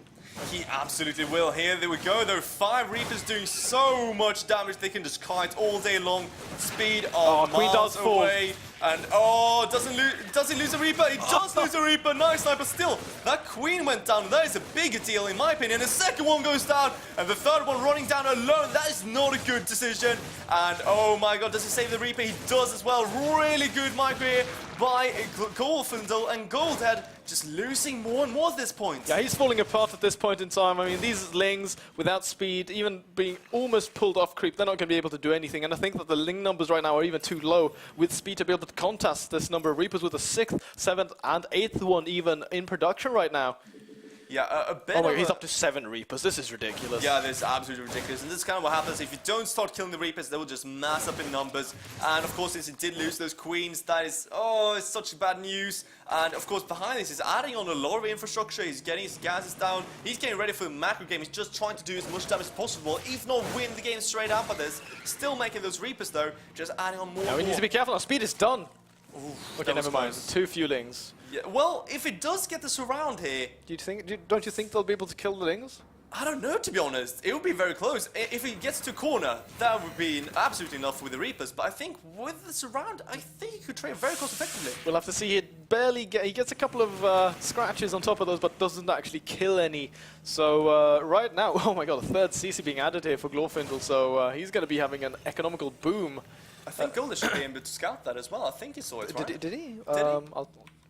He absolutely will. Here we go. There are 5 Reapers doing so much damage they can just kite all day long. Speed Queen does fall. away. And does he lose a Reaper? He does lose a Reaper. Nice sniper. Still, that Queen went down. That is a bigger deal in my opinion. The second one goes down, and the third one running down alone. That is not a good decision. And oh my god, does he save the Reaper? He does as well. Really good micro here by Glorfindel, and Goldhead just losing more and more at this point. Yeah, he's falling apart at this point in time. I mean, these lings, without speed, even being almost pulled off creep, they're not going to be able to do anything. And I think that the ling numbers right now are even too low with speed to be able to contest this number of Reapers with the 6th, 7th, and 8th one even in production right now. Yeah, a bit oh my god, he's up to 7 Reapers. This is ridiculous. Yeah, this is absolutely ridiculous. And this is kind of what happens if you don't start killing the Reapers, they will just mass up in numbers. And of course, since he did lose those queens, that is, it's such bad news. And of course, behind this, he's adding on a lot of infrastructure. He's getting his gases down. He's getting ready for the macro game. He's just trying to do as much damage as possible, if not win the game straight after this. Still making those Reapers, though, just adding on more. Yeah, we need to be careful. Our speed is done. Oof, okay, never mind. Close. 2 few lings. Yeah, well, if it does get the surround here... Don't you think they'll be able to kill the lings? I don't know, to be honest. It would be very close. If he gets to corner, that would be absolutely enough with the Reapers. But I think with the surround, I think he could trade very cost effectively. We'll have to see. He gets a couple of scratches on top of those, but doesn't actually kill any. So right now, oh my god, a 3rd CC being added here for Glorfindel. So he's going to be having an economical boom. I think Golden should be able to scout that as well. I think he saw it, right? Did he? Did he?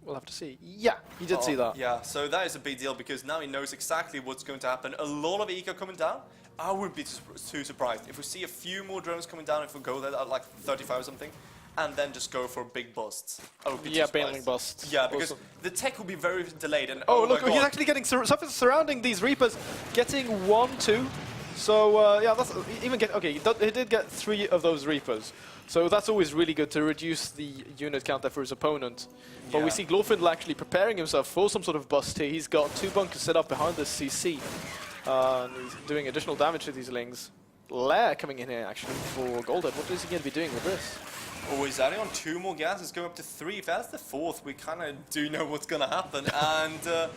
We'll have to see. Yeah, he did see that. Yeah, so that is a big deal because now he knows exactly what's going to happen. A lot of eco coming down. I wouldn't be too surprised if we see a few more drones coming down, if we go there at like 35 or something, and then just go for big busts. I would be too surprised. bailing busts. Yeah, because the tech will be very delayed. And oh my look, God. he's actually getting surface surrounding these Reapers, getting 1, 2. So yeah, that's even okay. He did get 3 of those Reapers. So that's always really good to reduce the unit count there for his opponent. But Yeah. we see Glorfindel actually preparing himself for some sort of bust here. He's got 2 bunkers set up behind this CC. And he's doing additional damage to these lings. Lair coming in here actually for Goldhead. What is he going to be doing with this? Oh, he's adding on 2 more gases, going up to 3. If that's the 4th, we kind of do know what's going to happen. And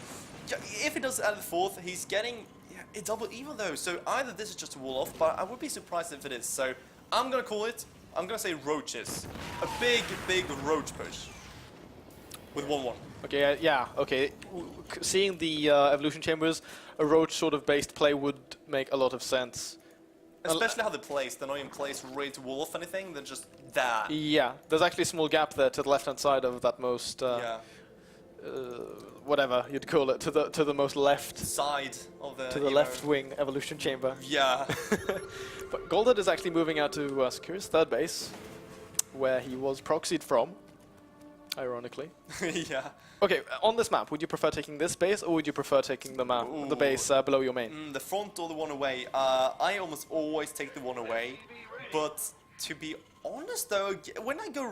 if he does add the fourth, he's getting a double evil though. So either this is just a wall off, but I would be surprised if it is. So I'm gonna call it. I'm gonna say roaches. A big roach push with 1-1. Okay, yeah, okay. Seeing the evolution chambers, a roach sort of based play would make a lot of sense. Especially how they're placed. They're not even placed ready to wall off anything. They're just there. Yeah, there's actually a small gap there to the left-hand side of that most, whatever you'd call it, to the most left Side of the. to the left wing evolution chamber. Yeah. But Goldhead is actually moving out to secure his third base, where he was proxied from, ironically. Yeah. Okay, on this map, would you prefer taking this base, or would you prefer taking the base below your main? The front or the one away. I almost always take the one away, but to be honest though, when I go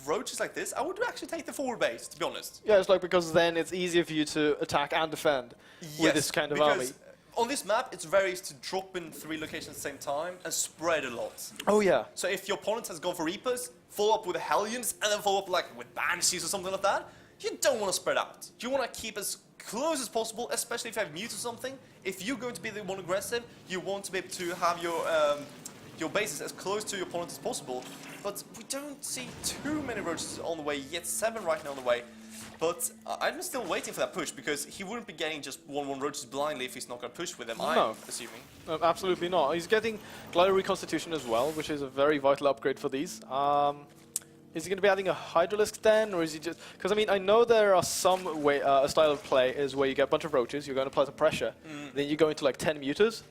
roaches like this, I would actually take the forward base, to be honest. Yeah, it's like because then it's easier for you to attack and defend with this kind of army. On this map, it's very easy to drop in 3 locations at the same time and spread a lot. Oh yeah. So if your opponent has gone for Reapers, follow up with Hellions, and then follow up like with Banshees or something like that, you don't want to spread out. You want to keep as close as possible, especially if you have mute or something. If you're going to be the one aggressive, you want to be able to have your bases as close to your opponent as possible. But we don't see too many roaches on the way yet. 7 right now on the way. But I'm still waiting for that push, because he wouldn't be getting just 1-1 roaches blindly if he's not going to push with them, I'm assuming. Absolutely not. He's getting Glider Reconstitution as well, which is a very vital upgrade for these. Is he going to be adding a Hydralisk then, or is he just... Because, I mean, I know there are some way... a style of play is where you get a bunch of roaches, you're going to apply some pressure, then you go into, like, 10 mutas,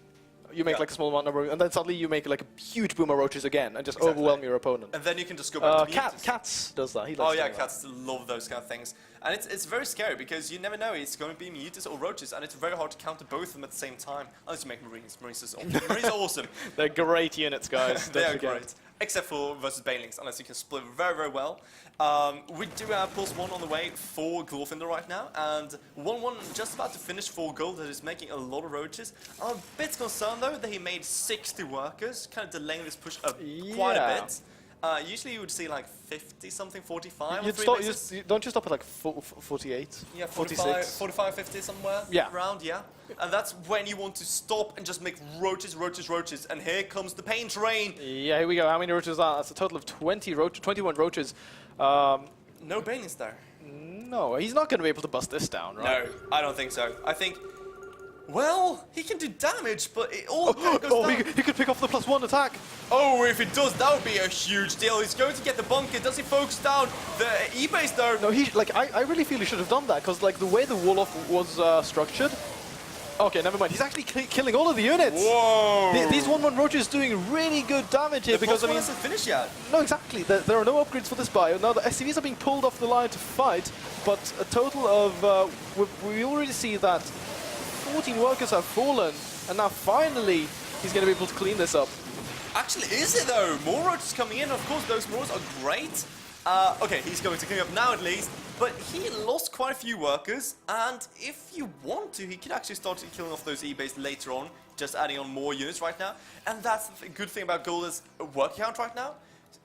you make, like, a small amount of roaches, and then suddenly you make, like, a huge boom of roaches again, and just overwhelm your opponent. And then you can just go back to mutas. Cats does that. He Oh loves yeah, doing that. cats love those kind of things. And it's very scary, because you never know, it's going to be mutas or roaches, and it's very hard to counter both of them at the same time, unless you make Marines. Marines are awesome. They're great units, guys. They Don't are forget. great. Except for versus Banelings, unless you can split very well. We do have +1 on the way for Glorfindel right now, and 1-1 just about to finish for gold. That is making a lot of roaches. I'm a bit concerned though that he made 60 workers, kind of delaying this push quite a bit. Usually you would see like 50 something, 45 on 3 bases. Don't you stop at like 48? Yeah, 46? 45, 50 somewhere around, yeah. And that's when you want to stop and just make roaches. And here comes the pain train. Yeah, here we go. How many roaches are? That's a total of 21 roaches. No Banelings there. No, he's not going to be able to bust this down, right? No, I don't think so. I think, well, he can do damage, but it all goes down. He could pick off the +1 attack. Oh, if it does, that would be a huge deal. He's going to get the bunker. Does he focus down the E-base though? No, I really feel he should have done that, because like the way the wall-off was structured. Okay, never mind. He's actually killing all of the units. Whoa! These 1-1 roaches doing really good damage here, because I mean, hasn't finished yet. no, exactly. There are no upgrades for this bio. Now the SCVs are being pulled off the line to fight, but a total of we already see that 14 workers have fallen, and now finally he's going to be able to clean this up. Actually, is it though? More roaches coming in. Of course, those roaches are great. Okay, he's going to clean up now at least. But he lost quite a few workers, and if you want to, he could actually start killing off those E-base later on, just adding on more units right now. And that's the good thing about Gold's work count right now.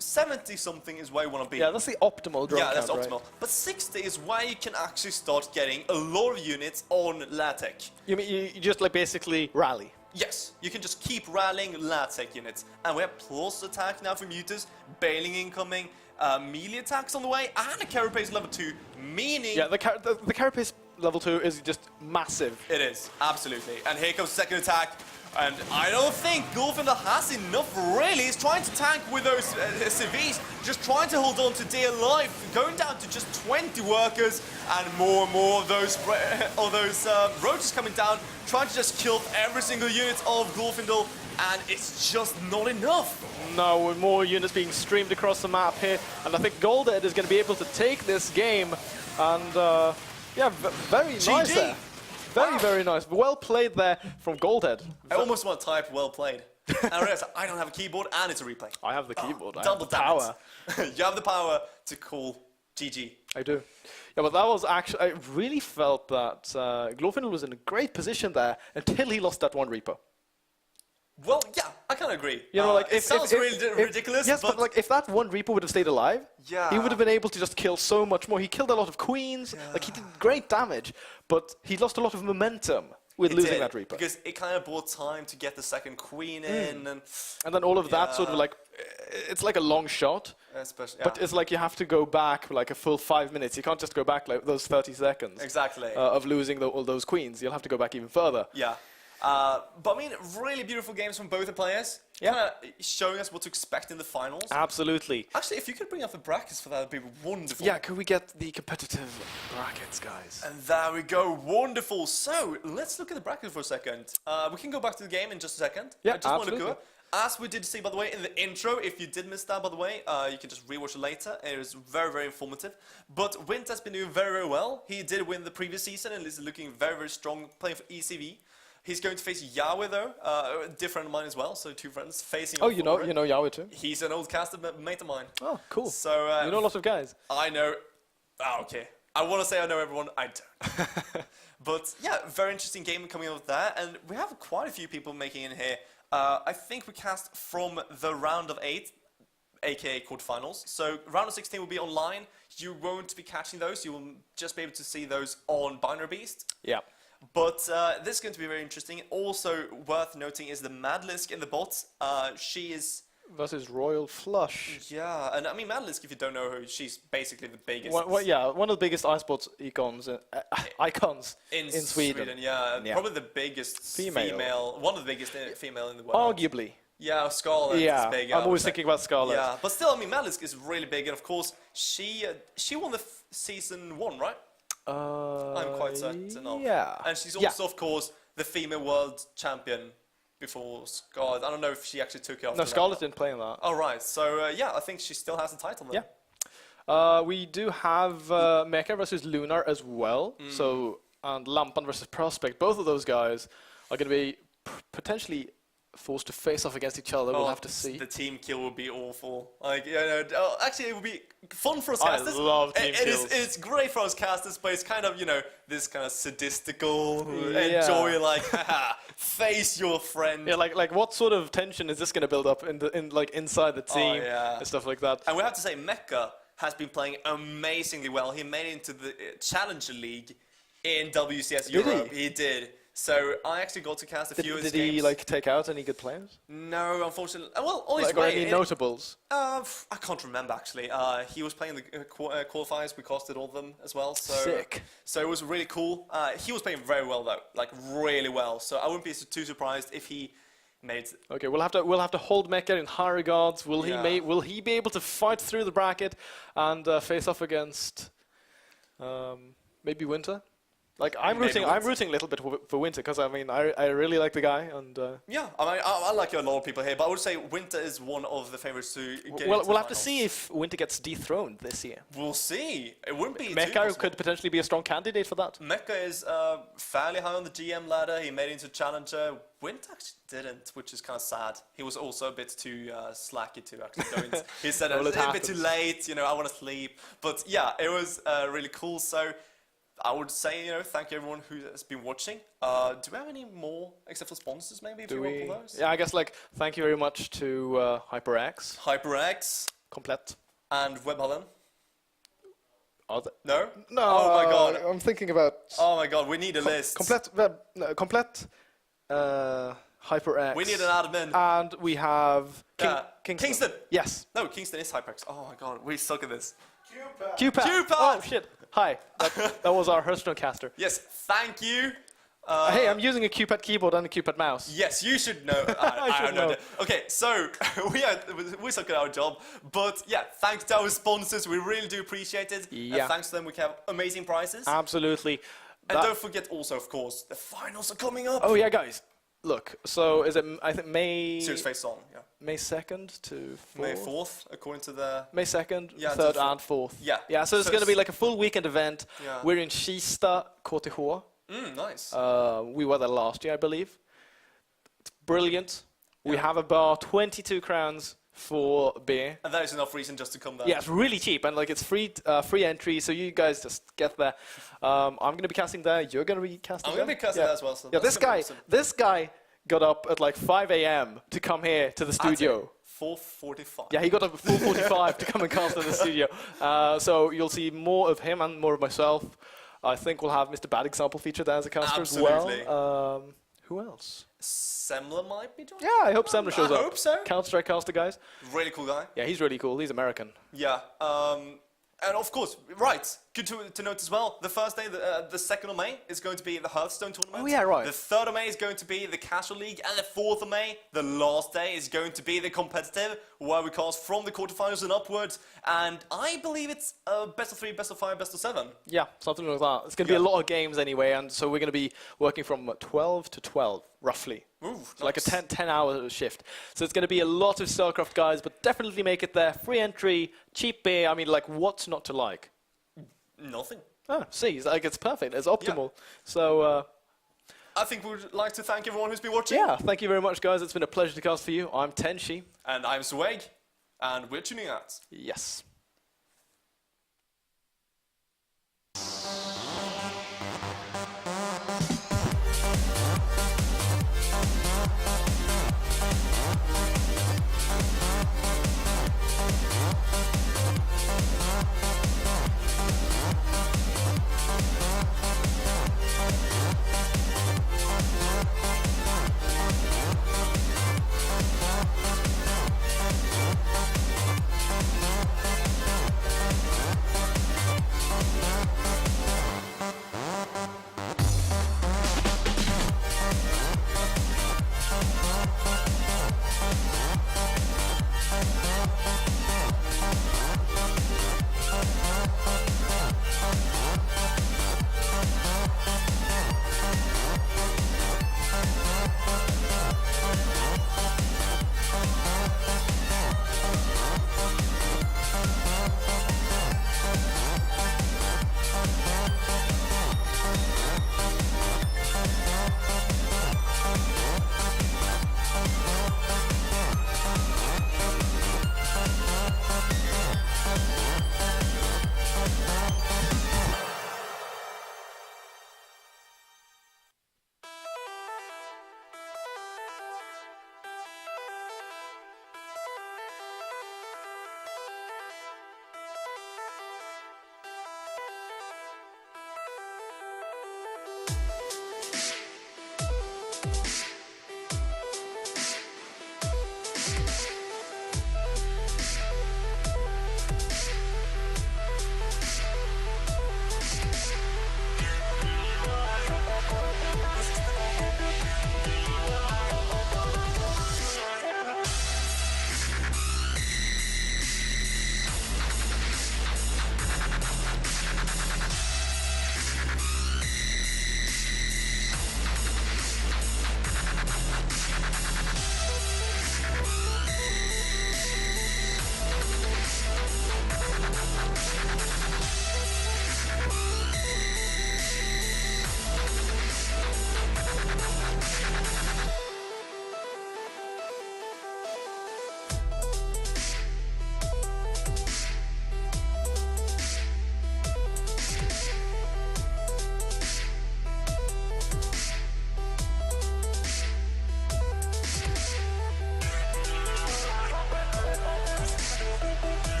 70-something is where you want to be. Yeah, that's the optimal drone Yeah, that's count, optimal. right? But 60 is where you can actually start getting a lot of units on LaTeX. You mean you just like basically rally? Yes, you can just keep rallying LaTeX units. And we have plus attack now from mutas, bailing incoming, melee attacks on the way, and a carapace level 2, meaning... Yeah, the carapace level 2 is just massive. It is, absolutely. And here comes second attack. And I don't think Glorfindel has enough, really. He's trying to tank with those CVs, just trying to hold on to dear life, going down to just 20 workers, and more of those roaches coming down, trying to just kill every single unit of Glorfindel, and it's just not enough. No, with more units being streamed across the map here, and I think Goldhead is going to be able to take this game, and yeah, very nice there. Very nice. Well played there from Goldhead. I almost want to type well played. And I realized I don't have a keyboard and it's a replay. I have the keyboard. I Double have the power. You have the power to call GG. I do. Yeah, but that was actually... I really felt that Glorfindel was in a great position there until he lost that one Reaper. Well, yeah, I kind of agree. You know, like it sounds really ridiculous. Yes, but like if that one Reaper would have stayed alive, Yeah. he would have been able to just kill so much more. He killed a lot of queens. Like he did great damage, but he lost a lot of momentum with It losing did, that Reaper. because it kind of bought time to get the second queen in, and And then all of that sort of Yeah. like, it's like a long shot, especially but it's like you have to go back like a full 5 minutes. You can't just go back like those 30 seconds exactly. of losing all those queens. You'll have to go back even further. Yeah. But I mean, really beautiful games from both the players. Yeah. Kind of showing us what to expect in the finals. Absolutely. Actually, if you could bring up the brackets for that, would be wonderful. Yeah, could we get the competitive brackets, guys? And there we go, wonderful. So, let's look at the brackets for a second. We can go back to the game in just a second. Yeah, I just want to absolutely. go. As we did see, by the way, in the intro, if you did miss that, by the way, you can just rewatch it later. It was very, very informative. But Winter has been doing very, very well. He did win the previous season and is looking very, very strong playing for ECV. He's going to face Yahweh, though, a dear friend of mine as well, so two friends facing Oh, off you for know, it. Yahweh too. He's an old caster mate of mine. Oh, cool. So, You know a lot of guys. I know. Okay. I want to say I know everyone. I don't. But yeah, very interesting game coming up with that. And we have quite a few people making in here. I think we cast from the round of 8, aka quarterfinals. So round of 16 will be online. You won't be catching those. You will just be able to see those on Binary Beast. Yeah. But this is going to be very interesting. Also worth noting is the Madlisk in the bot. She is... Versus Royal Flush. Yeah, and I mean, Madlisk, if you don't know her, she's basically the biggest... One of the biggest iSports icons in Sweden. Yeah, Yeah. probably the biggest Female. one of the biggest female in the world. Arguably. Yeah, Scarlet Yeah, is big. I'm always thinking about Scarlet. Yeah, but still, I mean, Madlisk is really big, and of course, she won the season 1, right? I'm quite certain of. Yeah. And she's Yeah. also, of course, the female world champion before Scarlet. I don't know if she actually took it after No, that. Scarlet didn't play in that. Oh, right. So, yeah, I think she still has the title then. Yeah. We do have Mecha versus Lunar as well. So, and Lampan versus Prospect. Both of those guys are going to be potentially forced to face off against each other. We'll have to see. The team kill would be awful. Like, you know, actually, it would be fun for us I casters. love team It is. kills. It's great for us casters, but it's kind of, you know, this kind of sadistical Yeah. enjoy, like, haha, face your friend. Yeah, like what sort of tension is this going to build up inside the team yeah. and stuff like that? And we have to say, Mecca has been playing amazingly well. He made it into the Challenger League in WCS Did Europe. he? He did. So I actually got to cast a few of his Did he games. like take out any good players? No, unfortunately. Well, on his Like, or way. any notables? I can't remember actually. He was playing the qualifiers. We casted all of them as well. So, Sick. So it was really cool. He was playing very well though, like really well. So I wouldn't be too surprised if he made. Okay, we'll have to hold Mecha in high regards. Will Yeah. will he be able to fight through the bracket and face off against maybe Winter? Like I'm Maybe rooting a little bit for Winter because I mean I really like the guy and Yeah, I mean I like a lot of people here, but I would say Winter is one of the favorites to get. we'll into the have to finals. see if Winter gets dethroned this year. We'll see. It wouldn't be. too Mecha possible. could potentially be a strong candidate for that. Mecca is fairly high on the GM ladder. He made it into Challenger. Winter actually didn't, which is kind of sad. He was also a bit too slacky to actually go into. He said Well, it was it a bit too late, you know, I want to sleep. But yeah, it was really cool. So I would say, you know, thank you everyone who has been watching. Do we have any more, except for sponsors maybe, if you want to pull those? Yeah, I guess like thank you very much to HyperX, HyperX Komplett. and Webhallen. No. No? Oh my god. I'm thinking about Oh my god, we need a list. Komplett, HyperX. We need an admin. And we have Kingston. Yes. No, Kingston is HyperX. Oh my god, we suck at this. QPAD. QPAD. Oh shit. Hi. That was our HearthStone caster. Yes, thank you. Hey, I'm using a QPAD keyboard and a QPAD mouse. Yes, you should know. I should have no know. idea. Okay, so we suck at our job, but yeah, thanks to our sponsors, we really do appreciate it. Yeah. And thanks to them, we can have amazing prizes. Absolutely. And That- don't forget also, of course, the finals are coming up. Oh yeah, guys. Look, so is it? I think May. Series face on, yeah. May 2nd to 4th. May 4th, according to the. May 2nd, Yeah, 3rd, to and 4th. Yeah. Yeah, so it's So going to be it's- like a full weekend event. Yeah. We're in Kista, KTH. Nice. We were there last year, I believe. It's brilliant. We have about 22 crowns for beer. And that is enough reason just to come there. Yeah, it's really cheap and like it's free entry, so you guys just get there. I'm going to be casting there. You're going to be casting I'm there. going to be casting that as well. So Yeah, that's this gonna be guy, awesome. this guy got up at like 5 a.m. to come here to the studio. 4:45. Yeah, he got up at 4:45 to come and cast in the studio. So you'll see more of him and more of myself. I think we'll have Mr. Bad Example featured there as a caster as Absolutely. well. Who else? Semler might be joining. Yeah, I hope Semler shows up. I hope so. Counter-Strike caster, guys. Really cool guy. Yeah, he's really cool. He's American. Yeah. And of course, right, good to note as well, the first day, the 2nd of May, is going to be the Hearthstone tournament. Oh, yeah, right. The 3rd of May is going to be the Casual League, and the 4th of May, the last day, is going to be the competitive, where we cast from the quarterfinals and upwards, and I believe it's best of 3, best of 5, best of 7. Yeah, something like that. It's going to be a lot of games anyway, and so we're going to be working from 12 to 12, roughly. Ooh, So like a nice. 10-hour shift. So it's going to be a lot of StarCraft guys, but definitely make it there. Free entry, cheap beer. I mean, like, what's not to like? Nothing. Oh, see, it's like it's perfect. It's optimal. So, I think we would like to thank everyone who's been watching. yeah, thank you very much, guys. It's been a pleasure to cast for you. I'm Tenshi. And I'm Zeweig, and we're tuning out. Yes.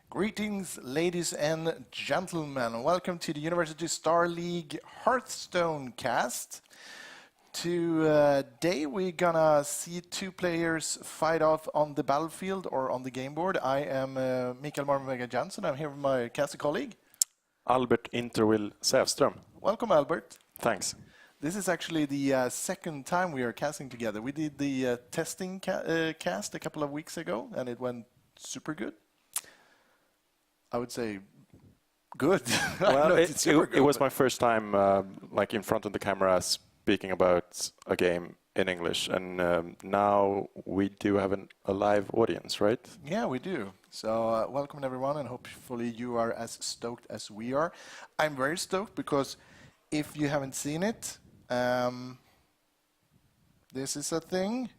Greetings, ladies and gentlemen. Welcome to the University Star League Hearthstone cast. Today we're gonna see two players fight off on the battlefield or on the game board. I am Mikael MarvinMega Jansson. I'm here with my caster colleague. Albert Interwill Sävström. Welcome, Albert. Thanks. This is actually the second time we are casting together. We did the testing cast a couple of weeks ago, and it went super good. I would say good. Well, it was my first time like in front of the camera speaking about a game in English, and now we do have a live audience, right? Yeah, we do. So welcome everyone, and hopefully you are as stoked as we are. I'm very stoked because if you haven't seen it, this is a thing.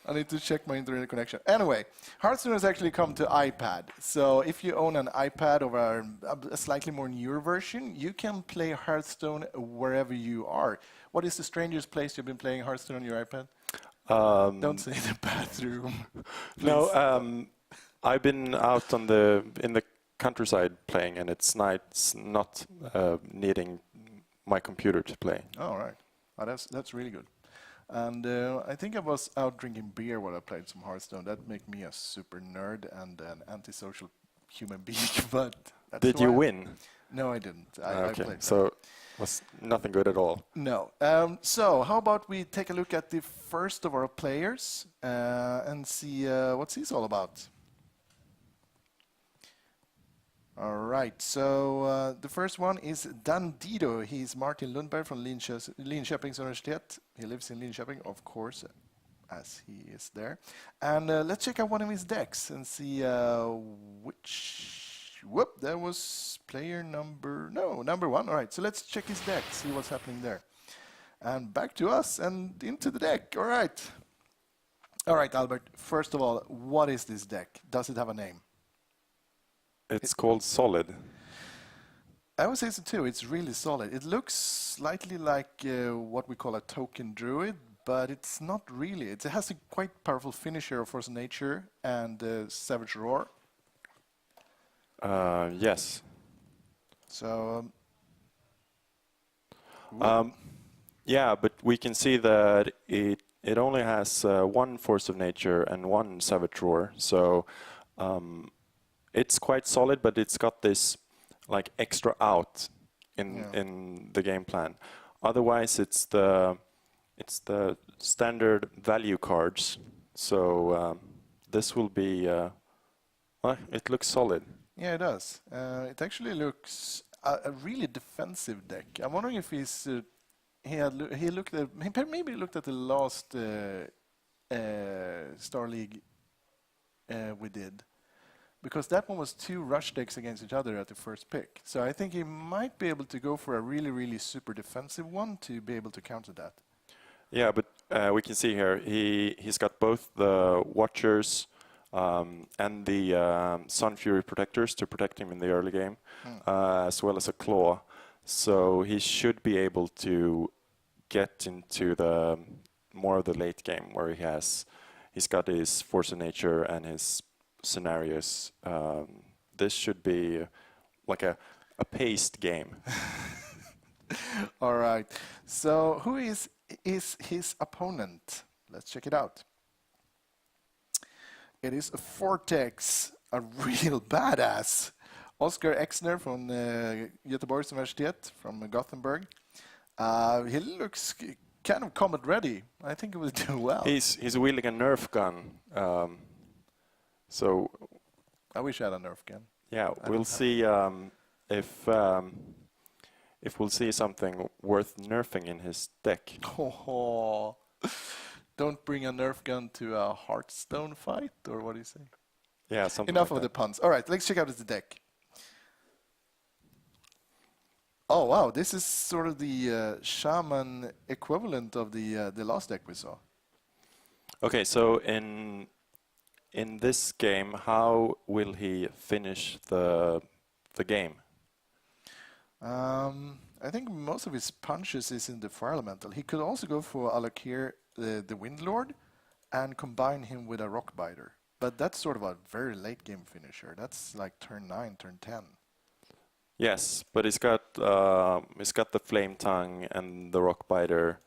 I need to check my internet connection. Anyway, Hearthstone has actually come to iPad. So if you own an iPad or a slightly more newer version, you can play Hearthstone wherever you are. What is the strangest place you've been playing Hearthstone on your iPad? Don't say the bathroom. No, I've been out in the countryside playing, and it's nice not needing my computer to play. All right. Oh, that's really good. And I think I was out drinking beer while I played some Hearthstone. That made me a super nerd and an antisocial human being. But did you win? No, I didn't. Okay, I played so it was nothing good at all. No. So how about we take a look at the first of our players and see what he's all about. All right, so the first one is Dandido. He's Martin Lundberg from Linköpings Universitet. He lives in Linköping, of course, as he is there. And let's check out one of his decks and see which... Whoop, that was player number one. All right, so let's check his deck, see what's happening there. And back to us and into the deck. All right. All right, Albert, first of all, what is this deck? Does it have a name? It's called Solid. I would say so too. It's really solid. It looks slightly like what we call a token druid, but it's not really. It has a quite powerful finisher of Force of Nature and Savage Roar. Yes. So. Yeah, but we can see that it only has one Force of Nature and one Savage Roar. So. It's quite solid, but it's got this like extra out in the game plan. Otherwise, it's the standard value cards. So this will be. It looks solid. Yeah, it does. It actually looks a really defensive deck. I'm wondering if he's maybe looked at the last Star League we did. Because that one was two rush decks against each other at the first pick. So I think he might be able to go for a really, really super defensive one to be able to counter that. Yeah, but we can see here he's got both the Watchers and the Sun Fury Protectors to protect him in the early game, as well as a Claw. So he should be able to get into the more of the late game where he's got his Force of Nature and his scenarios. This should be like a paced game. All right. So who is his opponent? Let's check it out. It is Vortex, a real badass. Oskar Exner from Göteborgs Universitet, from Gothenburg. He looks kind of combat ready. I think he will do well. He's wielding a Nerf gun. So I wish I had a Nerf gun. Yeah, we'll see if we'll see something worth nerfing in his deck. Oh, don't bring a Nerf gun to a Hearthstone fight, or what do you say? Yeah, something. Enough like of that. the puns. All right, let's check out his deck. Oh wow, this is sort of the shaman equivalent of the last deck we saw. Okay, so in this game, how will he finish the game? I think most of his punches is in the Fire Elemental. He could also go for Alakir, the Wind Lord, and combine him with a Rock Biter. But that's sort of a very late game finisher. That's like turn 9, turn 10. Yes, but he's got the Flame Tongue and the Rock Biter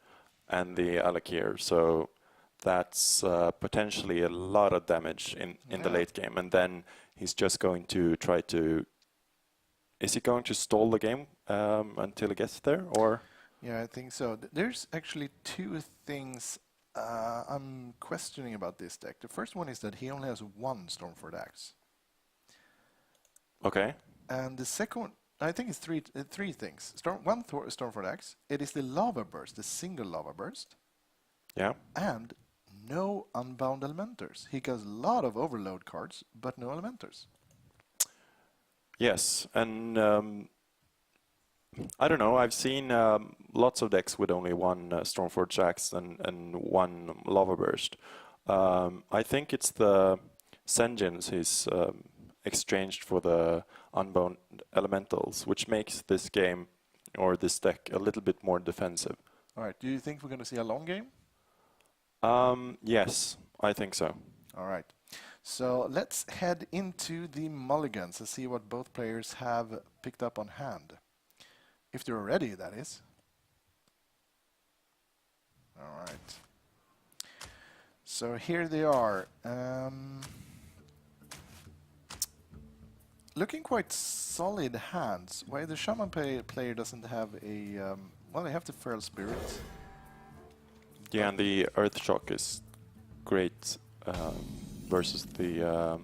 and the Alakir, so that's potentially a lot of damage in the late game. And then he's just going to try to... Is he going to stall the game until he gets there, or...? Yeah, I think so. There's actually two things I'm questioning about this deck. The first one is that he only has one Stormford Axe. Okay. And the second one, I think it's three things. One Stormford Axe, it is the Lava Burst, the single Lava Burst. Yeah. And no Unbound Elementors. He gets a lot of Overload cards, but no Elementors. Yes, and I don't know, I've seen lots of decks with only one Stormforge Axe and one Lava Burst. I think it's the Sengens he's exchanged for the Unbound Elementals, which makes this game, or this deck, a little bit more defensive. All right, do you think we're going to see a long game? Yes, I think so. All right. So let's head into the mulligans and see what both players have picked up on hand. If they're ready, that is. All right. So here they are. Looking quite solid hands. Why the Shaman player doesn't have a... well, they have the Feral Spirit. Yeah, and the Earth Shock is great versus the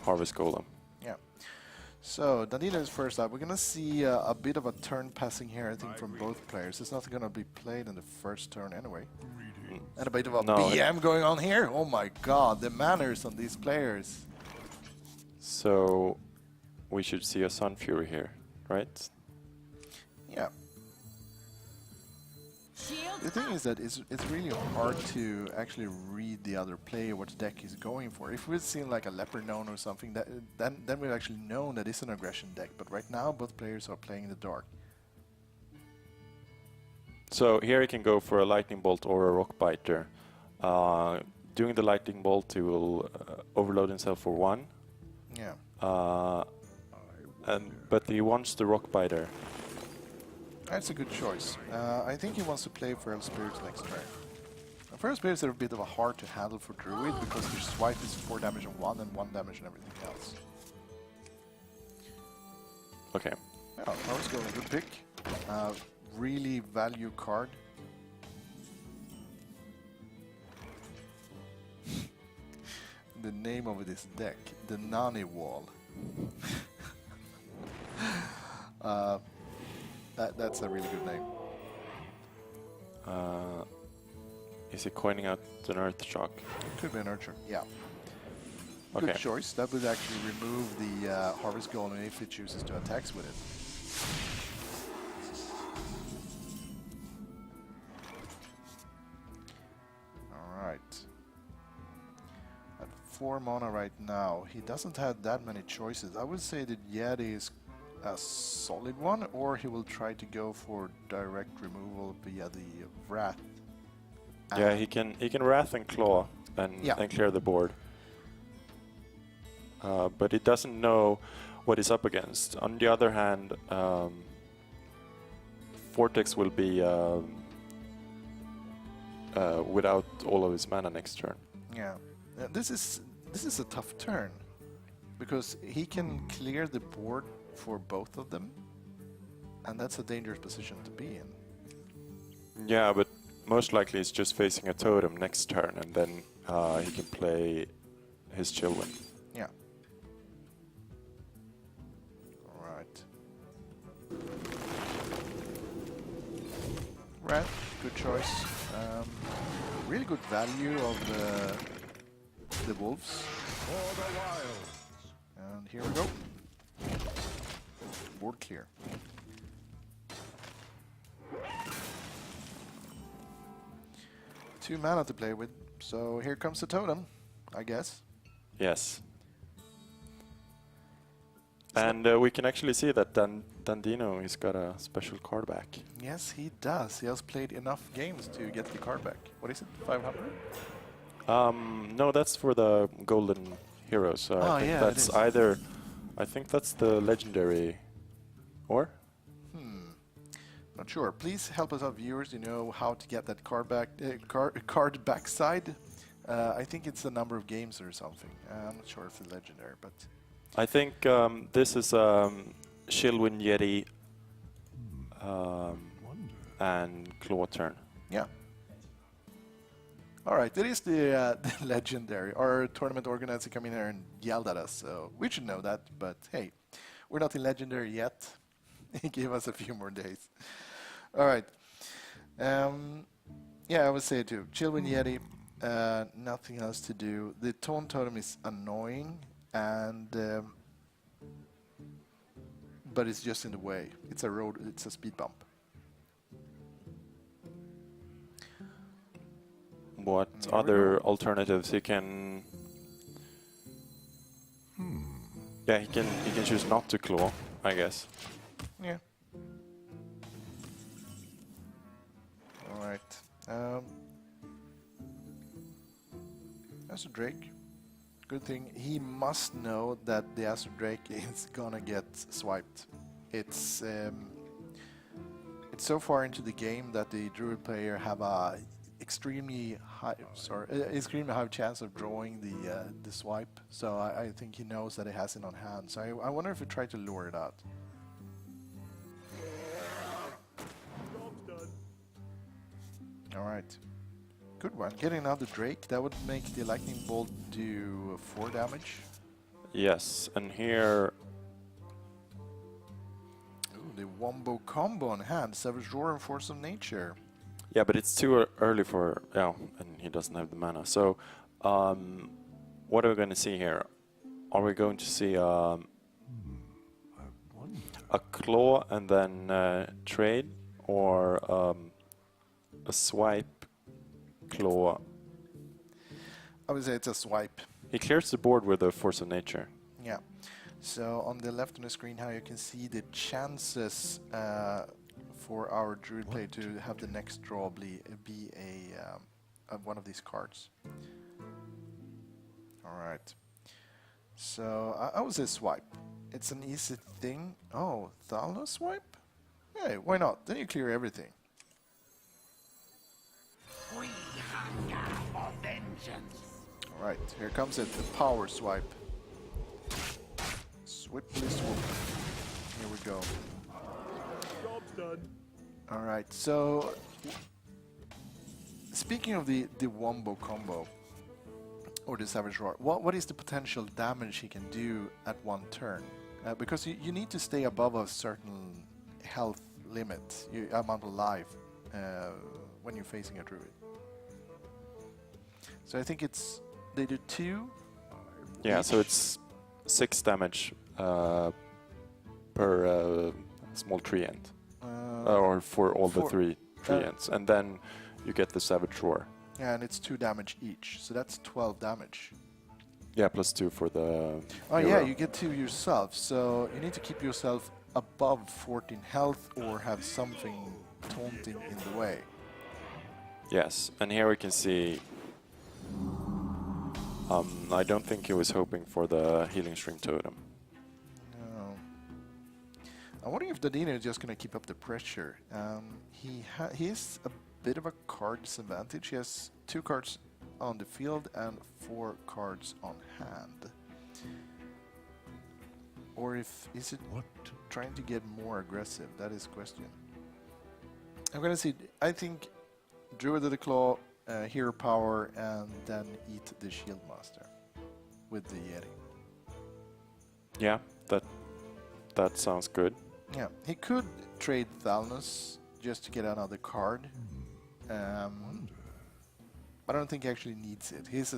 Harvest Golem. Yeah. So Danilo is first up. We're going to see a bit of a turn passing here, I think, from both players. It's not going to be played in the first turn anyway. And a bit of a BM going on here. Oh my god, the manners on these players. So we should see a Sun Fury here, right? Yeah. The thing is that it's really hard to actually read the other player, what deck he's going for. If we'd seen like a Leopard Known or something, then we'd actually known that it's an aggression deck. But right now, both players are playing in the dark. So here he can go for a Lightning Bolt or a Rock Biter. Doing the Lightning Bolt, he will overload himself for 1. Yeah. But he wants the Rock Biter. That's a good choice. I think he wants to play Feral Spirits next turn. Feral Spirits are a bit of a hard to handle for Druid because your swipe is 4 damage on 1 and 1 damage on everything else. Okay. Yeah, Harvest Golem, good pick. Really value card. The name of this deck, the Nani Wall. That's a really good name. Is he coining out an Earth Shock? Could be an Archer, yeah. Okay. Good choice. That would actually remove the Harvest Golem if it chooses to attack with it. Alright. At 4 mana right now, he doesn't have that many choices. I would say that Yeti is a solid one, or he will try to go for direct removal via the Wrath. Yeah, he can Wrath and Claw and clear the board. But he doesn't know what he's up against. On the other hand, Vortex will be without all of his mana next turn. Yeah, this is a tough turn because he can clear the board for both of them, and that's a dangerous position to be in. Yeah, but most likely he's just facing a totem next turn, and then he can play his children. Yeah. All right. Red, good choice. Really good value of the wolves. And here we go. Board clear. Two mana to play with, so here comes the totem, I guess. Yes. And we can actually see that Dandino, he's got a special card back. Yes, he does. He has played enough games to get the card back. What is it, 500? No, that's for the golden heroes. So I think that's either. I think that's the legendary, or. Not sure. Please help us out, viewers. You know how to get that card back, card backside. I think it's a number of games or something. I'm not sure if it's legendary, but I think this is Shilwyn Yeti and Claw turn. yeah. All right, it is the legendary. Our tournament organizer came in here and yelled at us, so we should know that. But hey, we're not in legendary yet. Give us a few more days. All right. Yeah, I would say too. Children Yeti, nothing else to do. The Tone Totem is annoying, and but it's just in the way. It's a road. It's a speed bump. What other alternatives he can? Yeah, he can choose not to claw, I guess. Yeah. All right. Astro Drake. Good thing he must know that the Astro Drake is gonna get swiped. It's so far into the game that the Druid player have a extremely high chance of drawing the swipe. So I think he knows that he has it on hand. So I wonder if he tried to lure it out. All right. Good one. Getting another Drake, that would make the Lightning Bolt do 4 damage. Yes, and here... Ooh, the Wombo combo on hand. Savage Roar and Force of Nature. Yeah, but it's too early for... Yeah, and he doesn't have the mana. So, what are we going to see here? Are we going to see a claw and then trade? Or a swipe, claw? I would say it's a swipe. He clears the board with a Force of Nature. Yeah. So on the left on the screen how you can see the chances for our Druid player to have the next draw be a one of these cards. Alright. So I would say swipe. It's an easy thing. Oh, Thalnos swipe? Hey, why not? Then you clear everything. We hunger for vengeance. Alright, here comes it, the power swipe. Swiftly swoop. Here we go. Job's done. Alright, so speaking of the Wombo combo or the Savage Roar, what is the potential damage he can do at one turn? Because you need to stay above a certain health limit, amount of life, when you're facing a Druid. So I think they do 2. Yeah, each. so it's 6 damage per small tree end. Or for all the 3 tree ends. And then you get the Savage Roar. Yeah, and it's 2 damage each, so that's 12 damage. Yeah, plus 2 for the Oh hero. yeah, you get 2 yourself, so you need to keep yourself above 14 health or have something taunting in the way. Yes, and here we can see... I don't think he was hoping for the Healing Stream Totem. No. I'm wondering if Dadino is just going to keep up the pressure. He has a bit of a card disadvantage. He has 2 cards on the field and 4 cards on hand. Or is it trying to get more aggressive? That is the question. I'm going to see, I think Druid of the Claw, Hero Power, and then eat the Shield Master with the Yeti. Yeah, that sounds good. Yeah, he could trade Thalnos just to get another card. But I don't think he actually needs it. He's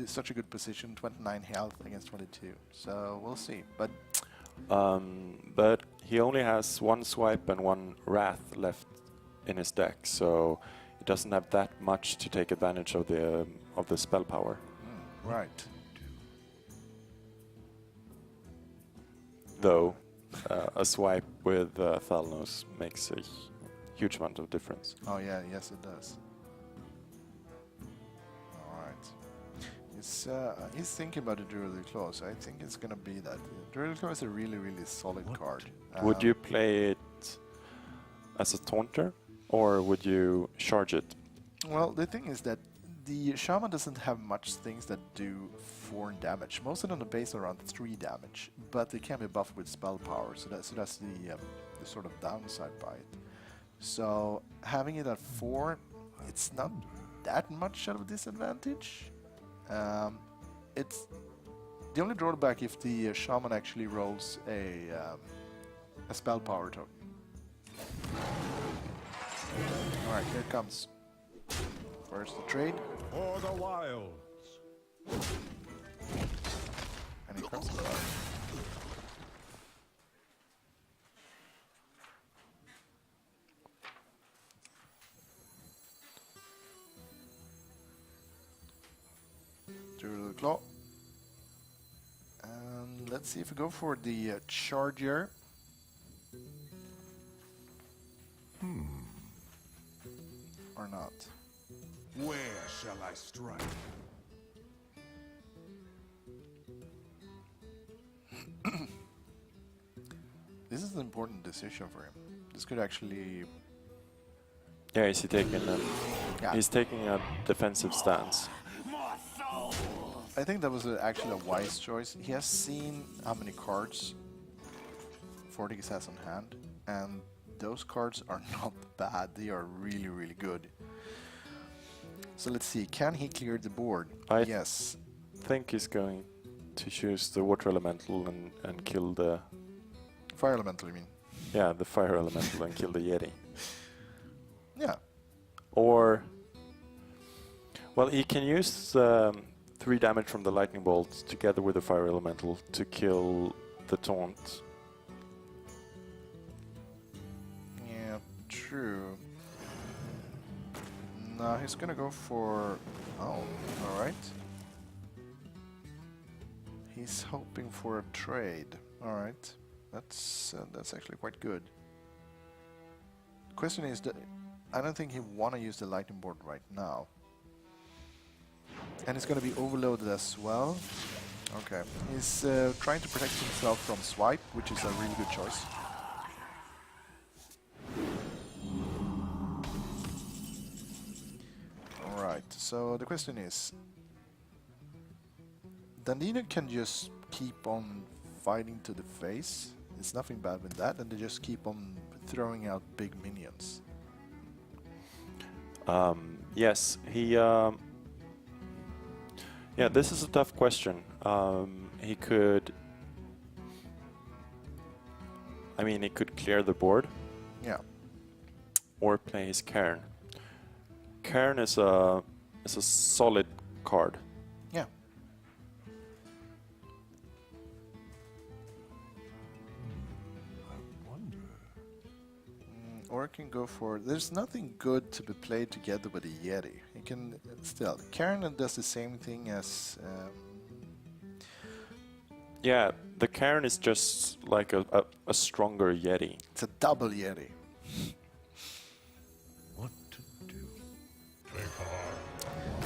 such a good position, 29 health against 22. So we'll see. But he only has 1 swipe and 1 Wrath left in his deck, so he doesn't have that much to take advantage of the spell power. right. though, a swipe with Thalnos makes a huge amount of difference. Oh yeah, yes it does. Alright. He's thinking about the Druid Claws. I think it's gonna be that. Druid Claw is a really, really solid card. Would you play it as a taunter, or would you charge it? Well, the thing is that the Shaman doesn't have much things that do 4 damage. Most of them are based around 3 damage, but they can be buffed with spell power, so that's the sort of downside by it. So having it at 4, it's not that much of a disadvantage. It's the only drawback if the Shaman actually rolls a spell power token. Alright, here it comes. First the trade. For the wilds. And here comes the card. Druid Claw. And let's see if we go for the Charger. Or not. Where shall I strike? This is an important decision for him. This could actually... Yeah, is he taking Yeah. he's taking a defensive stance. I think that was actually a wise choice. He has seen how many cards Fortix has on hand, and those cards are not bad. They are really, really good. So let's see, can he clear the board? Yes. Think he's going to choose the water elemental and kill the... Fire Elemental, you mean? Yeah, the fire elemental and kill the Yeti. Yeah. Or... Well, he can use 3 damage from the lightning bolt together with the fire elemental to kill the taunt. Yeah, true. No, he's gonna go for... Oh, alright. He's hoping for a trade. Alright. That's actually quite good. The question is that I don't think he want to use the lightning board right now. And it's going to be overloaded as well. Okay. He's trying to protect himself from swipe, which is a really good choice. Alright, so the question is... Dandino can just keep on fighting to the face. There's nothing bad with that, and they just keep on throwing out big minions. Yes, he... Yeah, this is a tough question. He could... I mean, he could clear the board. Yeah. Or play his Cairn. Cairn is a solid card. Yeah. Or it can go for... There's nothing good to be played together with a Yeti. It can still... Karen does the same thing as... Yeah, the Cairn is just like a stronger Yeti. It's a double Yeti. What to do?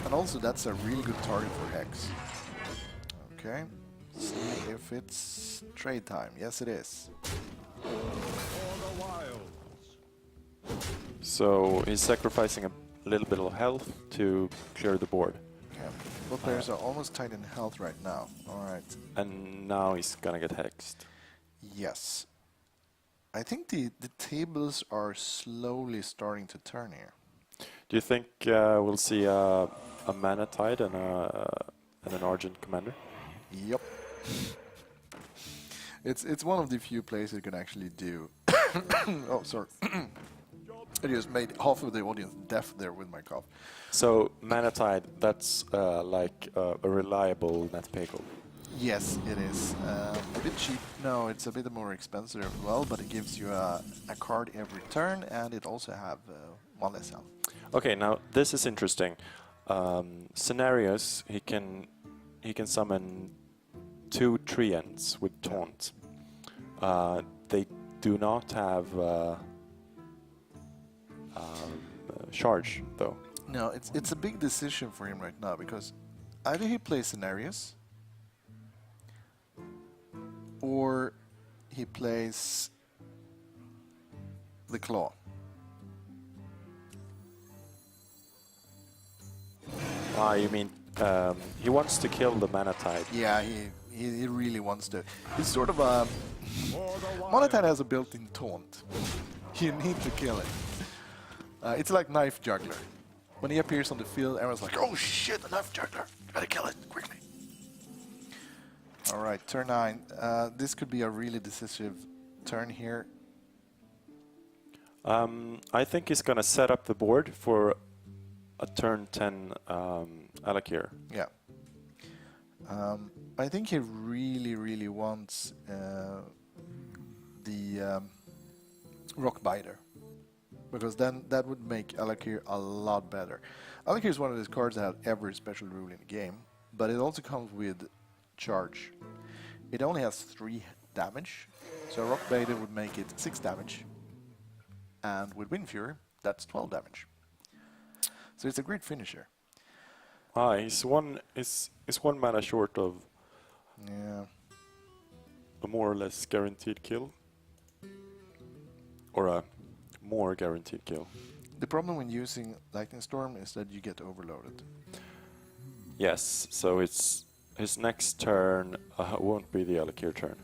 And also that's a really good target for Hex. Okay. See if it's trade time. Yes, it is. For the wilds. So he's sacrificing a little bit of health to clear the board. Yeah. Both players are almost tight in health right now. Alright. And now he's gonna get hexed. Yes. I think the tables are slowly starting to turn here. Do you think we'll see a Mana Tide and an Argent Commander? Yep. It's one of the few plays you can actually do. Oh, sorry. I just made half of the audience deaf there with my cough. So Mana Tide, that's like a reliable net pay goal. Yes, it is. A bit cheap. No, it's a bit more expensive as well, but it gives you a card every turn, and it also have one less health. Okay, now this is interesting. Scenarios, he can summon 2 Treants with Taunt. they do not have charge, though. No, it's a big decision for him right now because either he plays scenarios or he plays the claw. You mean he wants to kill the mana tide? Yeah, he really wants to. He's sort of a... Monotide has a built-in taunt. You need to kill it. It's like Knife Juggler. When he appears on the field, everyone's like, oh shit, a Knife Juggler! Gotta kill it, quickly. Alright, turn 9. This could be a really decisive turn here. I think he's gonna set up the board for a turn 10 Alakir. Yeah. I think he really wants the Rock Biter. Because then that would make Alakir a lot better. Alakir is one of those cards that have every special rule in the game, but it also comes with charge. It only has 3 damage, so Rock Biter would make it 6 damage. And with Wind Fury, that's 12 damage. So it's a great finisher. He's one mana short of Yeah. a more or less guaranteed kill. Or a more guaranteed kill. The problem when using Lightning Storm is that you get overloaded. Yes, so it's his next turn won't be the Alakir turn.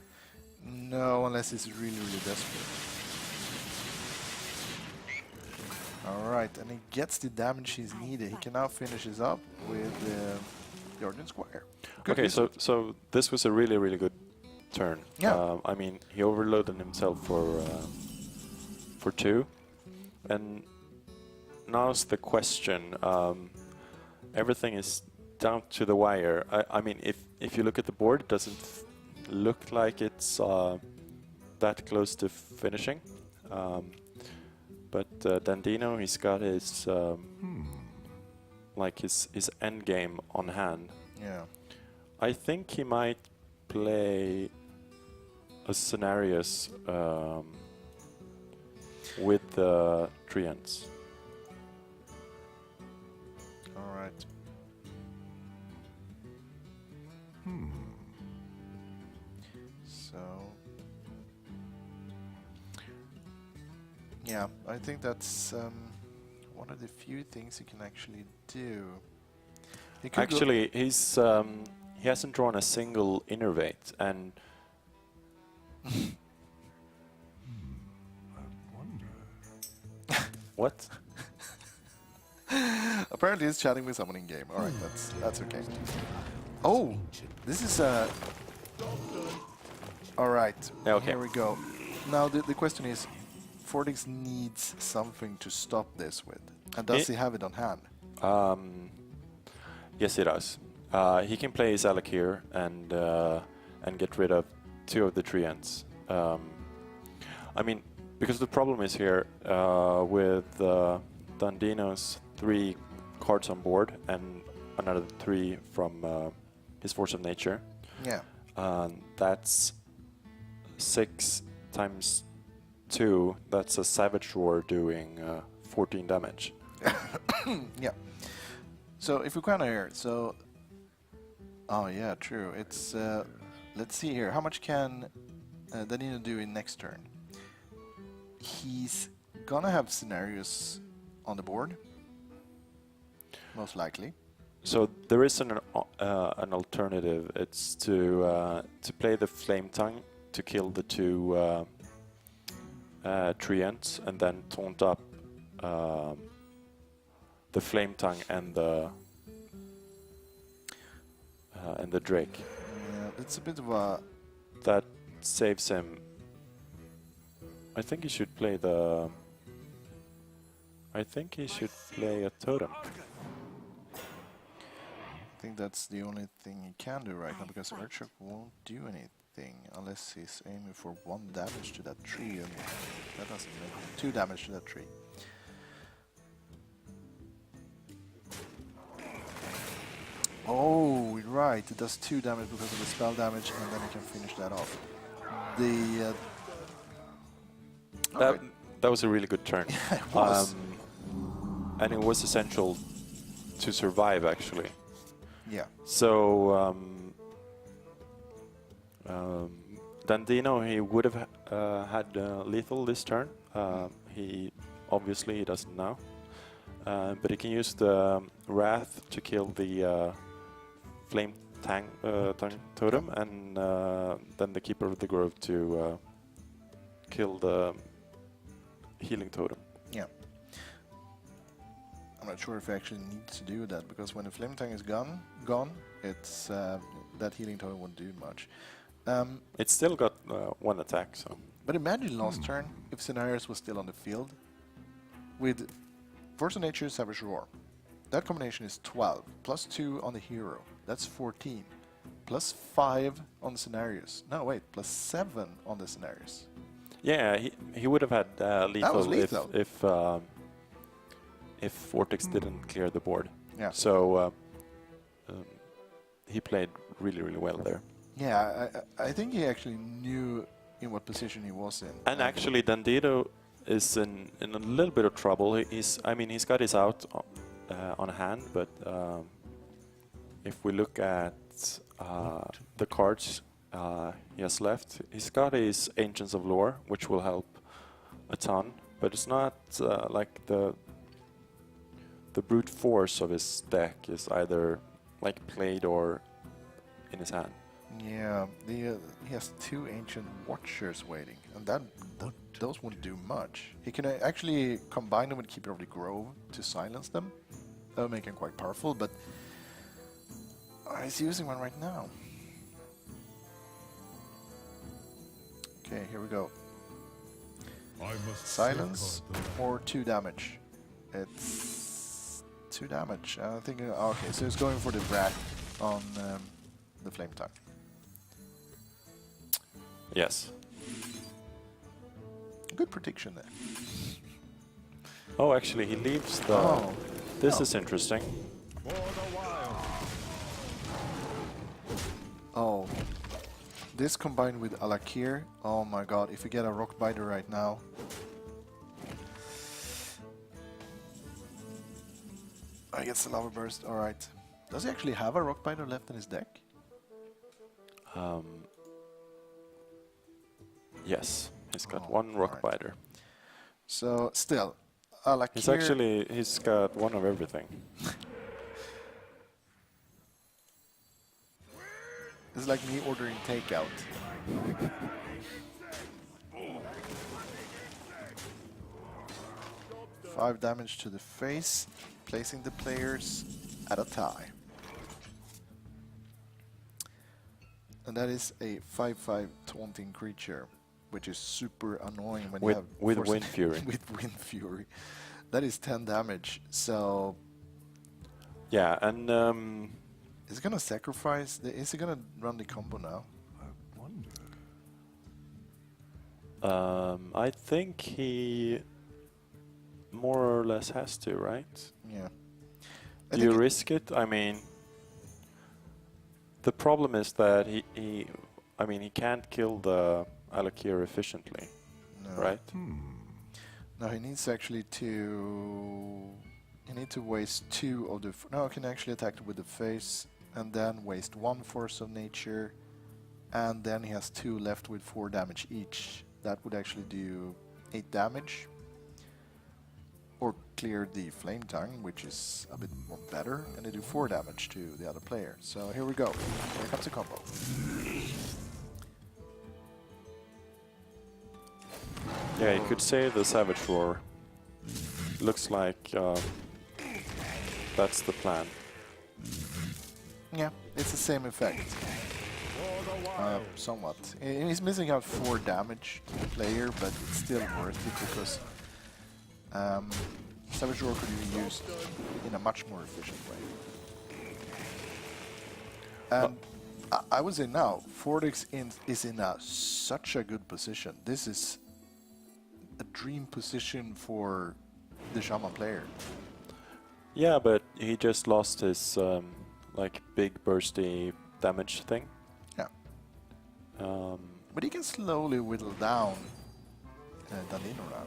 No, unless he's really desperate. Alright, and he gets the damage he's needed. He can now finish this up with the Origin Squire. Good Okay, result. so this was a really good turn. Yeah. I mean, he overloaded himself for 2, and now's the question. Everything is down to the wire. I mean, if you look at the board, it doesn't look like it's that close to finishing. But Dandino, he's got his like his end game on hand. Yeah. I think he might play a scenarios with the Treants. Alright. So... Yeah, I think that's one of the few things you can actually do. He could Actually, he's he hasn't drawn a single innervate, and what? apparently he's chatting with someone in game. Alright, that's okay. Oh! This is a... Alright, Yeah, okay. here we go. Now the question is, Fortix needs something to stop this with. And does he have it on hand? Yes, he does. He can play his Alakir and get rid of 2 of the Treants. I mean, because the problem is here with Dandino's 3 cards on board and another 3 from his Force of Nature. Yeah. That's 6 times 2. That's a Savage Roar doing 14 damage. Yeah. So if we kind of here, so... Oh yeah, true. It's... let's see here. How much can Danilo do in next turn? He's gonna have scenarios on the board. Most likely. So there is an alternative. It's to play the Flame Tongue to kill the 2 Treants and then taunt up the Flame Tongue and the Drake. Yeah, it's a bit of a... That saves him. I think he should play the... I think he should play a Totem. I think that's the only thing he can do right now, because Earthshock won't do anything unless he's aiming for 1 damage to that tree, and that doesn't make 2 damage to that tree. Oh, right, it does 2 damage because of the spell damage, and then he can finish that off. the... That was a really good turn. It was. And it was essential to survive, actually. Yeah. So Dandino, he would have had lethal this turn. He obviously doesn't now, but he can use the Wrath to kill the Flame Tang Totem, and then the Keeper of the Grove to kill the Healing Totem. Yeah. I'm not sure if he actually needs to do that, because when the Flame Tang is gone, it's that Healing Totem won't do much. It's still got one attack, so... But imagine last turn if Scenarios was still on the field with Force of Nature, Savage Roar. That combination is 12, plus 2 on the hero. That's 14. Plus 5 on the Scenarios. No, wait, plus 7 on the Scenarios. Yeah, he would have had lethal, if Vortex didn't clear the board. Yeah. So he played really, really well there. Yeah, I think he actually knew in what position he was in. And actually, Dandito is in a little bit of trouble. He's got his out on hand, but if we look at the cards he has left, he's got his Ancients of Lore, which will help a ton, but it's not like the brute force of his deck is either like played or in his hand. Yeah, he has 2 Ancient Watchers waiting, and those won't do much. He can actually combine them with Keeper of the Grove to silence them. That would make him quite powerful, but he's using one right now. Okay, here we go. I must Silence safeguard the or 2 damage. It's 2 damage. I think. Okay, so he's going for the Wrath on the Flame Tongue. Yes. Good prediction there. Oh, actually, he leaves the... Oh. This is interesting. for the wild. Oh. This combined with Alakir. Oh my god, if you get a Rock Biter right now. I get the Lava Burst, alright. Does he actually have a Rock Biter left in his deck? Yes, he's got Oh, one Rock alright. Biter. So, still, Alakir... He's got one of everything. It's like me ordering takeout. Five damage to the face, placing the players at a tie. And that is a 5/5 taunting creature, which is super annoying when you have with Force- Wind Fury. with Wind Fury. That is 10 damage. So Yeah, and is he gonna sacrifice? Is he gonna run the combo now? I wonder. I think he more or less has to, right? Yeah. Do you risk it? I mean, the problem is that he can't kill the Alakir efficiently, No. right? No, he needs actually to... He needs to waste 2 of the... No, he can actually attack with the face, and then waste 1 Force of Nature, and then he has 2 left with 4 damage each. That would actually do 8 damage. Or clear the Flame Tongue, which is a bit more better, and they do 4 damage to the other player. So here we go. Here comes the combo. Yeah, you could say the Savage Roar. Looks like that's the plan. Yeah, it's the same effect. Somewhat. He's missing out 4 damage to the player, but it's still worth it because Savage Roar could be used in a much more efficient way. And I would say now, Vortex is in such a good position. This is a dream position for the Shaman player. Yeah, but he just lost his like big bursty damage thing. Yeah. But he can slowly whittle down Dandino now.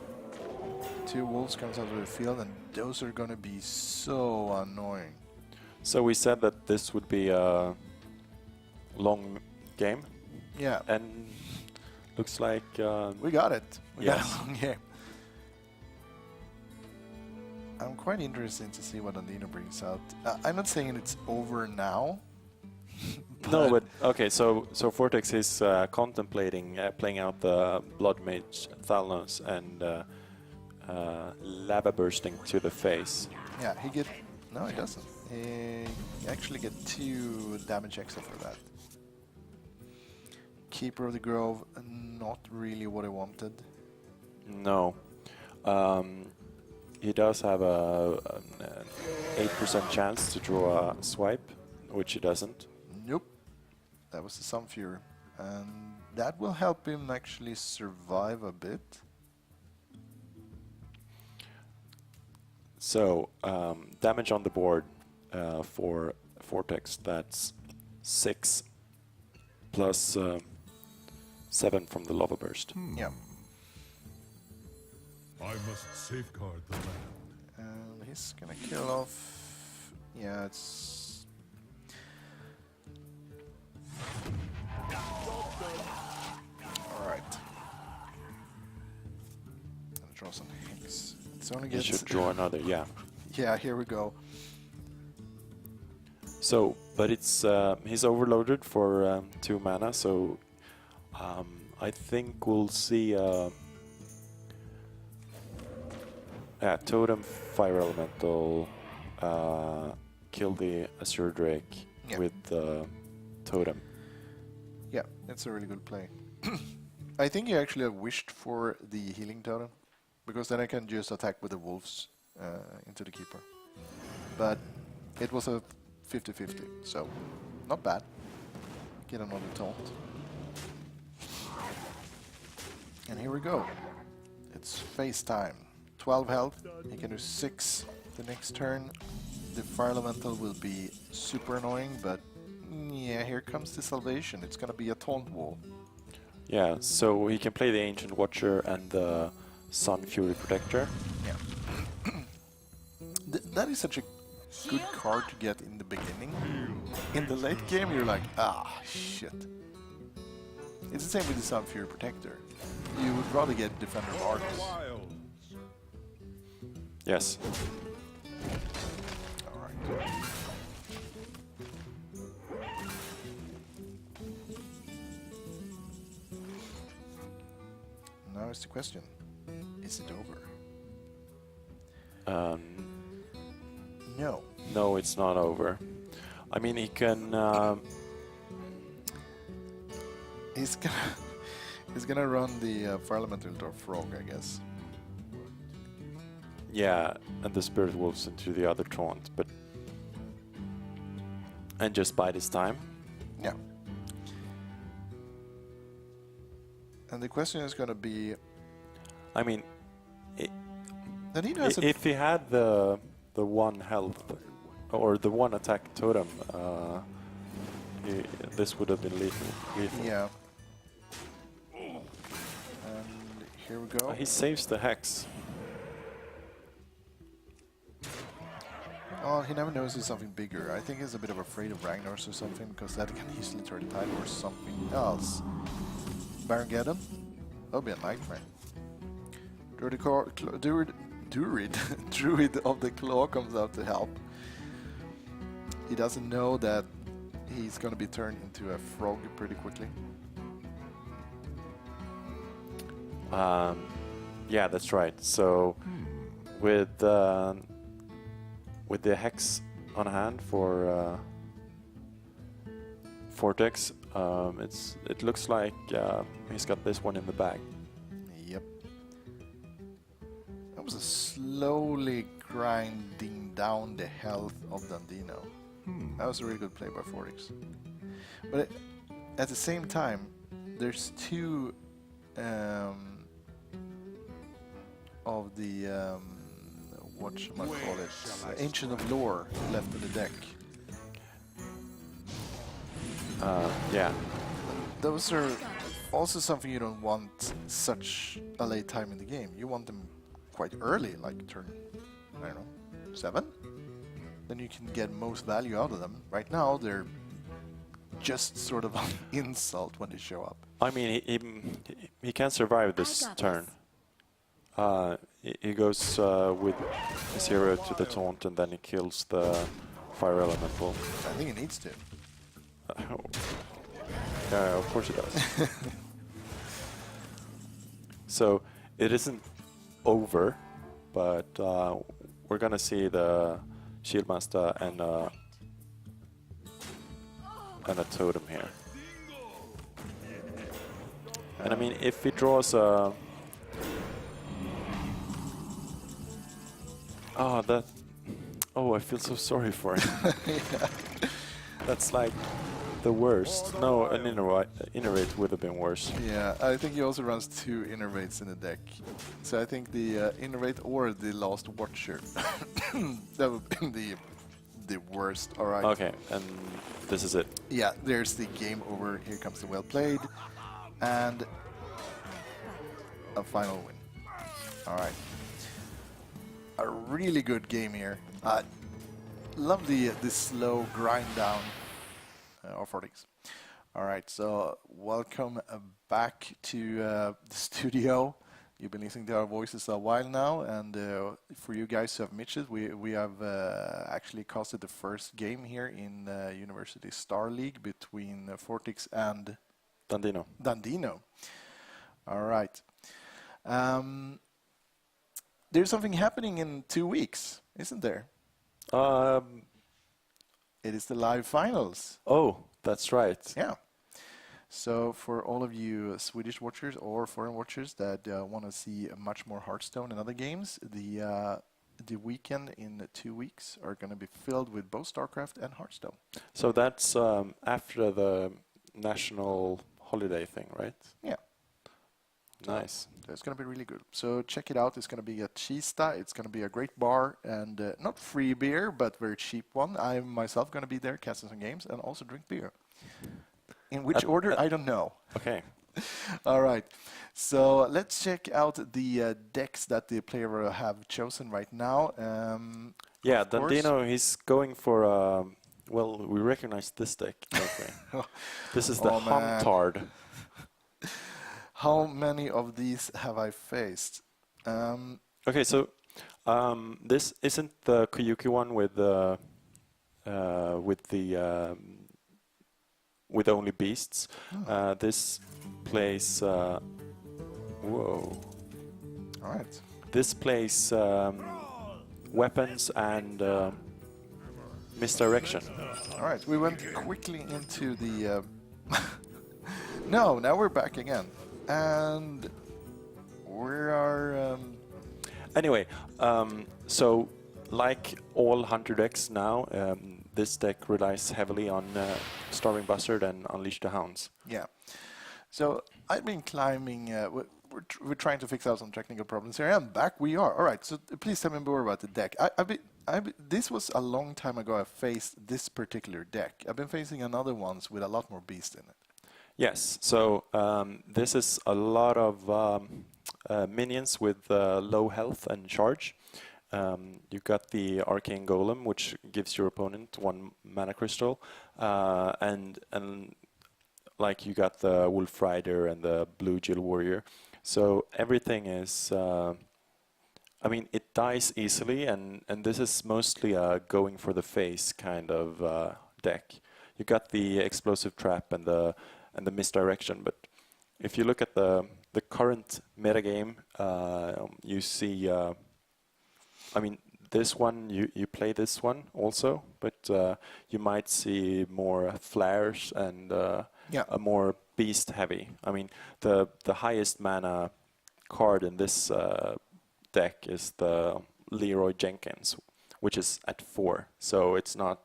2 wolves comes out of the field, and those are gonna be so annoying. So we said that this would be a long game, Yeah, and looks like we got it. We got Yes. a long game. I'm quite interested to see what Dandino brings out. I'm not saying it's over now. no, but okay. So Vortex is contemplating playing out the Blood Mage Thalnos and lava bursting to the face. Yeah, he get... No, he doesn't. He actually get 2 damage extra for that. Keeper of the Grove, not really what I wanted. No, he does have an 8% chance to draw a swipe, which he doesn't. Nope. That was the Sun Fury. And that will help him actually survive a bit. So damage on the board for Vortex, that's 6 plus 7 from the lava burst. Yeah. I must safeguard the land. And he's gonna kill off... Yeah, it's... Alright. Gonna draw some Hex. It's only He gets... should draw another, yeah. Yeah, here we go. So, but it's he's overloaded for 2 mana, so I think we'll see Totem Fire Elemental kill the Azure Drake Yeah. with Totem. Yeah, it's a really good play. I think he actually wished for the healing totem, because then I can just attack with the wolves into the keeper. But it was a 50-50, so not bad. Get another taunt. And here we go. It's face time. 12 health, he can do 6 the next turn. The Fire Elemental will be super annoying, but yeah, here comes the salvation. It's gonna be a taunt wall. Yeah, so he can play the Ancient Watcher and the Sun Fury Protector. Yeah. That is such a good card to get in the beginning. In the late game, you're like, ah, shit. It's the same with the Sun Fury Protector. You would rather get Defender of Argus. Wilds. Yes. Alright. Now is the question, is it over? No. No, it's not over. I mean, he can... He's gonna run the Fire Elemental into a frog, I guess. Yeah, and the Spirit Wolves into the other taunt, but... And just bide his time. Yeah. And the question is gonna be... I mean, That he has a if he had the 1 health, or the 1 attack totem, this would have been lethal. Yeah. And here we go. He saves the Hex. Oh, he never knows he's something bigger. I think he's a bit of afraid of Ragnar's or something, because that can easily turn tide or something else. Barongeddon? That'll be a nightmare. Druid of the Claw comes out to help. He doesn't know that he's gonna be turned into a frog pretty quickly. Yeah, that's right. So with the Hex on hand for Vortex, it looks like he's got this one in the bag. Yep. That was a slowly grinding down the health of Dandino. That was a really good play by Vortex. But at the same time, there's 2 of the whatchamacallit, Ancient of Lore left in the deck. Yeah. Those are Also something you don't want such a late time in the game. You want them quite early, like turn, I don't know, 7? Then you can get most value out of them. Right now, they're just sort of an insult when they show up. I mean, he can survive this turn. He goes with his hero to the taunt, and then he kills the fire elemental. I think he needs to. Yeah, of course he does. So it isn't over, but we're gonna see the Shieldmaster and a totem here. And I mean, if he draws a... Oh, I feel so sorry for him. Yeah. That's like the worst. No, an Innervate would have been worse. Yeah, I think he also runs 2 Innervates in the deck. So I think the Innervate or the Last Watcher. That would be the worst. All right. Okay, and this is it. Yeah, there's the game over. Here comes the well played. And a final win. All right. A really good game here. Love the slow grind down of Fortix. All right, so welcome back to the studio. You've been listening to our voices a while now, and for you guys who have missed it, we have actually casted the first game here in University Star League between Fortix and Dandino. All right. There's something happening in 2 weeks, isn't there? It is the live finals. Oh, that's right. Yeah. So for all of you Swedish watchers or foreign watchers that want to see much more Hearthstone and other games, the weekend in 2 weeks are going to be filled with both StarCraft and HearthStone. So that's after the national holiday thing, right? Yeah. Nice. So it's going to be really good. So check it out. It's going to be at Kista. It's going to be a great bar and not free beer, but very cheap one. I'm myself going to be there, casting some games, and also drink beer. In which order, I don't know. Okay. All right. So let's check out the decks that the player have chosen right now. Yeah, Dandino, he's going for, well, we recognize this deck, don't we? This is the Huntard. How many of these have I faced? Okay, so this isn't the Koyuki one with only beasts. Oh. This plays. Whoa. All right. This plays weapons and misdirection. All right. We went quickly into the. No, now we're back again. And we are... Anyway, so like all Hunter decks now, this deck relies heavily on Starving Buzzard and Unleash the Hounds. Yeah. So I've been climbing... we're trying to fix out some technical problems here, and back we are. All right, so please tell me more about the deck. This was a long time ago I faced this particular deck. I've been facing another ones with a lot more beast in it. Yes, so this is a lot of minions with low health and charge. You've got the Arcane Golem, which gives your opponent 1 mana crystal, and like you got the Wolf Rider and the Blue Jill Warrior. So everything is, I mean, it dies easily, and this is mostly a going for the face kind of deck. You got the Explosive Trap and the misdirection, but if you look at the current metagame, you see, I mean, this one, you play this one also, but you might see more flares and a more beast heavy. I mean, the highest mana card in this deck is the Leroy Jenkins, which is at 4. So it's not,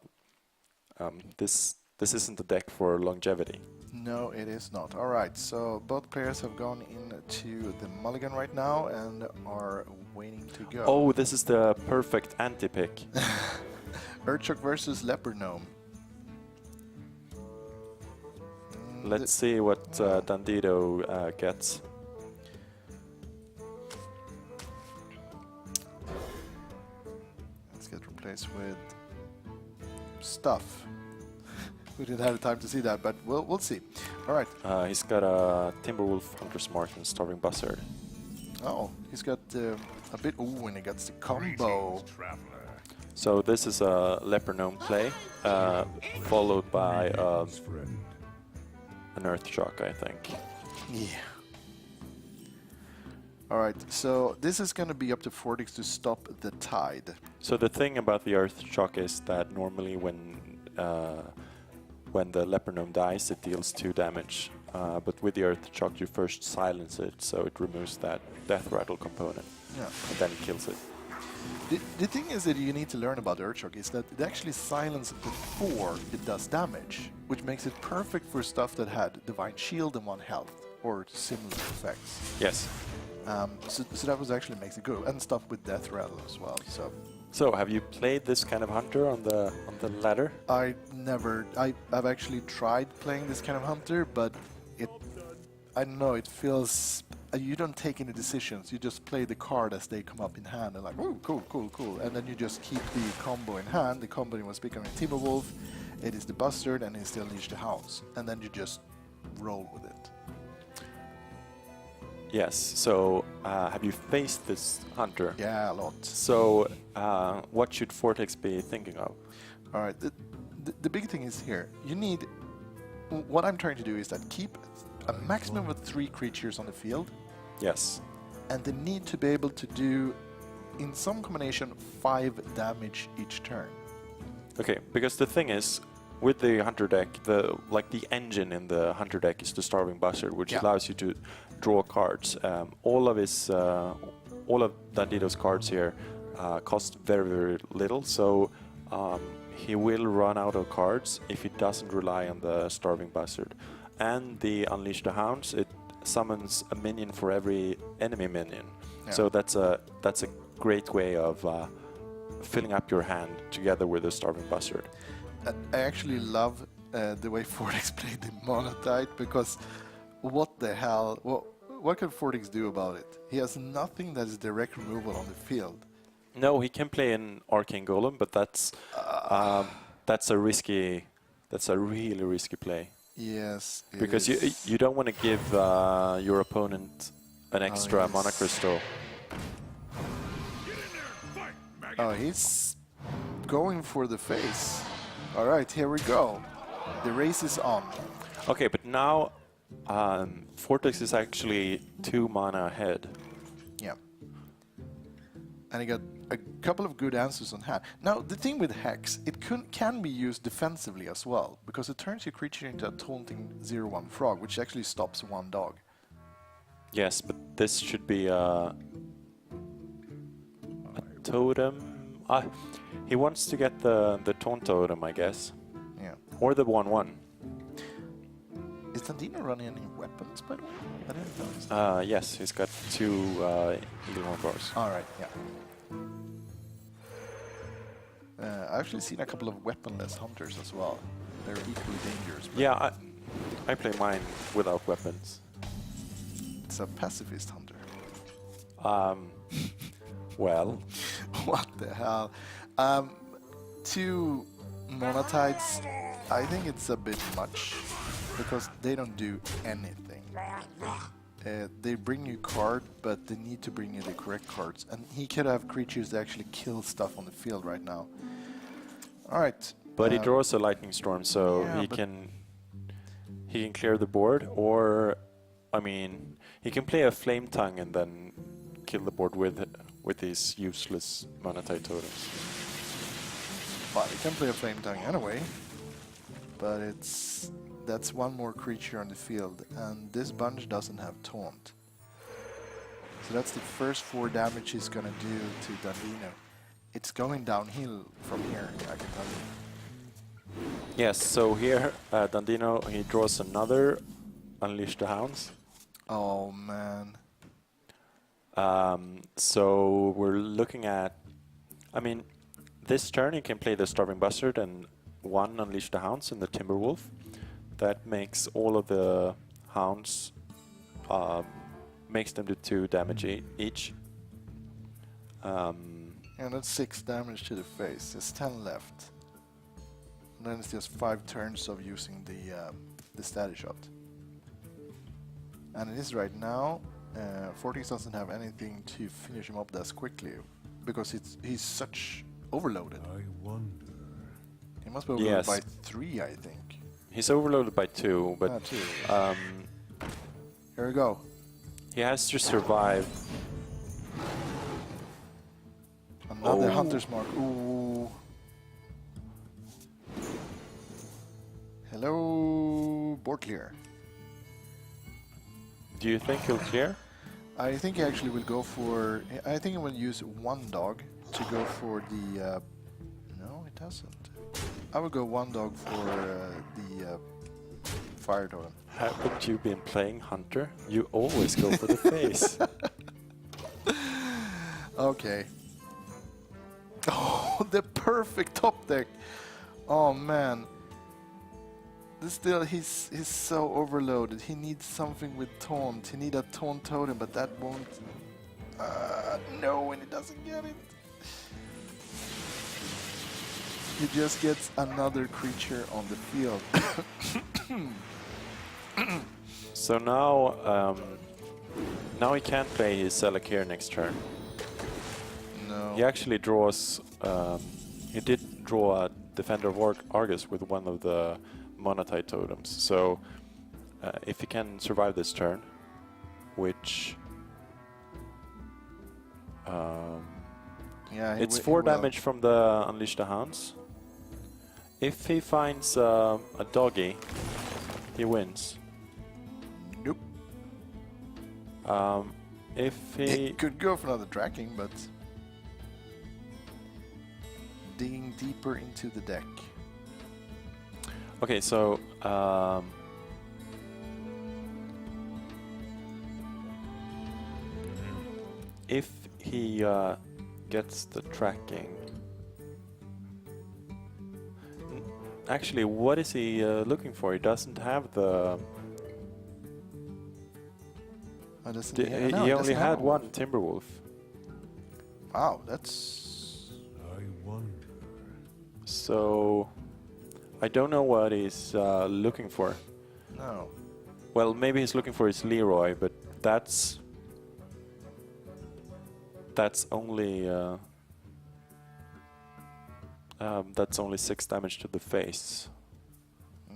this isn't a deck for longevity. No, it is not. All right, so both players have gone into the mulligan right now and are waiting to go. Oh, this is the perfect anti-pick. Urchok versus Leopard Gnome. Let's see what Dandito gets. Let's get replaced with stuff. We didn't have time to see that, but we'll see. All right. He's got a Timberwolf, Hunter's Mark, and Starving Buzzard. Oh, he's got a bit. Ooh, and he gets the combo. So this is a Leper Gnome play, followed by an Earth Shock, I think. Yeah. All right, so this is going to be up to Fortix to stop the tide. So the thing about the Earth Shock is that normally when the Leper Gnome dies, it deals 2 damage. But with the Earth Shock, you first silence it, so it removes that death rattle component. Yeah. And then it kills it. The thing is that you need to learn about Earthshock is that it actually silences before it does damage, which makes it perfect for stuff that had Divine Shield and 1 health, or similar effects. Yes. So that was actually makes it good, and stuff with death rattle as well. So have you played this kind of hunter on the ladder? I've actually tried playing this kind of hunter, but I don't know, it feels, you don't take any decisions, you just play the card as they come up in hand, and like, oh, cool, and then you just keep the combo in hand. The combo was becoming Timberwolf, it is the Bustard, and it's the Unleash the Hounds, and then you just roll with it. Yes, so have you faced this hunter? Yeah, a lot. So what should Vortex be thinking of? All right, the big thing is here, you need, what I'm trying to do is that keep a maximum of 3 creatures on the field. Yes. And they need to be able to do, in some combination, 5 damage each turn. Okay, because the thing is, with the hunter deck, the engine in the hunter deck is the Starving Buzzard, which allows you to draw cards. All of Dandito's cards here cost very, very little, so he will run out of cards if he doesn't rely on the Starving Buzzard. And the Unleash the Hounds, it summons a minion for every enemy minion. Yeah. So that's a great way of filling up your hand together with the Starving Buzzard. I actually love the way Fortix played the Monotite, because what the hell, what can Fortix do about it? He has nothing that is direct removal on the field. No, he can play an Arcane Golem, but that's a really risky play. Yes, because you don't want to give your opponent an extra mana crystal. Oh, he's going for the face. All right, here we go. The race is on. Okay, but now Vortex is actually 2 mana ahead. Yeah. And he got a couple of good answers on hand. Now, the thing with Hex, it can be used defensively as well, because it turns your creature into a taunting 0/1 frog, which actually stops 1 dog. Yes, but this should be a totem. He wants to get the taunt totem, I guess. Yeah. Or the 1/1. Is Dandino running any weapons, by the way? I didn't notice. Yes, he's got 2 Eagle Claws. All right, yeah. I've actually seen a couple of weaponless hunters as well. They're equally dangerous. Yeah, I play mine without weapons. It's a pacifist hunter. Well. What the hell? 2 Monotides, I think it's a bit much, because they don't do anything. They bring you card, but they need to bring you the correct cards. And he could have creatures that actually kill stuff on the field right now. All right. But he draws a Lightning Storm, so he can clear the board, or I mean, he can play a Flame Tongue and then kill the board with his useless Monotite totems. But he can play a Flame Tongue anyway. But that's 1 more creature on the field, and this bunch doesn't have taunt. So that's the first 4 damage he's gonna do to Dandino. It's going downhill from here, I can tell you. Yes, so here Dandino, he draws another Unleash the Hounds. Oh man. So we're looking at, I mean, this turn you can play the Starving Buzzard and 1 Unleash the Hounds and the Timberwolf. that makes all of the hounds, makes them do 2 damage each. And that's 6 damage to the face. There's 10 left. And then it's just 5 turns of using the status shot. And it is right now. Fortix doesn't have anything to finish him up that quickly because he's such overloaded. I wonder. He must be overloaded Yes. by 3, I think. He's overloaded by 2, but 2. Here we go. he has to survive. Another Oh. Hunter's Mark. Ooh. Hello, board clear. Do you think he'll clear? I think he actually will go for. I think he will use 1 dog to go for the. No, it doesn't. I will go 1 dog for the fire totem. Haven't you been playing Hunter? You always go for the face. Okay. Oh, the perfect top deck. Oh man. Still, he's so overloaded. He needs something with taunt. He needs a taunt totem, but that won't. No, and he doesn't get it. He just gets another creature on the field. So now he can't play his Selekir next turn. No. He actually draws. He did draw a Defender of Argus with one of the Monotite totems. So if he can survive this turn, which Yeah, it's he 4 will. damage from the Unleash the Hounds. If he finds a doggy, he wins. Nope. If he He could go for another tracking, but digging deeper into the deck. okay, so if he gets the tracking, actually, what is he looking for? He doesn't have the. Oh, doesn't He no, he only doesn't have had one Timberwolf. Wow, that's. I wonder. So I don't know what he's looking for. No. Well, maybe he's looking for his Leroy, but that's only 6 damage to the face.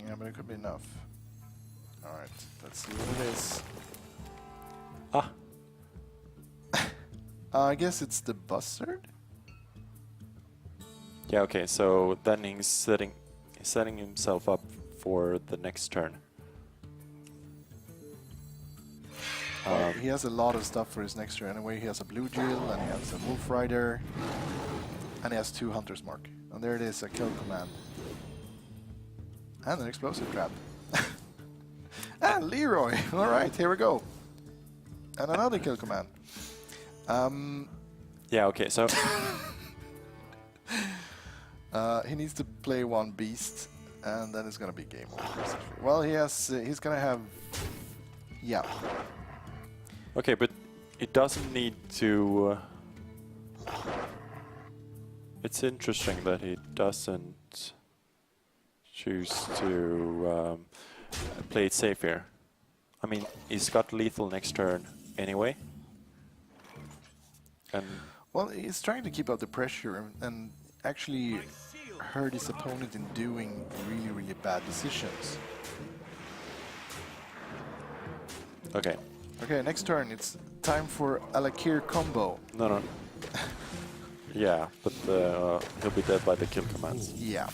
Yeah, but it could be enough. Alright, let's see what it is. Ah, I guess it's the buzzard? yeah. Okay, so then he's setting himself up for the next turn. He has a lot of stuff for his next turn anyway. He has a Blue Jill, and he has a Wolf Rider, and he has 2 Hunter's Mark. And there it is, a kill command. And an explosive trap. And Leroy! Alright, here we go. And another kill command. Yeah. Okay. So He needs to play 1 beast, and then it's gonna be game over. Well, he's gonna have. Yeah. okay, but it doesn't need to. It's interesting that he doesn't choose to play it safe here. I mean, he's got lethal next turn anyway. And Well, he's trying to keep up the pressure and actually hurt his opponent in doing really, really bad decisions. okay, Okay, next turn, it's time for Alakir combo. no. Yeah, but he'll be dead by the kill commands. Yeah.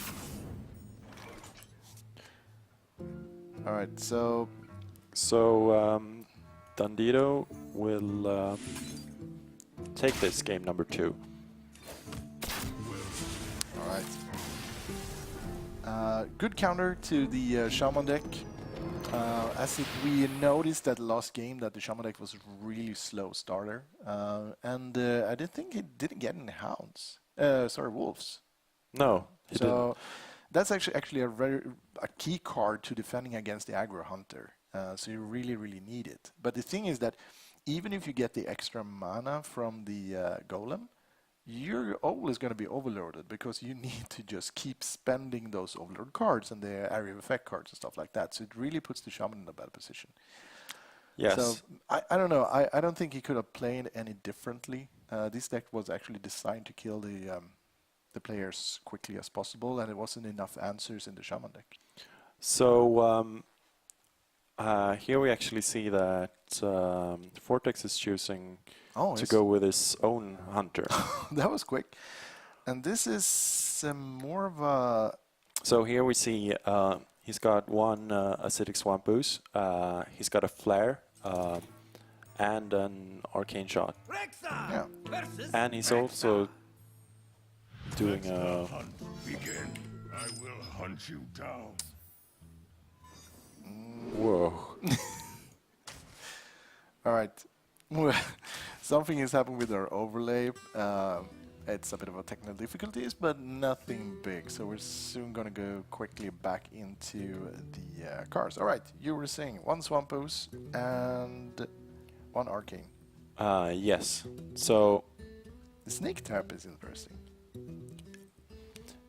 Alright, so So Dandito will take this game number 2. alright. Good counter to the Shaman deck. As we noticed that last game that the Shaman deck was really slow starter. And I didn't think it didn't get any hounds. Sorry, wolves. No, he So That's actually a key card to defending against the aggro hunter. So you really need it. But the thing is that even if you get the extra mana from the golem, you're always going to be overloaded because you need to just keep spending those overload cards and the area of effect cards and stuff like that. So it really puts the shaman in a bad position. Yes. So I don't know. I don't think he could have played any differently. This deck was actually designed to kill the players quickly as possible, and it wasn't enough answers in the shaman deck. So here we actually see that Vortex is choosing to go with his own hunter. That was quick. And this is more of a... So here we see he's got one acidic swamp ooze, he's got a flare, and an arcane shot. Yeah. And he's also doing a... Begin. I will hunt you down. Whoa. All right. Something has happened with our overlay. It's a bit of a technical difficulties, but nothing big. So we're soon going to go quickly back into the cars. All right. You were saying one Swamp Ooze and one Arcane. Yes. So the Snake Trap is interesting.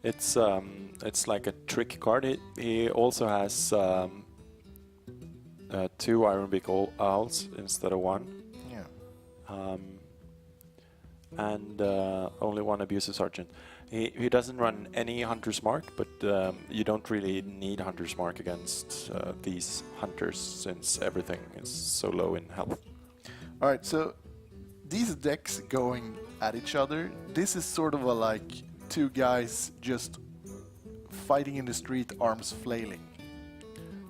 it's like a trick card. He also has two Ironbeak Owls instead of one. Yeah. And only one Abusive Sergeant. He doesn't run any Hunter's Mark, but you don't really need Hunter's Mark against these hunters since everything is so low in health. All right, so these decks going at each other, this is sort of a like two guys just fighting in the street, arms flailing.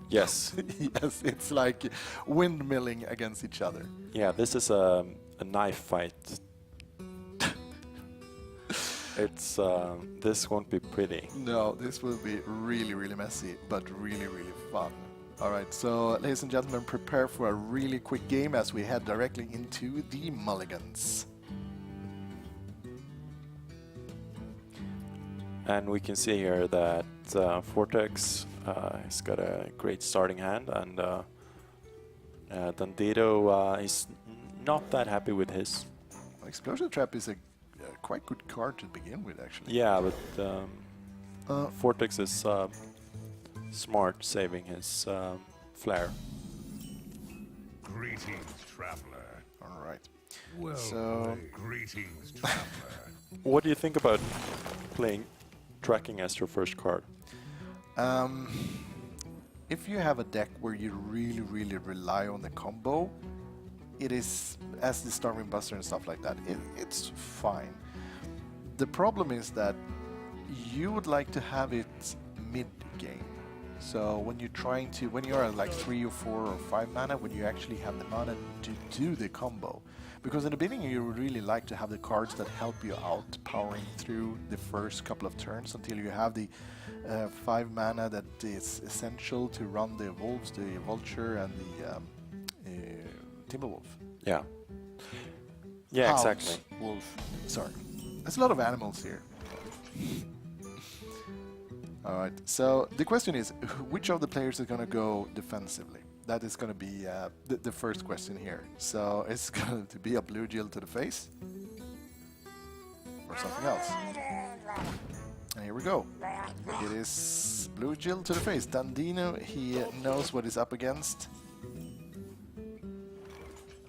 Yes. Yes, it's like windmilling against each other. Yeah, this is a knife fight. It's this won't be pretty. No, this will be really messy, but really fun. All right, so ladies and gentlemen, prepare for a really quick game as we head directly into the mulligans. And we can see here that Vortex has got a great starting hand, and Dandito is not that happy with his. Explosion Trap is a quite good card to begin with, actually. Yeah, but Vortex is smart, saving his flare. Greetings, traveler. All right. Well, So- greetings, traveler. What do you think about playing tracking as your first card? If you have a deck where you really rely on the combo, it is, as the Storming Buster and stuff like that, it's fine. The problem is that you would like to have it mid-game. So when you're at like 3 or 4 or 5 mana, when you actually have the mana to do the combo. Because in the beginning you would really like to have the cards that help you out, powering through the first couple of turns until you have the 5 mana that is essential to run the wolves, the vulture and the Timberwolf. Yeah. Yeah, Hounds, exactly. Wolf. Sorry. There's a lot of animals here. Alright, so the question is, which of the players is going to go defensively? That is going to be the first question here. So it's going to be a blue jill to the face? Or something else? And here we go. It is blue jill to the face. Dandino, he knows what he's up against.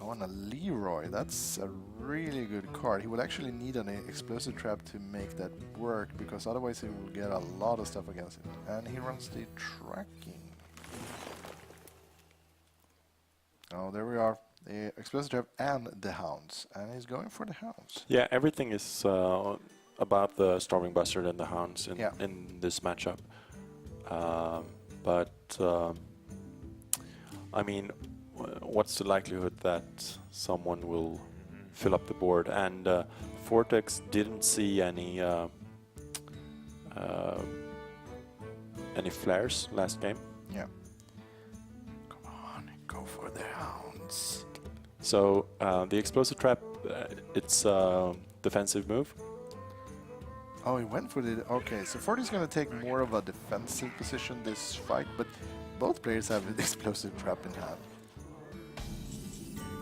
Oh, and a Leroy. That's a really good card. He will actually need an explosive trap to make that work, because otherwise he will get a lot of stuff against it. And he runs the tracking. Oh, there we are. The explosive trap and the hounds. And he's going for the hounds. Yeah, everything is about the Storming Buster and the hounds in this matchup. I mean, what's the likelihood that someone will fill up the board? And Vortex didn't see any flares last game. Yeah. Come on, go for the hounds. So the explosive trap, it's a defensive move. Oh, he went for the... Okay, so Forty's going to take more of a defensive position this fight, but both players have an explosive trap in hand.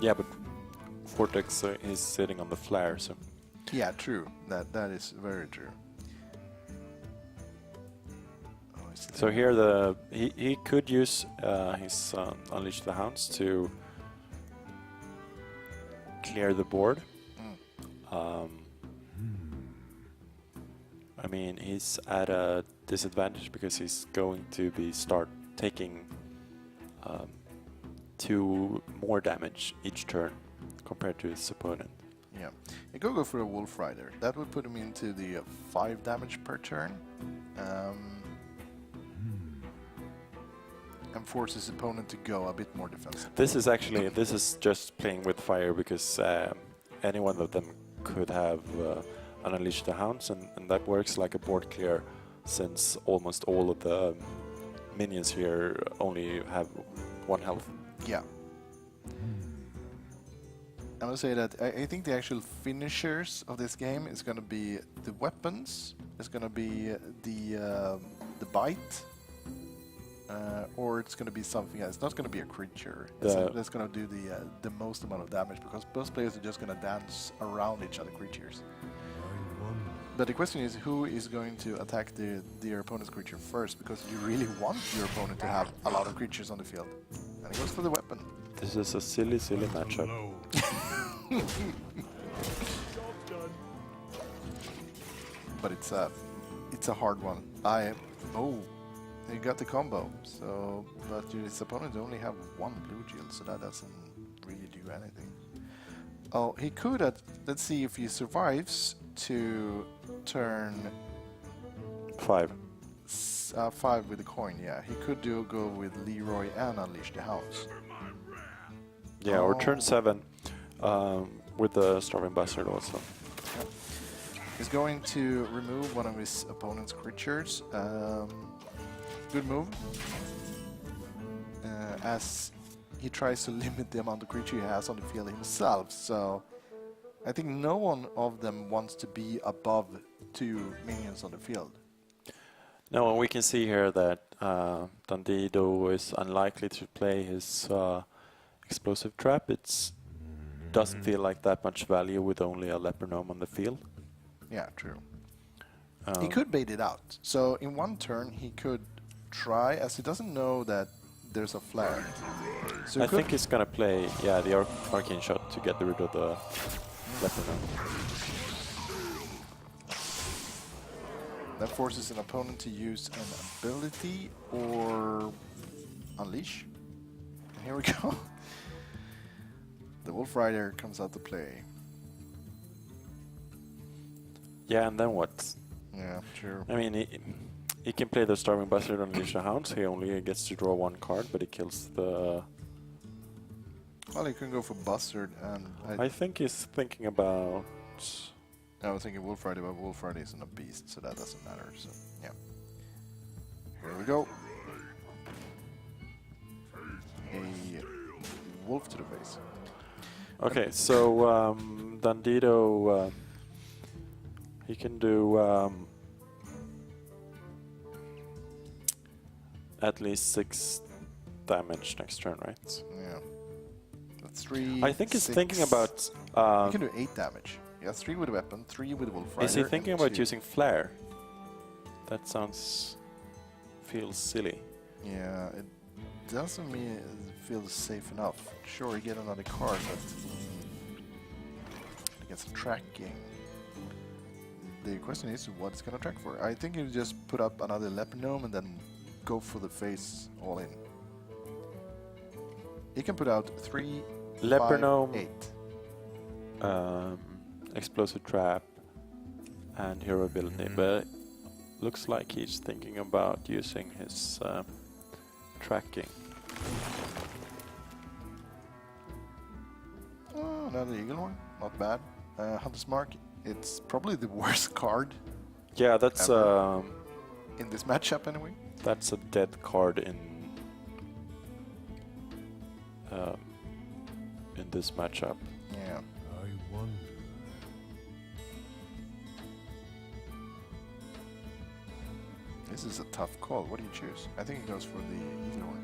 Yeah, but Vortex is sitting on the flare, so... Yeah, true. That is very true. Oh, So here he could use his Unleash the Hounds to clear the board. I mean, he's at a disadvantage because he's going to be taking 2 more damage each turn compared to his opponent. Yeah. He could go for a Wolf Rider. That would put him into the 5 damage per turn. And force his opponent to go a bit more defensive. This is just playing with fire because any one of them could have an Unleash the Hounds, and that works like a board clear since almost all of the minions here only have 1 health. Yeah. I would say that I think the actual finishers of this game is going to be the weapons, it's going to be the bite, or it's going to be something else. It's not going to be a creature. That's going to do the most amount of damage because both players are just going to dance around each other creatures. But the question is, who is going to attack their opponent's creature first? Because you really want your opponent to have a lot of creatures on the field. And it goes for the weapon. This is a silly matchup. But it's a hard one. He got the combo. So, but his opponent only have 1 blue shield, so that doesn't really do anything. Oh, he could. Let's see if he survives to turn 5. 5 with the coin. Yeah, he could go with Leroy and Unleash the Hounds. Yeah, or turn 7 with the Starving Buzzard also. Yep. He's going to remove one of his opponent's creatures. Good move. As he tries to limit the amount of creature he has on the field himself. So I think no one of them wants to be above 2 minions on the field. No, and we can see here that Dandido is unlikely to play his explosive trap. It doesn't feel like that much value with only a Leper Gnome on the field. Yeah, true. He could bait it out. So in 1 turn he could try, as he doesn't know that there's a flare. So I think he's gonna play, the Arcane Shot to get rid of the Leper Gnome. That forces an opponent to use an ability or Unleash. And here we go. The Wolf Rider comes out to play. Yeah, and then what? Yeah, true. I mean, he can play the Starving Buzzard on Unleash the Hounds. He only gets to draw 1 card, but he kills the... Well, he can go for Buzzard and... I think he's thinking about... I was thinking Wolf Rider, but Wolf Rider isn't a beast, so that doesn't matter. So, yeah. Here we go. A wolf to the face. Okay, so Dandido, he can do at least 6 damage next turn, right? Yeah. That's 3. I think he's thinking about... he can do 8 damage. Yeah, 3 with a weapon, 3 with Wolf Rider. Is he thinking and about 2. using Flare? That feels silly. Yeah, it doesn't mean it feels safe enough. Sure, you get another card, but against tracking. The question is what it's gonna track for. I think you just put up another Leper Gnome and then go for the face all in. He can put out 3, Leper 5, Gnome, 8. Explosive Trap, and Hero Ability, but looks like he's thinking about using his tracking. Oh, another Eagle one, not bad. Hunter's Mark, it's probably the worst card Yeah, that's in this matchup anyway. that's a dead card in this matchup. Yeah. This is a tough call. What do you choose? I think he goes for the easy one.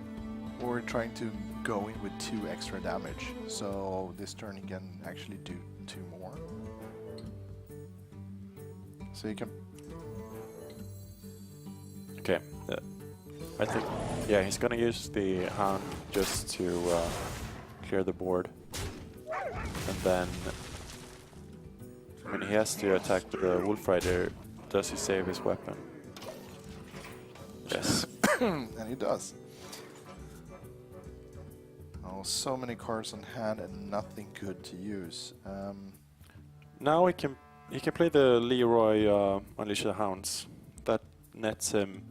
Or trying to go in with 2 extra damage. So this turn he can actually do 2 more. So you can... Okay. I think, yeah, he's gonna use the Hound just to clear the board. And then, when he has to attack with the Wolf Rider, does he save his weapon? Yes. And he does. Oh, so many cards on hand and nothing good to use. Now he can play the Leroy Unleash the Hounds. That nets him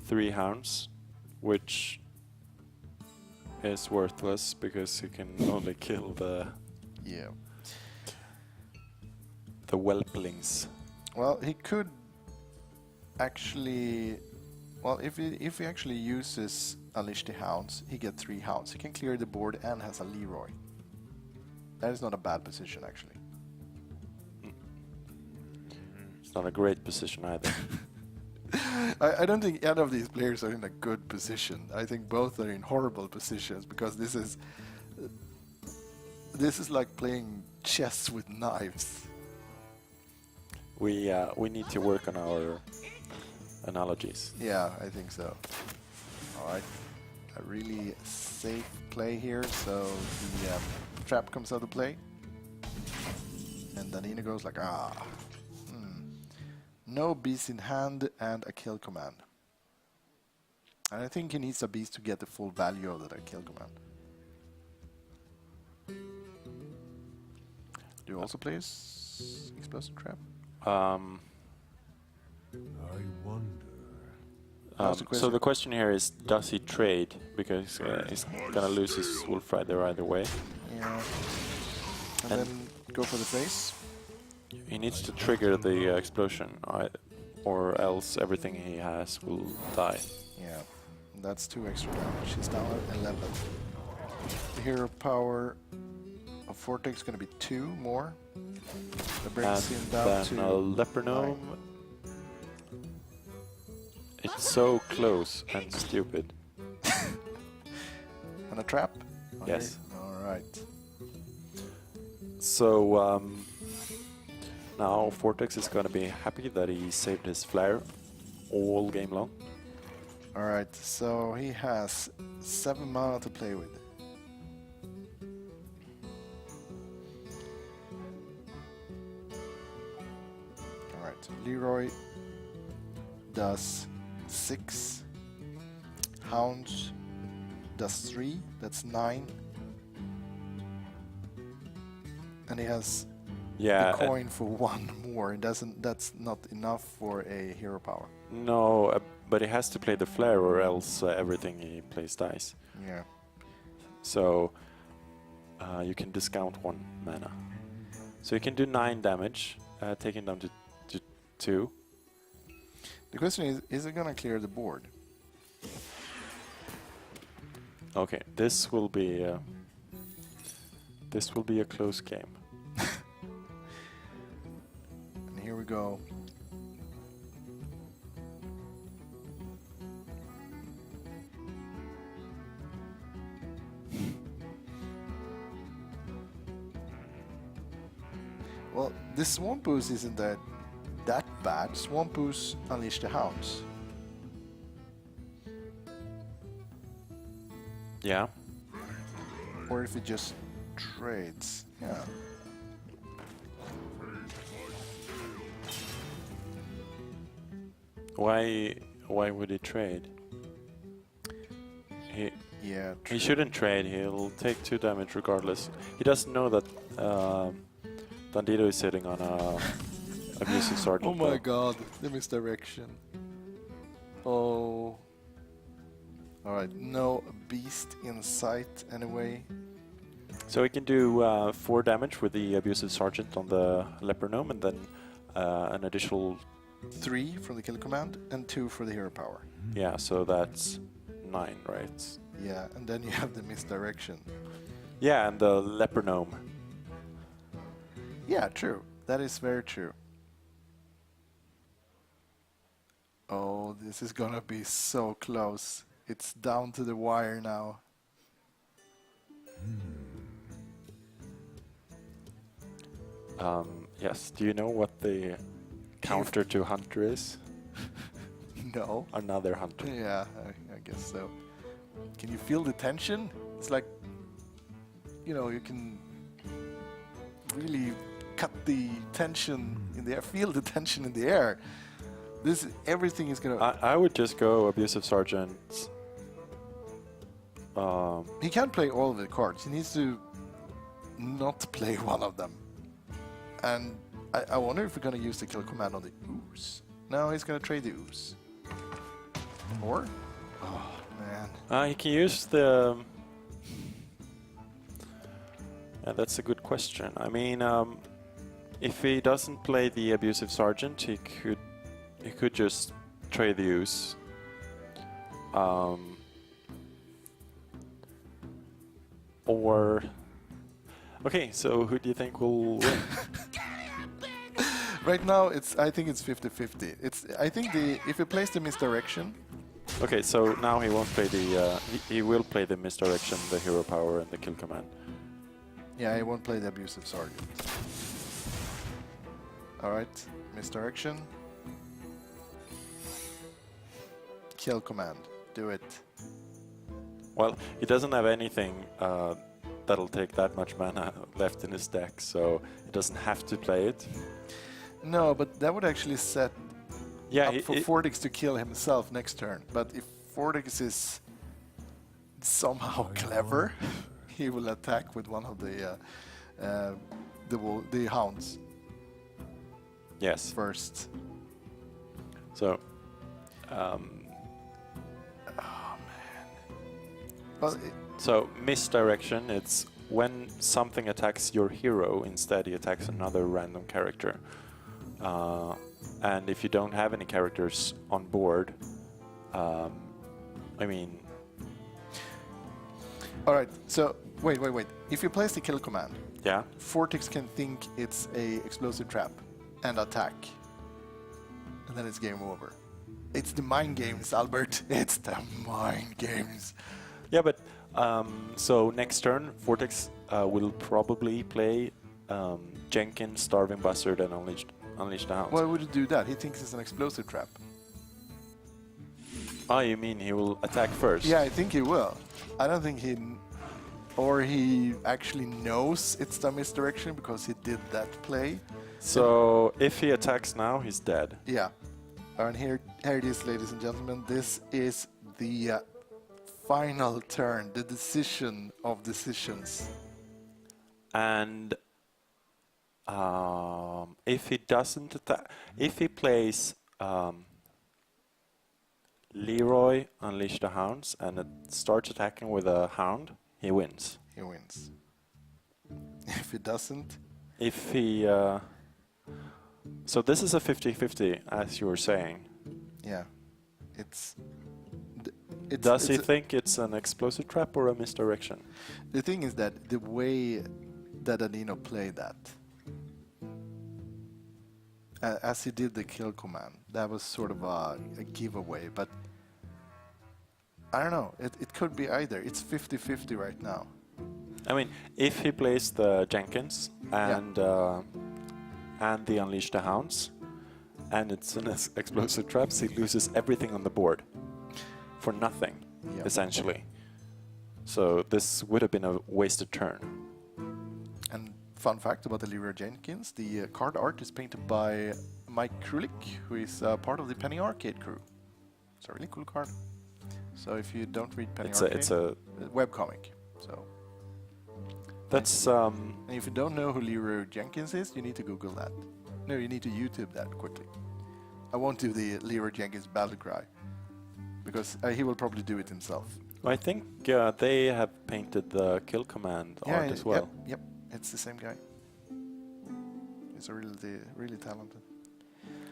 3 Hounds, which is worthless because he can only kill the whelplings. Well, he could actually... Well, if he actually uses Unleash the Hounds, he gets 3 Hounds. He can clear the board and has a Leroy. That is not a bad position, actually. It's not a great position either. I don't think any of these players are in a good position. I think both are in horrible positions because this is like playing chess with knives. We need to work on our analogies. Yeah, I think so. All right, a really safe play here. So the trap comes out of play, and Danino goes like, no beast in hand and a kill command. And I think he needs a beast to get the full value of that kill command. Do you also play explosive trap? I wonder. So the question here is, does he trade? Because he's gonna lose his Wolf Rider either way. Yeah. And then go for the face. He needs to trigger the explosion, or else everything he has will die. Yeah, that's 2 extra damage. He's now at 11. The hero power of Vortex is going to be 2 more. That brings him down then to a Leper Gnome. It's so close and stupid. And a trap? Yes. Alright. So now Vortex is gonna be happy that he saved his flare all game long. Alright, so he has 7 mana to play with. Alright, Leroy does 6. Hounds does 3, that's 9. And he has Yeah. the coin for 1 more. It doesn't. That's not enough for a hero power. No, but he has to play the flare or else everything he plays dies. Yeah. So you can discount 1 mana. So you can do 9 damage, taking down to 2. The question is it gonna clear the board? Okay, this will be a close game. And here we go. Well, this Swamp Ooze isn't that bad. Swamp Ooze Unleash the Hounds. Yeah. Or if it just trades. Yeah. Why would he trade? Yeah, He shouldn't trade. He'll take 2 damage regardless. He doesn't know that Bandito is sitting on a abusive sergeant. Oh my god, the misdirection. Oh. Alright, no beast in sight anyway. So he can do 4 damage with the abusive sergeant on the leper gnome, and then an additional 3 for the kill command and 2 for the hero power. Yeah, so that's 9, right? Yeah, and then you have the misdirection. Yeah, and the leper gnome. Yeah, true. That is very true. Oh, this is gonna be so close. It's down to the wire now. Yes. Do you know what the counter to Hunter is? No. Another Hunter. Yeah, I guess so. Can you feel the tension? It's like, you know, you can really cut the tension in the air, feel the tension in the air. Everything is gonna... I would just go Abusive Sergeant. He can't play all of the cards. He needs to not play one of them. And I wonder if we're gonna use the kill command on the ooze. No, he's gonna trade the ooze. Or? Oh, man. He can use the... Yeah, that's a good question. I mean, if he doesn't play the Abusive Sergeant, he could just trade the use. Or... Okay, so who do you think will win? Right now, I think it's 50-50. I think if he plays the misdirection... Okay, so now he won't play the... he will play the misdirection, the hero power, and the kill command. Yeah, he won't play the Abusive Sergeant. Alright, misdirection. Kill command. Do it. Well, he doesn't have anything that'll take that much mana left in his deck, so he doesn't have to play it. No, but that would actually set up for Fortix to kill himself next turn. But if Fortix is somehow clever, he will attack with one of the hounds. Yes. First. So. Oh man. But So misdirection. It's when something attacks your hero, instead he attacks another random character. And if you don't have any characters on board, I mean... Alright, so wait. If you place the kill command, Yeah? Fortix can think it's a explosive trap and attack. And then it's game over. It's the mind games, Albert. It's the mind games. Yeah, but so next turn, Vortex will probably play Jenkins, Starving Buzzard, and Unleash the Hounds. Why would he do that? He thinks it's an explosive trap. Oh, you mean he will attack first? Yeah, I think he will. I don't think he actually knows it's the misdirection because he did that play. So if he attacks now, he's dead. Yeah. And here it is, ladies and gentlemen. This is the final turn, the decision of decisions. And if he doesn't attack, if he plays Leroy, Unleash the Hounds, and it starts attacking with a hound, he wins. He wins. If he doesn't... If he... so this is a 50-50, as you were saying. Yeah. Does he think it's an explosive trap or a misdirection? The thing is that the way that Adino played that, as he did the kill command, that was sort of a giveaway, but I don't know, it could be either. It's 50-50 right now. I mean, if he plays the Jenkins and the Unleash the Hounds, and it's an explosive traps, he loses everything on the board for nothing, essentially. So this would have been a wasted turn. And fun fact about the Leroy Jenkins, the card art is painted by Mike Krulik, who is part of the Penny Arcade crew. It's a really cool card. So if you don't read Penny Arcade, it's a webcomic. So that's and if you don't know who Leroy Jenkins is, you need to Google that. No, you need to YouTube that quickly. I won't do the Leroy Jenkins battle cry because he will probably do it himself. I think they have painted the kill command art as well. Yep, it's the same guy. He's a really talented.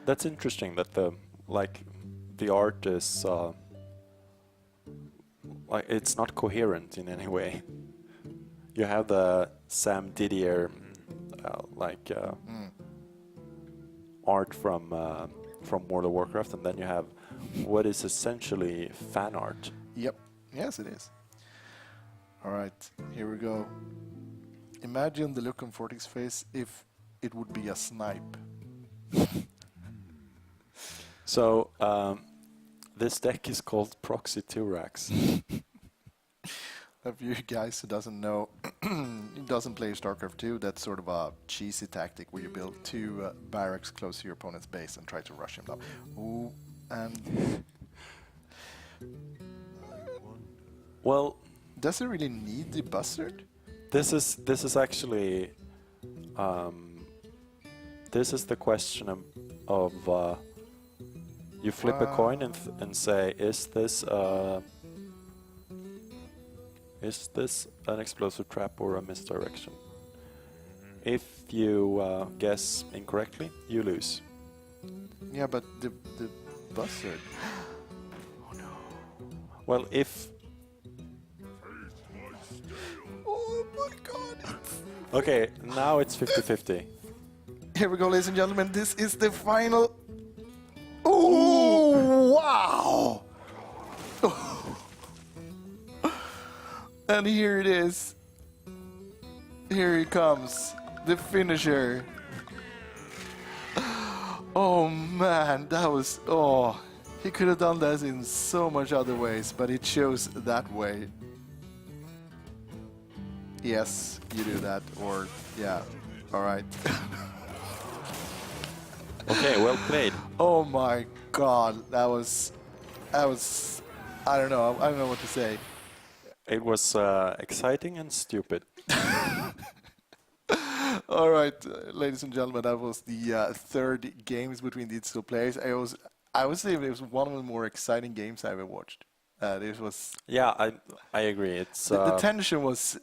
That's interesting that the art is it's not coherent in any way. You have the Sam Didier art from from World of Warcraft, and then you have what is essentially fan art. Yep. Yes, it is. All right, here we go. Imagine the look on Fortix's face if it would be a snipe. So this deck is called Proxy 2-Rax. If you guys who doesn't know, doesn't play StarCraft 2, that's sort of a cheesy tactic where you build two barracks close to your opponent's base and try to rush him down. Ooh, and Well, does it really need the buzzard? this is actually this is the question of you flip a coin and say, is this an explosive trap or a misdirection? If you guess incorrectly, you lose. Yeah, but the buzzard. Well, if Oh my god! okay, now it's 50-50. Here we go, ladies and gentlemen. This is the final. Oh wow! And here it is. Here he comes, the finisher. Oh man, that was he could have done that in so much other ways, but he chose that way. Yes, you do that, or yeah, all right. Okay, well played. Oh my god, that was I don't know what to say. It was exciting and stupid. All right, ladies and gentlemen, that was the third games between these two players. I would say it was one of the more exciting games I ever watched. This was Yeah, I agree. It's the tension was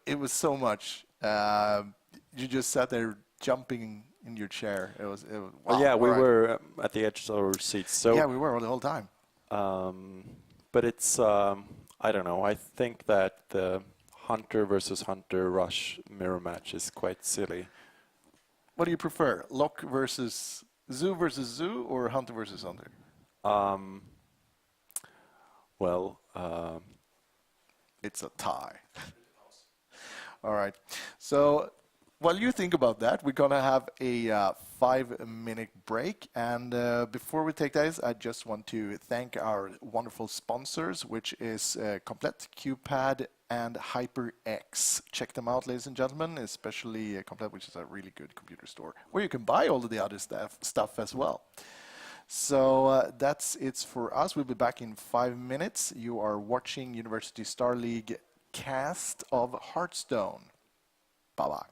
it was so much. You just sat there jumping in your chair. It was wow. yeah, we all right. were at the edge of our seats. So Yeah, we were the whole time. but it's I don't know. I think that the Hunter versus Hunter Rush mirror match is quite silly. What do you prefer, Locke versus Zoo, or Hunter versus Hunter? Well, It's a tie. All right. So while you think about that, we're going to have a 5-minute break. And before we take that, I just want to thank our wonderful sponsors, which is Komplett, QPad, and HyperX. Check them out, ladies and gentlemen, especially Komplett, which is a really good computer store, where you can buy all of the other stuff as well. So that's it for us. We'll be back in 5 minutes. You are watching University Star League cast of HearthStone. Bye-bye.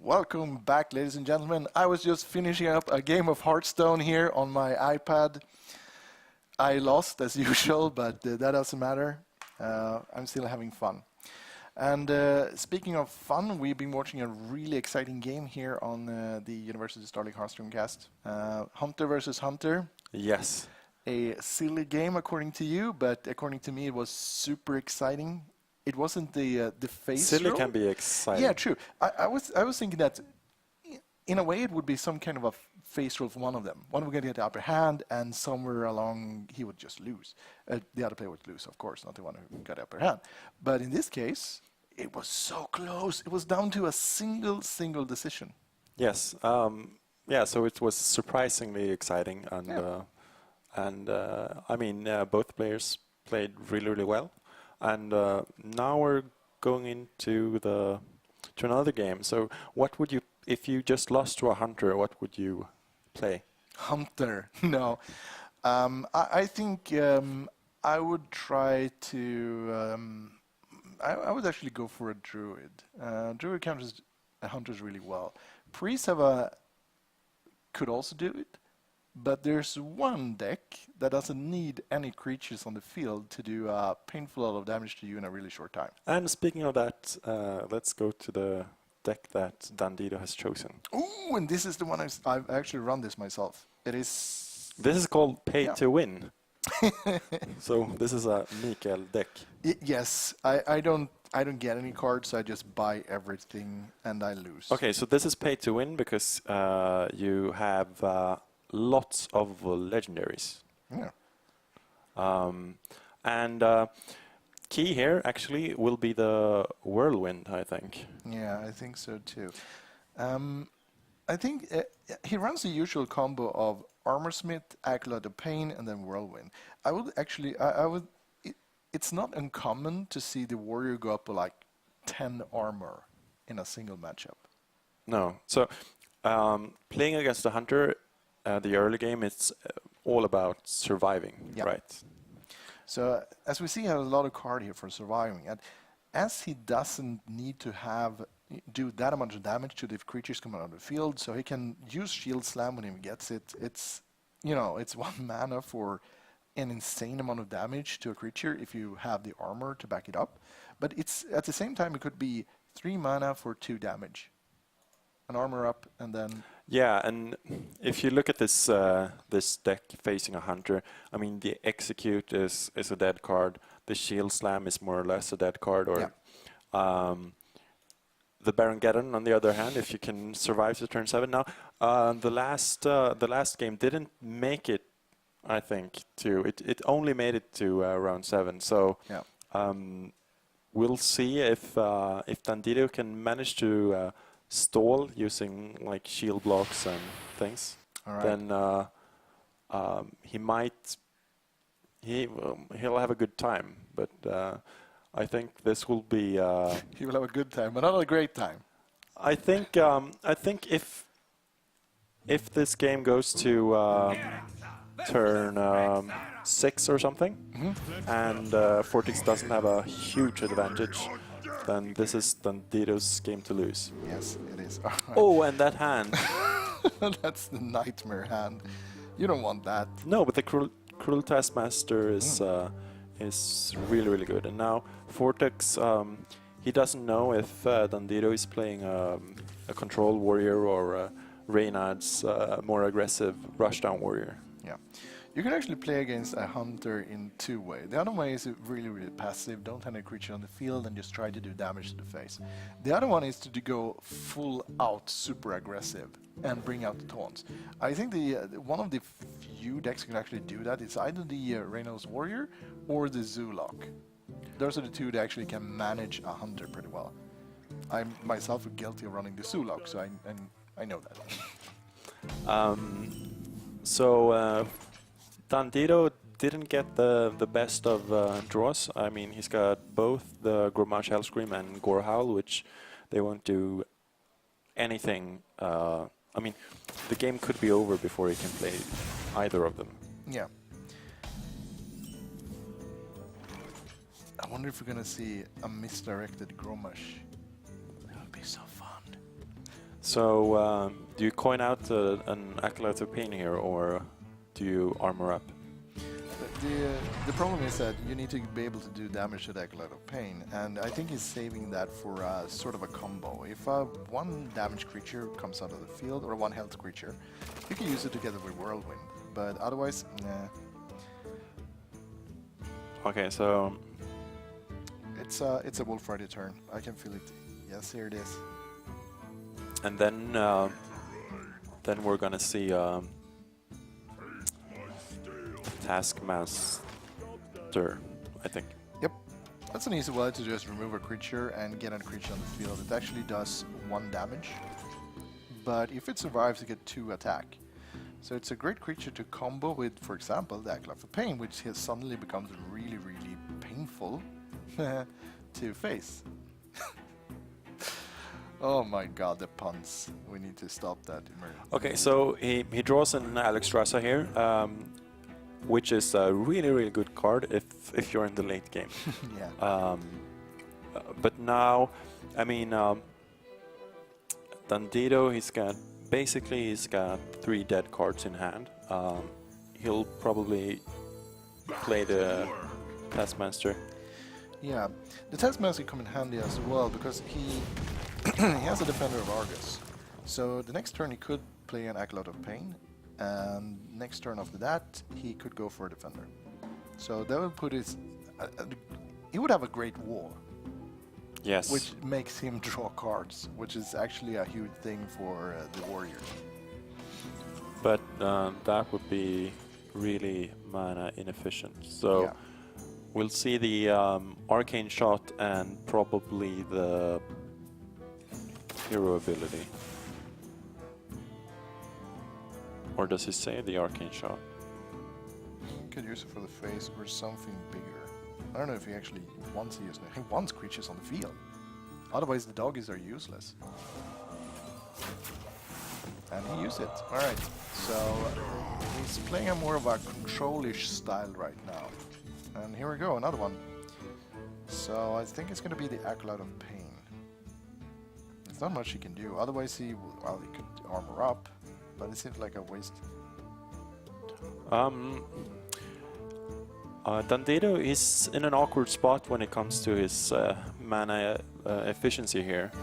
Welcome back, ladies and gentlemen. I was just finishing up a game of HearthStone here on my iPad. I lost as usual, but that doesn't matter. I'm still having fun. And speaking of fun, we've been watching a really exciting game here on the University Star League HearthStone cast. Hunter versus Hunter. Yes. A silly game according to you, but according to me it was super exciting. It wasn't the face Silly roll. can be exciting. Yeah, true. I was thinking that in a way it would be some kind of a face roll for one of them. One would get the upper hand, and somewhere along he would just lose. The other player would lose, of course, not the one who got the upper hand. But in this case, it was so close. It was down to a single decision. Yes. Yeah. So it was surprisingly exciting, and I mean both players played really well. And now we're going into another game. So what would you, if you just lost to a hunter, what would you play? Hunter, no. I think I would try to. I would actually go for a druid. Druid counters hunters really well. Priests could also do it. But there's one deck that doesn't need any creatures on the field to do a painful lot of damage to you in a really short time. And speaking of that, let's go to the deck that Dandido has chosen. Ooh, and this is the one I've actually run this myself. It is... This is called Pay to Win. So this is a Mikael deck. Yes, I don't get any cards, so I just buy everything and I lose. Okay, so this is Pay to Win because you have... lots of legendaries. Yeah. And key here actually will be the Whirlwind, I think. Yeah, I think so too. I think he runs the usual combo of Armorsmith, Acolyte of Pain, and then Whirlwind. I would actually, it's not uncommon to see the warrior go up to like 10 armor in a single matchup. No. So playing against the hunter, the early game, it's all about surviving, right? So as we see, he has a lot of card here for surviving, and as he doesn't need to do that amount of damage to the creatures coming out of the field, so he can use Shield Slam when he gets it. It's it's 1 mana for an insane amount of damage to a creature if you have the armor to back it up. But it's at the same time it could be 3 mana for 2 damage. An armor up and then... Yeah, and if you look at this this deck facing a hunter, I mean the Execute is a dead card. The Shield Slam is more or less a dead card, or the Barongeddon on the other hand, if you can survive to turn 7. Now the last game didn't make it, I think, to it only made it to round 7. So we'll see if Dandido can manage to stall using like shield blocks and things. All right. Then he'll have a good time, but I think this will be he will have a good time, but not a great time. I think if this game goes to turn 6 or something, and Fortix doesn't have a huge advantage, then this is Dandido's game to lose. Yes, it is. All right. Oh, and that hand. That's the nightmare hand. You don't want that. No, but the Cruel Taskmaster is really good. And now Fortix, he doesn't know if Dandido is playing a control warrior or Reynard's more aggressive rushdown warrior. Yeah. You can actually play against a hunter in 2 ways. The other way is really passive, don't have a creature on the field and just try to do damage to the face. The other one is to go full out super aggressive and bring out the taunts. I think one of the few decks that can actually do that is either the Reynolds Warrior or the Zulok. Those are the 2 that actually can manage a hunter pretty well. I myself am guilty of running the Zulok, so I know that. So Dandido didn't get the best of draws. I mean, he's got both the Grommash Hellscream and Gore Howl, which they won't do anything. I mean, the game could be over before he can play either of them. Yeah. I wonder if we're gonna see a misdirected Grommash. That would be so fun. So, do you coin out an Acolyte of Pain here, or do you armor up? The problem is that you need to be able to do damage to the Acolyte of Pain, and I think he's saving that for sort of a combo. If one damage creature comes out of the field, or one health creature, you can use it together with Whirlwind, but otherwise, nah. Okay, so it's a Wolf Rider turn. I can feel it. Yes, here it is. and then we're gonna see Taskmaster, I think. Yep. That's an easy way to just remove a creature and get a creature on the field. It actually does 1 damage, but if it survives, you get 2 attack. So it's a great creature to combo with, for example, the Acolyte of Pain, which has suddenly becomes really, really painful to face. Oh my god, the puns. We need to stop that. Okay, so he draws an Alexstrasza here, which is a really, really good card if you're in the late game. Yeah. But now, I mean, Dandito, he's got 3 dead cards in hand. He'll probably play the Taskmaster. Yeah, the Taskmaster come in handy as well because he he has a Defender of Argus. So the next turn he could play an Acolyte of Pain, and next turn after that he could go for a Defender. So that would put his... he would have a great war. Yes. Which makes him draw cards, which is actually a huge thing for the Warriors. But that would be really mana inefficient. So Yeah. we'll see the Arcane Shot and probably the Hero ability. Or does he say the Arcane Shot? Could use it for the face or something bigger. I don't know if he actually wants to use it. He wants creatures on the field. Otherwise the doggies are useless. And he used it. Alright, so he's playing a more of a control-ish style right now. And here we go, another one. So I think it's going to be the Acolyte of Pain. There's not much he can do. Otherwise he could armor up, but it seems like a waste. Dandito is in an awkward spot when it comes to his mana efficiency here. Yeah.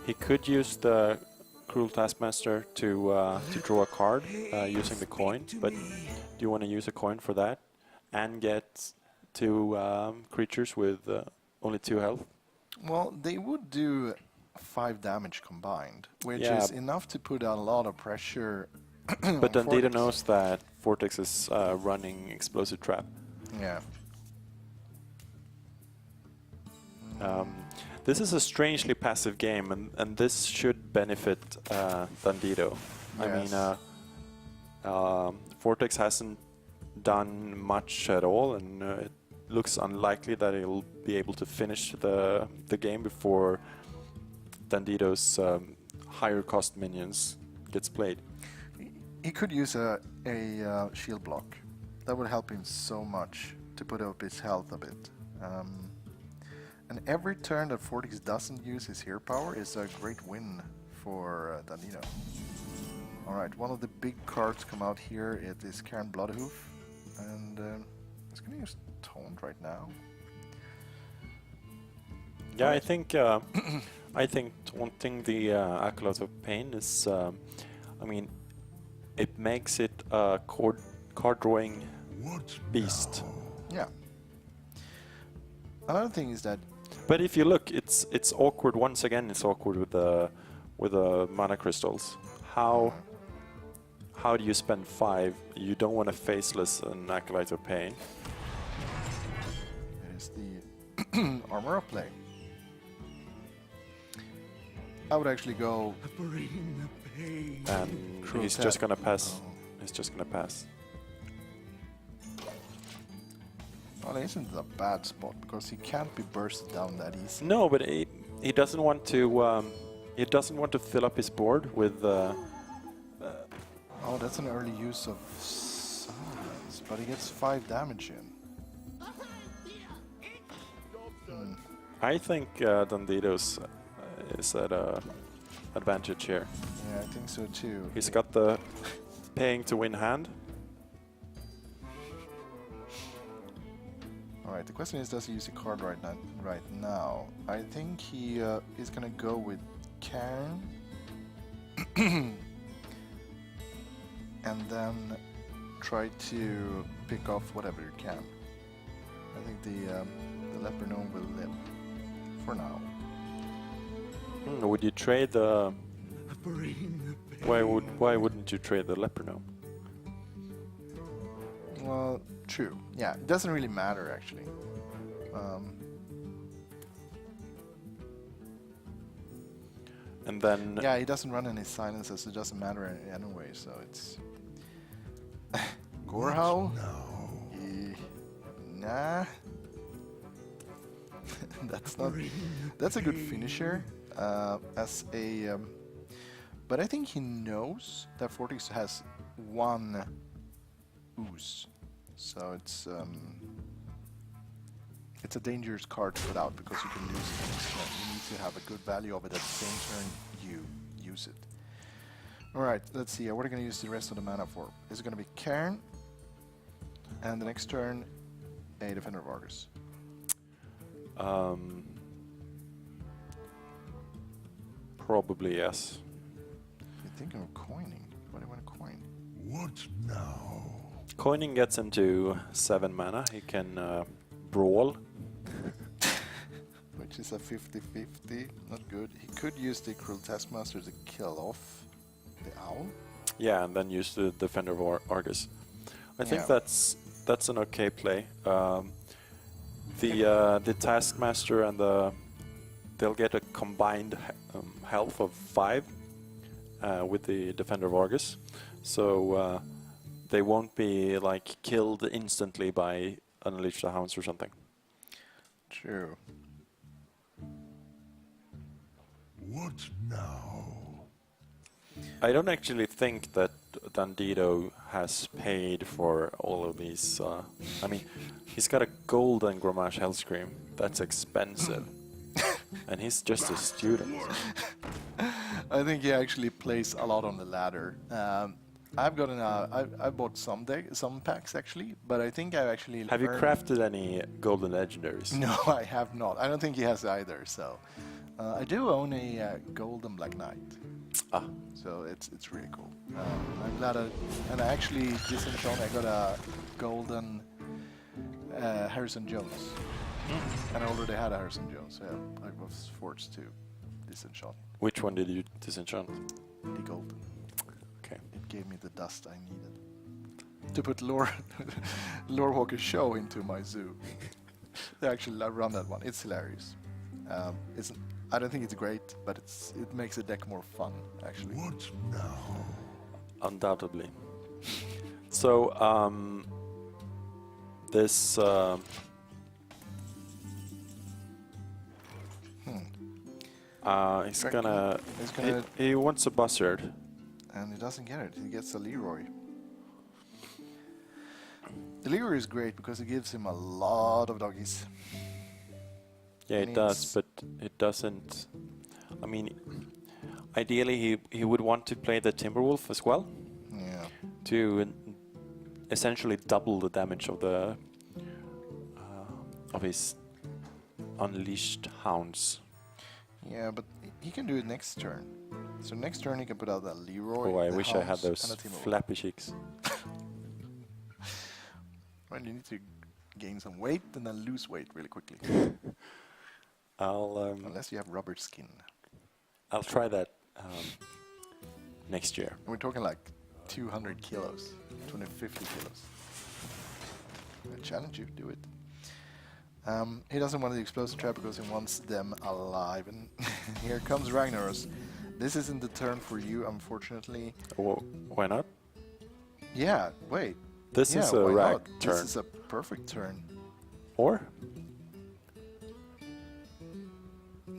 He could use the Cruel Taskmaster to draw a card using the coin, but do you want to use a coin for that and get 2 creatures with only 2 health? Well, they would do 5 damage combined, which Yeah. is enough to put a lot of pressure. But on Dandito Vortex. knows that Vortex is running Explosive Trap. Yeah. This is a strangely passive game, and this should benefit Dandito. I mean, Vortex hasn't done much at all, and it looks unlikely that he'll be able to finish the game before Dandito's higher cost minions gets played. He could use a shield block. That would help him so much to put up his health a bit. And every turn that Vortex doesn't use his hero power is a great win for Dandito. Alright, one of the big cards come out here. It is Karen Bloodhoof. And he's going to use Taunt right now. Yeah, I think taunting the Acolyte of Pain is, I mean, it makes it a card drawing beast. Yeah. Another thing is that But if you look, it's awkward. Once again, it's awkward with the mana crystals. How do you spend 5? You don't want to faceless an Acolyte of Pain. it is the armor up play. I would actually go And Cruel he's Tap. just gonna pass. He's just gonna pass. Well, it isn't a bad spot because he can't be bursted down that easy. No, but he doesn't want to. He doesn't want to fill up his board with. Oh, that's an early use of silence, but he gets 5 damage in. I think Dandito's is at a advantage here. Yeah, I think so too. He's got the paying to win hand. All right. The question is, does he use a card right now? I think he is gonna go with Cairn, and then try to pick off whatever you can. I think the Leper Gnome will live for now. Would you trade the? Why wouldn't you trade the Leper Gnome? Well, true. Yeah, it doesn't really matter actually. And then Yeah, he doesn't run any silences, so it doesn't matter anyway, so it's... Gorehowl? Nah. That's not... That's a good finisher. As a... but I think he knows that Fortix has one ooze. So it's a dangerous card to put out because you can lose it next turn. You need to have a good value of it at the same turn you use it. Alright, let's see. What are we going to use the rest of the mana for? Is it going to be Cairn? And the next turn, a Defender of Argus. Probably yes. You're thinking of coining. What do you want to coin? What now? Coining gets him to 7 mana. He can brawl. Which is a 50-50. Not good. He could use the Cruel Taskmaster to kill off the owl. Yeah, and then use the Defender of Argus. I think Yeah. that's an okay play. The Taskmaster and they'll get a combined health of 5 with the Defender of Argus, so they won't be like killed instantly by Unleash the Hounds or something. True. What now? I don't actually think that Dandido has paid for all of these. I mean, he's got a golden Grommash Hellscream. That's expensive. And he's just a student. I think he actually plays a lot on the ladder. I've gotten I bought some packs actually, but I think I actually Have you earned- crafted any golden legendaries? No, I have not. I don't think he has either. So I do own a golden Black Knight. Ah. So it's really cool. I'm glad and I actually disenchant. I got a golden Harrison Jones, and I already had a Harrison Jones. So yeah, I was forced to disenchant Which one did you disenchant? the golden. Okay. It gave me the dust I needed to put Lorewalker's show into my zoo. They actually run that one. It's hilarious. I don't think it's great, but it makes the deck more fun, actually. What now? Undoubtedly. So, this... he's gonna... He wants a buzzard. And he doesn't get it. He gets a Leroy. The Leroy is great because it gives him a lot of doggies. Yeah, it does, but it doesn't... I mean, ideally he would want to play the Timberwolf as well. Yeah. To essentially double the damage of the... of his Unleashed Hounds. Yeah, but he can do it next turn. So next turn he can put out that Leroy. Oh, I the wish I had Hounds, those and a Timberwolf. flappy cheeks. Well, you need to gain some weight and then lose weight really quickly. Unless you have rubber skin. I'll try that next year. And we're talking like 200 kilos, 250 kilos. I challenge you, do it. He doesn't want the explosive trap because he wants them alive. And here comes Ragnaros. This isn't the turn for you, unfortunately. Why not? Yeah, wait. This Yeah, is a why rag not? turn. This is a perfect turn. Or?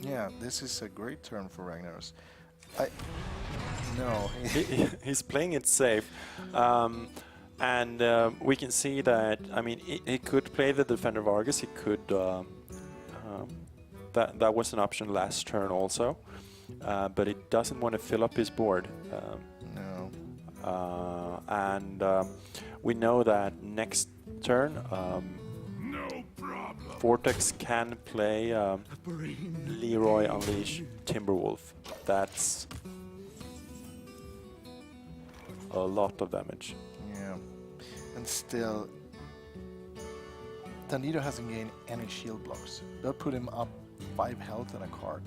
Yeah, this is a great turn for Ragnaros. No. He's playing it safe. And we can see that, I mean, he could play the Defender of Argus. He could... that was an option last turn also. but it doesn't want to fill up his board. No. And we know that next turn, No problem. Vortex can play Leroy Unleash Timberwolf. That's a lot of damage. Yeah. And still, Dandido hasn't gained any shield blocks. They'll put him up 5 health and a card.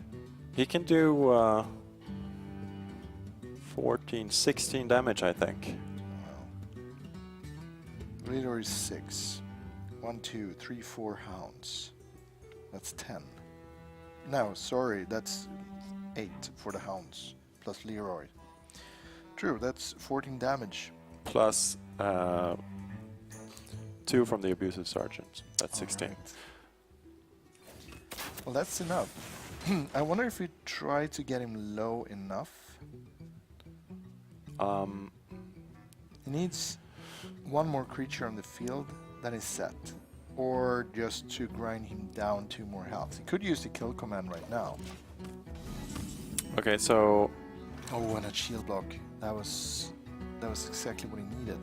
He can do 14, 16 damage, I think. Leader is 6. 1, 2, 3, 4 hounds. That's 10. No, sorry, that's 8 for the hounds, plus Leroy. True, that's 14 damage. Plus 2 from the Abusive Sergeant. That's 16. Alright. Well, that's enough. I wonder if we try to get him low enough. He needs one more creature on the field that is set. Or just to grind him down 2 more health. He could use the kill command right now. Okay, so Oh, and a shield block. That was exactly what he needed.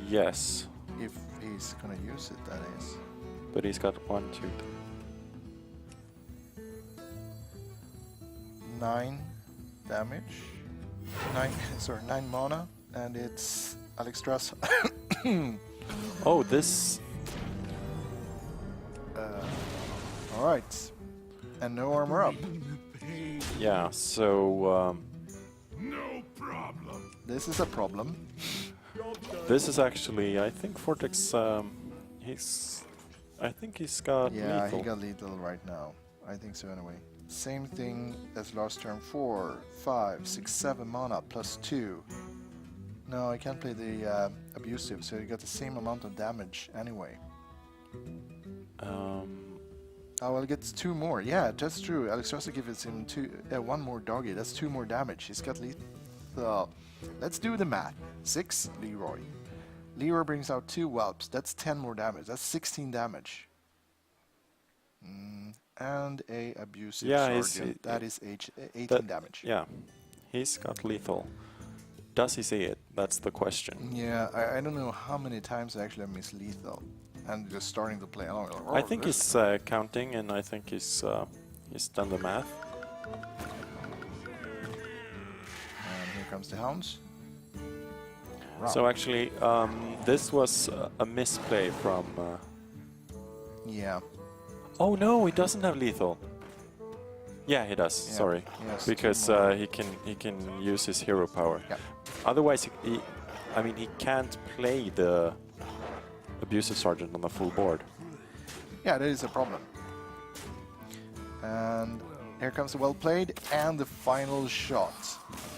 yes, If he's gonna use it, that is. but he's got 1, 2, 9 damage. 9 mana, and it's Alexstrasza. Oh, this. Alright. And no armor up. Yeah, so No problem. This is a problem. this is actually, I think Vortex. I think he's got Yeah, lethal. he got lethal right now. I think so anyway. Same thing as last turn. 4, 5, 6, 7 mana plus 2. No, I can't play the abusive, so you got the same amount of damage anyway. Oh, well, it gets 2 more. Yeah, that's true. Alexstrasza gives him 1 more doggy. That's 2 more damage. He's got lethal. Let's do the math. 6, Leroy. Leroy brings out 2 whelps. That's 10 more damage. That's 16 damage. And a abusive sergeant. That is 18 damage. Yeah, he's got lethal. Does he see it? That's the question. Yeah, I don't know how many times I actually missed lethal. And just starting to play along. Like, I think he's counting, and I think he's done the math. And here comes the hounds. So actually, this was a misplay from. Yeah. Oh no, he doesn't have lethal. Yeah, he does. Yeah, Sorry, he has because 2 more. he can use his hero power. Yeah. Otherwise, he can't play the abusive sergeant on the full board. Yeah, that is a problem. And here comes the well played and the final shot.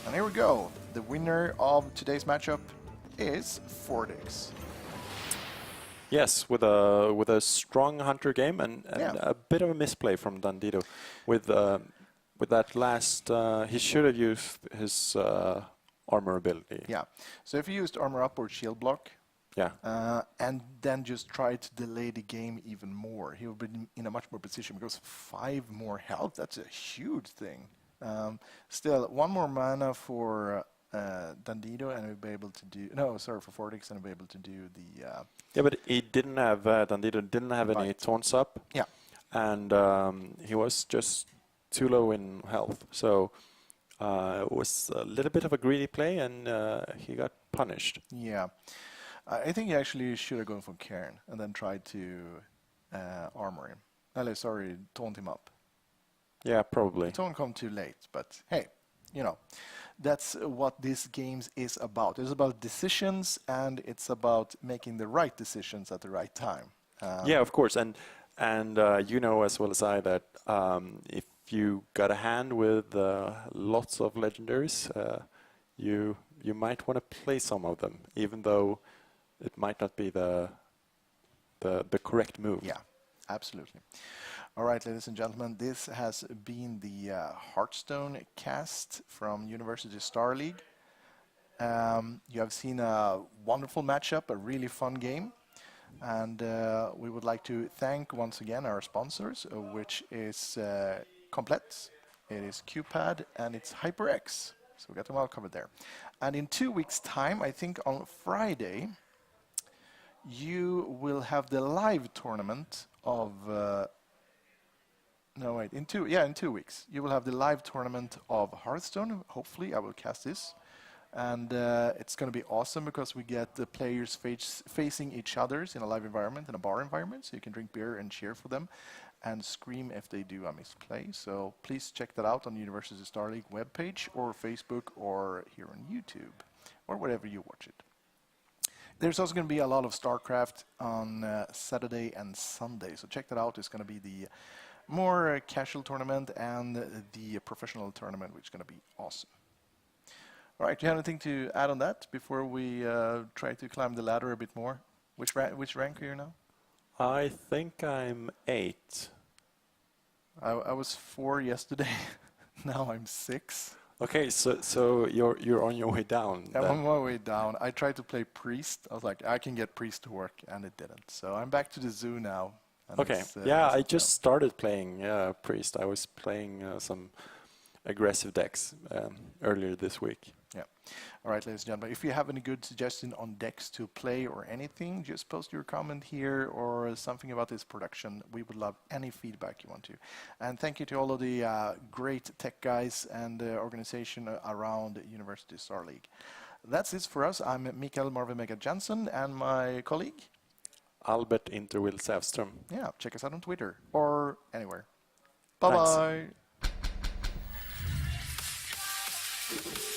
And here we go. The winner of today's matchup is Vortex. Yes, with a strong hunter game and Yeah. a bit of a misplay from Dandido. With that last, he should have used his armor ability. Yeah. So if you used armor up or shield block, Yeah. and then just try to delay the game even more, he would be in a much more position because 5 more health, that's a huge thing. Still, 1 more mana for Dandido, and he'll be able to do. No, sorry, for Vortex, and he'll be able to do the. Yeah, but he didn't have Dandido didn't have any Right. taunts up. Yeah. And he was just too low in health, so it was a little bit of a greedy play, and he got punished. Yeah. I think he actually should have gone for Cairn and then tried to armor him. Sorry, taunt him up. Yeah, probably. Don't come too late, but hey, that's what this game is about. It's about decisions, and it's about making the right decisions at the right time. Yeah, of course, and you know as well as I that if you got a hand with lots of legendaries, you might want to play some of them, even though it might not be the correct move. Yeah, absolutely. All right, ladies and gentlemen, this has been the HearthStone cast from University Star League. You have seen a wonderful matchup, a really fun game. And we would like to thank once again our sponsors, which is Komplett, it is QPad, and it's HyperX. So we got them all covered there. And in 2 weeks' time, I think on Friday, you will have the live tournament of... no, wait, in 2 weeks. You will have the live tournament of Hearthstone. Hopefully, I will cast this. And it's going to be awesome because we get the players facing each other in a live environment, in a bar environment, so you can drink beer and cheer for them and scream if they do a misplay. So please check that out on the University Star League webpage or Facebook or here on YouTube or wherever you watch it. There's also going to be a lot of StarCraft on Saturday and Sunday, so check that out. It's going to be the more casual tournament and the professional tournament, which is going to be awesome. All right, do you have anything to add on that before we try to climb the ladder a bit more? Which rank are you now? I think I'm 8. I was 4 yesterday. Now I'm 6. Okay, so you're on your way down. I'm on my way down. I tried to play Priest. I was like, I can get Priest to work, and it didn't. So I'm back to the zoo now. Okay, yeah, I just started playing Priest. I was playing some aggressive decks earlier this week. Yeah. All right, ladies and gentlemen, if you have any good suggestion on decks to play or anything, just post your comment here or something about this production. We would love any feedback you want to. And thank you to all of the great tech guys and organization around University Star League. That's it for us. I'm Mikael MarvinMega Jansson and my colleague Albert Interwill Sävström. Yeah, check us out on Twitter or anywhere. Bye-bye. Thanks.